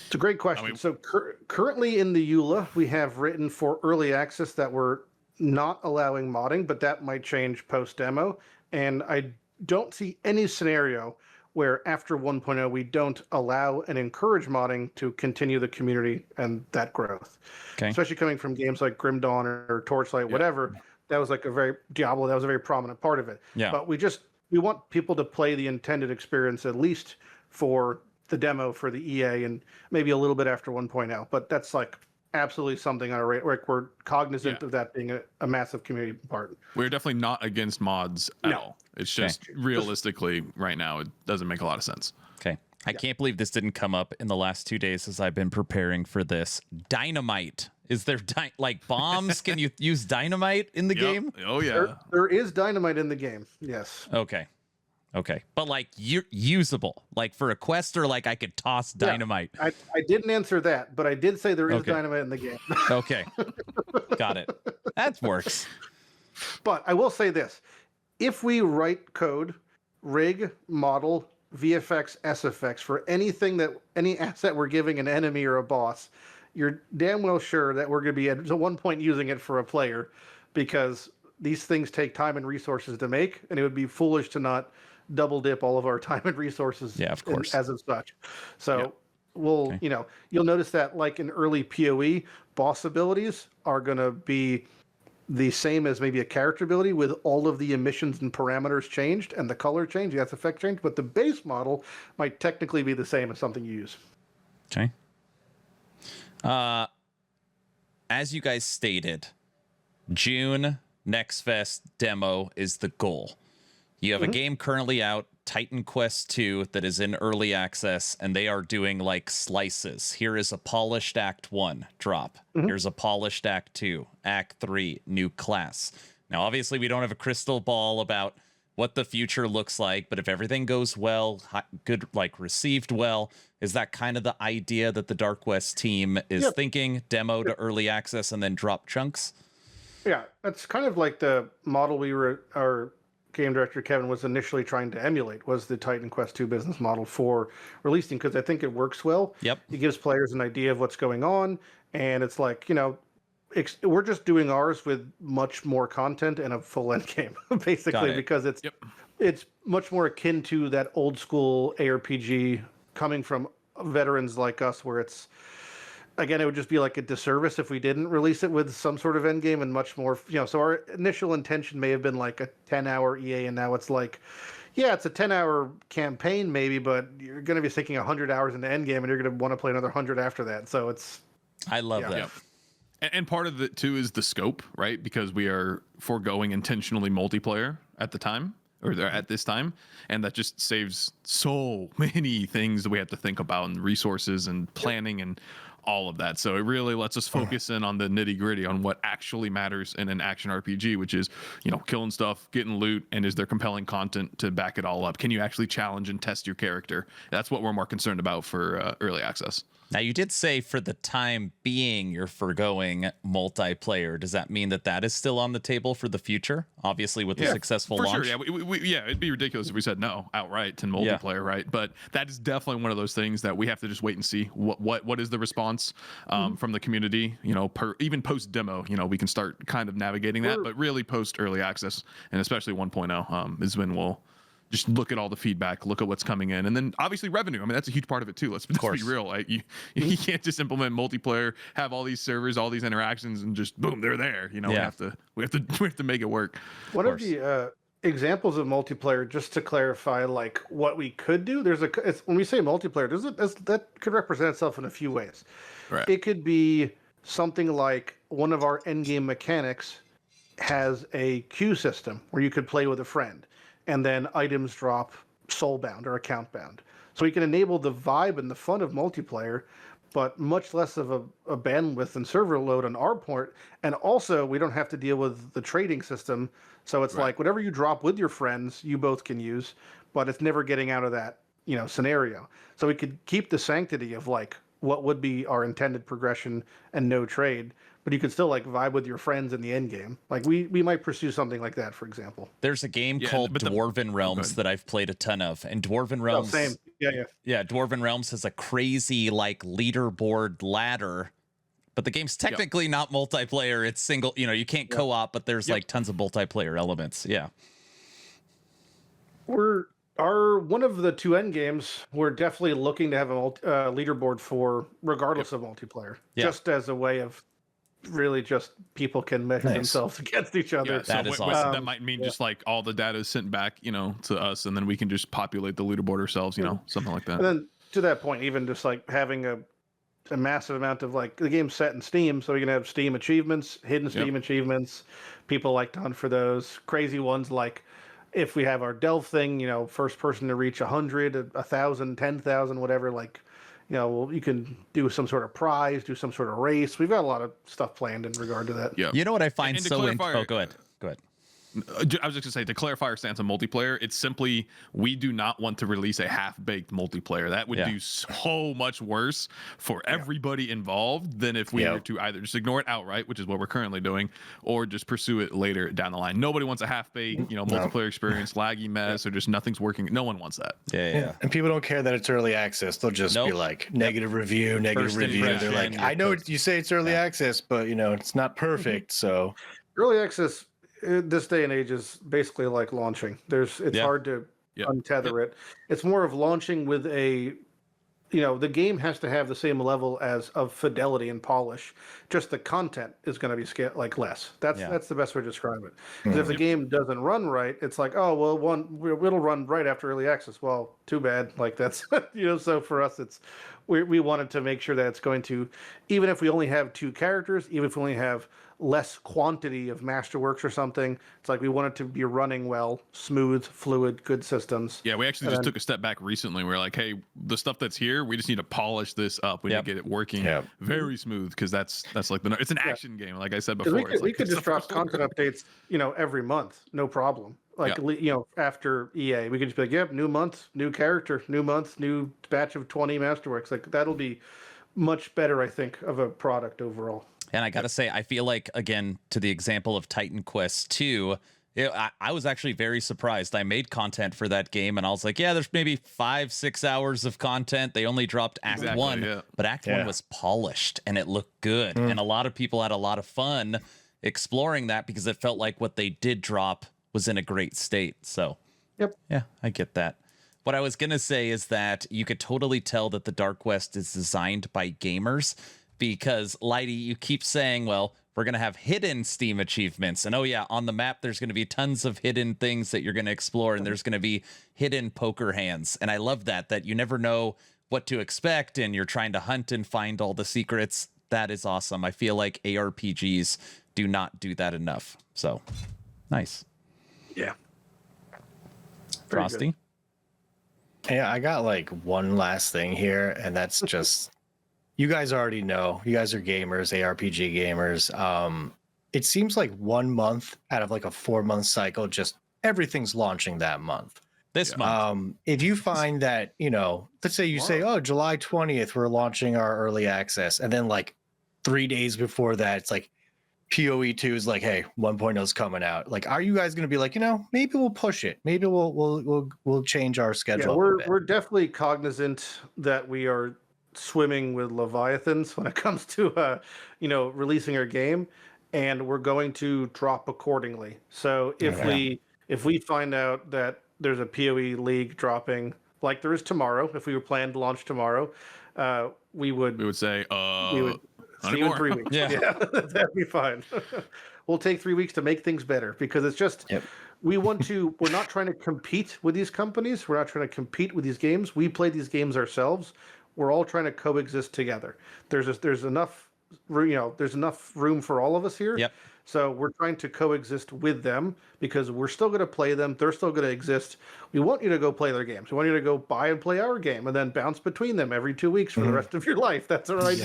It's a great question. So currently in the EULA, we have written for early access that we're not allowing modding, but that might change post-demo. And I don't see any scenario where after 1.0 we don't allow and encourage modding to continue the community and that growth. Okay. Especially coming from games like Grim Dawn or Torchlight, whatever. That was like Diablo, that was a very prominent part of it. Yeah. But we want people to play the intended experience at least for the demo for the EA and maybe a little bit after 1.0. But that's like absolutely something on our radar. Like we're cognizant of that being a massive community part. We're definitely not against mods at all. It's just realistically right now, it doesn't make a lot of sense. Okay. I can't believe this didn't come up in the last 2 days as I've been preparing for this. Dynamite. Is there like bombs? Can you use dynamite in the game? Oh yeah. There is dynamite in the game. Yes. Okay. But like usable, like for a quest, or like I could toss dynamite. I didn't answer that, but I did say there is dynamite in the game. Okay. Got it. That works. But I will say this. If we write code, rig, model, VFX, SFX for any asset we're giving an enemy or a boss, you're damn well sure that we're going to be at one point using it for a player, because these things take time and resources to make, and it would be foolish to not double dip all of our time and resources of course. as of such. So we'll, you'll notice that like in early PoE, boss abilities are going to be the same as maybe a character ability with all of the emissions and parameters changed and the color changed, the effect changed, but the base model might technically be the same as something you use. Okay. As you guys stated, June Next Fest demo is the goal. You have a game currently out, Titan Quest 2, that is in early access, and they are doing like slices. Here is a polished Act 1 drop. Here's a polished Act 2, Act 3, new class. Now, obviously, we don't have a crystal ball about what the future looks like, but if everything goes well, good, like received well, is that kind of the idea that the Dark West team is thinking? Demo to early access and then drop chunks? Yeah, that's kind of like the model our game director Kevin was initially trying to emulate, was the Titan Quest 2 business model for releasing, because I think it works well. Yep. It gives players an idea of what's going on, and it's like, we're just doing ours with much more content and a full end game, basically, because it's much more akin to that old school ARPG coming from veterans like us, where it's again, it would just be like a disservice if we didn't release it with some sort of end game and much more, so our initial intention may have been like a 10-hour EA, and now it's like, yeah, it's a 10-hour campaign maybe, but you're going to be sinking 100 hours into end game, and you're going to want to play another 100 after that. So it's... I love that. Yeah. And part of it too is the scope, right? Because we are foregoing intentionally multiplayer at the time, or at this time, and that just saves so many things that we have to think about, and resources and planning and all of that. So it really lets us focus in on the nitty gritty, on what actually matters in an action RPG, which is, killing stuff, getting loot, and is there compelling content to back it all up? Can you actually challenge and test your character? That's what we're more concerned about for early access. Now, you did say for the time being you're forgoing multiplayer. Does that mean that is still on the table for the future? Obviously, with the successful for launch. Sure, yeah, it'd be ridiculous if we said no outright to multiplayer, right? But that is definitely one of those things that we have to just wait and see what is the response from the community. Even post demo, we can start kind of navigating that. But really, post early access, and especially 1.0, is when we'll just look at all the feedback, look at what's coming in, and then obviously revenue. I mean, that's a huge part of it too. Let's be real. Like you can't just implement multiplayer, have all these servers, all these interactions, and just boom, they're there. We have to make it work. One of the examples of multiplayer, just to clarify, like what we could do. When we say multiplayer, that could represent itself in a few ways. Right. It could be something like one of our endgame mechanics has a queue system where you could play with a friend, and then items drop soulbound or account bound. So we can enable the vibe and the fun of multiplayer, but much less of a bandwidth and server load on our part. And also, we don't have to deal with the trading system. So it's like whatever you drop with your friends, you both can use, but it's never getting out of that, scenario. So we could keep the sanctity of like what would be our intended progression and no trade, but you could still like vibe with your friends in the end game. Like we might pursue something like that, for example. There's a game called Dwarven Realms that I've played a ton of, and Dwarven Realms, same. Yeah. Dwarven Realms has a crazy like leaderboard ladder, but the game's technically not multiplayer. It's single. You can't co-op, but there's like tons of multiplayer elements. Yeah. One of the two end games we're definitely looking to have a leaderboard for, regardless of multiplayer, just as a way of really just people can measure themselves against each other. Yeah, that is awesome. That might mean just like all the data is sent back, to us, and then we can just populate the leaderboard ourselves, something like that. And then to that point, even just like having a massive amount of like the game's set in Steam, so we can have Steam achievements, hidden Steam achievements. People like to hunt for those crazy ones, like if we have our Delve thing, first person to reach 100, 1,000, 10,000, whatever, like, you can do some sort of prize, do some sort of race. We've got a lot of stuff planned in regard to that. Yeah. You know what I find so interesting? Oh, Go ahead. I was just going to say, to clarify our stance on multiplayer, it's simply we do not want to release a half-baked multiplayer. That would do so much worse for everybody involved than if we were to either just ignore it outright, which is what we're currently doing, or just pursue it later down the line. Nobody wants a half-baked, multiplayer experience, laggy mess, or just nothing's working. No one wants that. Yeah. And people don't care that it's early access. They'll just be like, negative review. They're like, I know you say it's early access, but, it's not perfect, so... Early access... this day and age is basically like launching. It's hard to untether it. It's more of launching with the game has to have the same level of fidelity and polish. Just the content is going to be less. That's the best way to describe it. Because if the game doesn't run right, it's like, oh well, it'll run right after early access. Well, too bad. Like that's So for us, we wanted to make sure that it's going to, even if we only have 2 characters, even if we only have less quantity of Masterworks or something, it's like we want it to be running well, smooth, fluid, good systems. Yeah, we actually took a step back recently. We're like, hey, the stuff that's here, we just need to polish this up. We need to get it working very smooth, because that's like it's an action game, like I said before. We could just drop content updates, every month, no problem. After EA, we could just be like, new month, new character, new month, new batch of 20 Masterworks. Like that'll be much better, I think, of a product overall. And I got to say, I feel like, again, to the example of Titan Quest 2, I was actually very surprised. I made content for that game, and I was like, there's maybe 5-6 hours of content. They only dropped Act 1, but Act 1 was polished, and it looked good. And a lot of people had a lot of fun exploring that because it felt like what they did drop was in a great state. So, yeah, I get that. What I was going to say is that you could totally tell that the Dark West is designed by gamers, because Lighty, you keep saying, well, we're going to have hidden Steam achievements. And oh yeah, on the map, there's going to be tons of hidden things that you're going to explore, and there's going to be hidden poker hands. And I love that you never know what to expect, and you're trying to hunt and find all the secrets. That is awesome. I feel like ARPGs do not do that enough. So nice. Yeah. Frosty? Yeah, I got like one last thing here, and that's just you guys already know. You guys are gamers, ARPG gamers. It seems like 1 month out of like a 4-month cycle, just everything's launching that month. This month. If you find that, let's say you say, oh, July 20th, we're launching our early access. And then like 3 days before that, it's like PoE 2 is like, hey, 1.0 is coming out. Like, are you guys going to be like, maybe we'll push it. Maybe we'll change our schedule. Yeah, we're definitely cognizant that we are swimming with leviathans when it comes to, releasing our game, and we're going to drop accordingly. So if we find out that there's a PoE league dropping, like there is tomorrow, if we were planned to launch tomorrow, we would say, we would see you in 3 weeks. Yeah. That'd be fine. We'll take 3 weeks to make things better, because it's just, we're not trying to compete with these companies. We're not trying to compete with these games. We play these games ourselves. We're all trying to coexist together. There's enough room for all of us here. Yep. So we're trying to coexist with them, because we're still going to play them. They're still going to exist. We want you to go play their games. We want you to go buy and play our game, and then bounce between them every 2 weeks for the rest of your life. That's all right.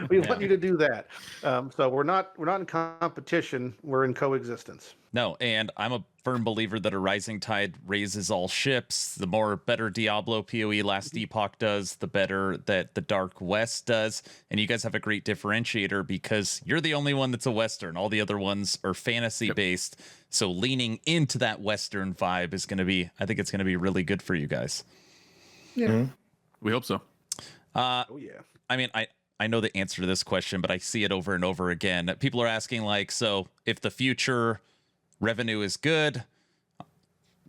We want you to do that. So we're not in competition. We're in coexistence. No, and I'm a firm believer that a rising tide raises all ships. The better Diablo PoE Last Epoch does, the better that the Dark West does. And you guys have a great differentiator, because you're the only one that's a Western. All the other ones are fantasy based. So leaning into that Western vibe is going to be, I think it's going to be really good for you guys. Yeah. We hope so. Oh yeah. I mean, I know the answer to this question, but I see it over and over again. People are asking, like, so if the future revenue is good,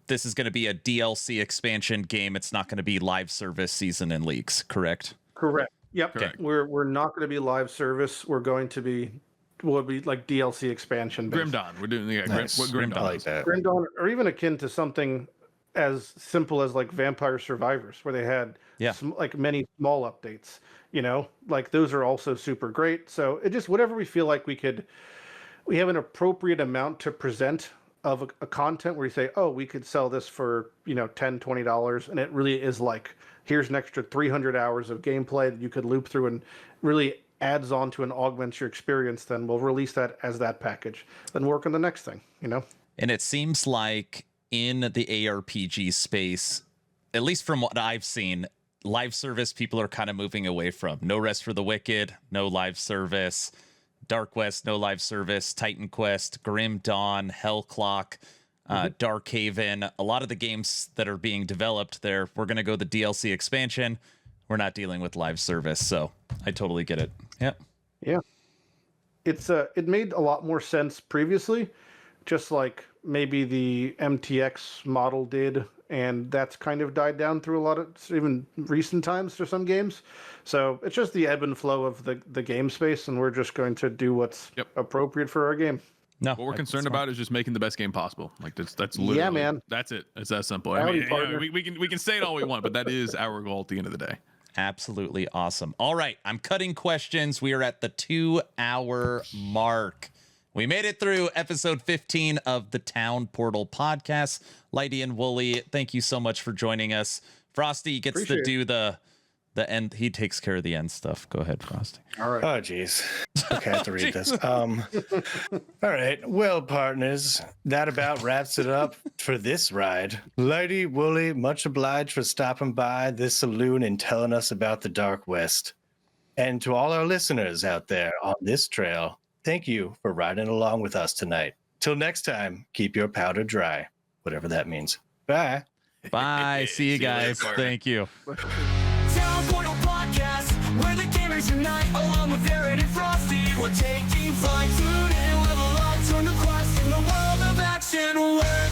this is going to be a DLC expansion game. It's not going to be live service season and leagues, correct? Correct. Yep. Correct. We're not going to be live service. We're going to be like DLC expansion based. Grim Dawn. We're doing Nice. what Grim I Dawn like is. that. Grim Dawn, or even akin to something as simple as like Vampire Survivors, where they had like many small updates. Like those are also super great. So it just, whatever we feel like we have an appropriate amount to present of a content where you say, oh, we could sell this for, $10, $20. And it really is like, here's an extra 300 hours of gameplay that you could loop through and really adds on to and augments your experience. Then we'll release that as that package, then work on the next thing, And it seems like in the ARPG space, at least from what I've seen, live service people are kind of moving away from. No Rest for the Wicked, no live service. Dark West, no live service. Titan Quest, Grim Dawn, Hellclock, Dark Haven. A lot of the games that are being developed there, we're going to go the DLC expansion. We're not dealing with live service. So I totally get it. Yep. Yeah. It made a lot more sense previously, just like maybe the MTX model did, and that's kind of died down through a lot of even recent times for some games. So it's just the ebb and flow of the game space, and we're just going to do what's appropriate for our game. No, what we're concerned about is just making the best game possible. Like that's literally, man. That's it. It's that simple. Howdy, We can say it all we want, but that is our goal at the end of the day. Absolutely awesome. All right, I'm cutting questions. We are at the 2-hour mark. We made it through episode 15 of the Town Portal podcast. Lighty and Woolie, thank you so much for joining us. Frosty gets to do the end. He takes care of the end stuff. Go ahead, Frosty. All right. Oh, geez. Okay, I have to read this. All right. Well, partners, that about wraps it up for this ride. Lighty, Woolie, much obliged for stopping by this saloon and telling us about the Dark West. And to all our listeners out there on this trail, thank you for riding along with us tonight. Till next time, keep your powder dry, whatever that means. Bye. Bye. See you guys. Thank you. Town Portal Podcast, where the gamers unite, along with Aaron and Frosty. We're taking flight, tune in, level up, turn the quest in the world of action. We're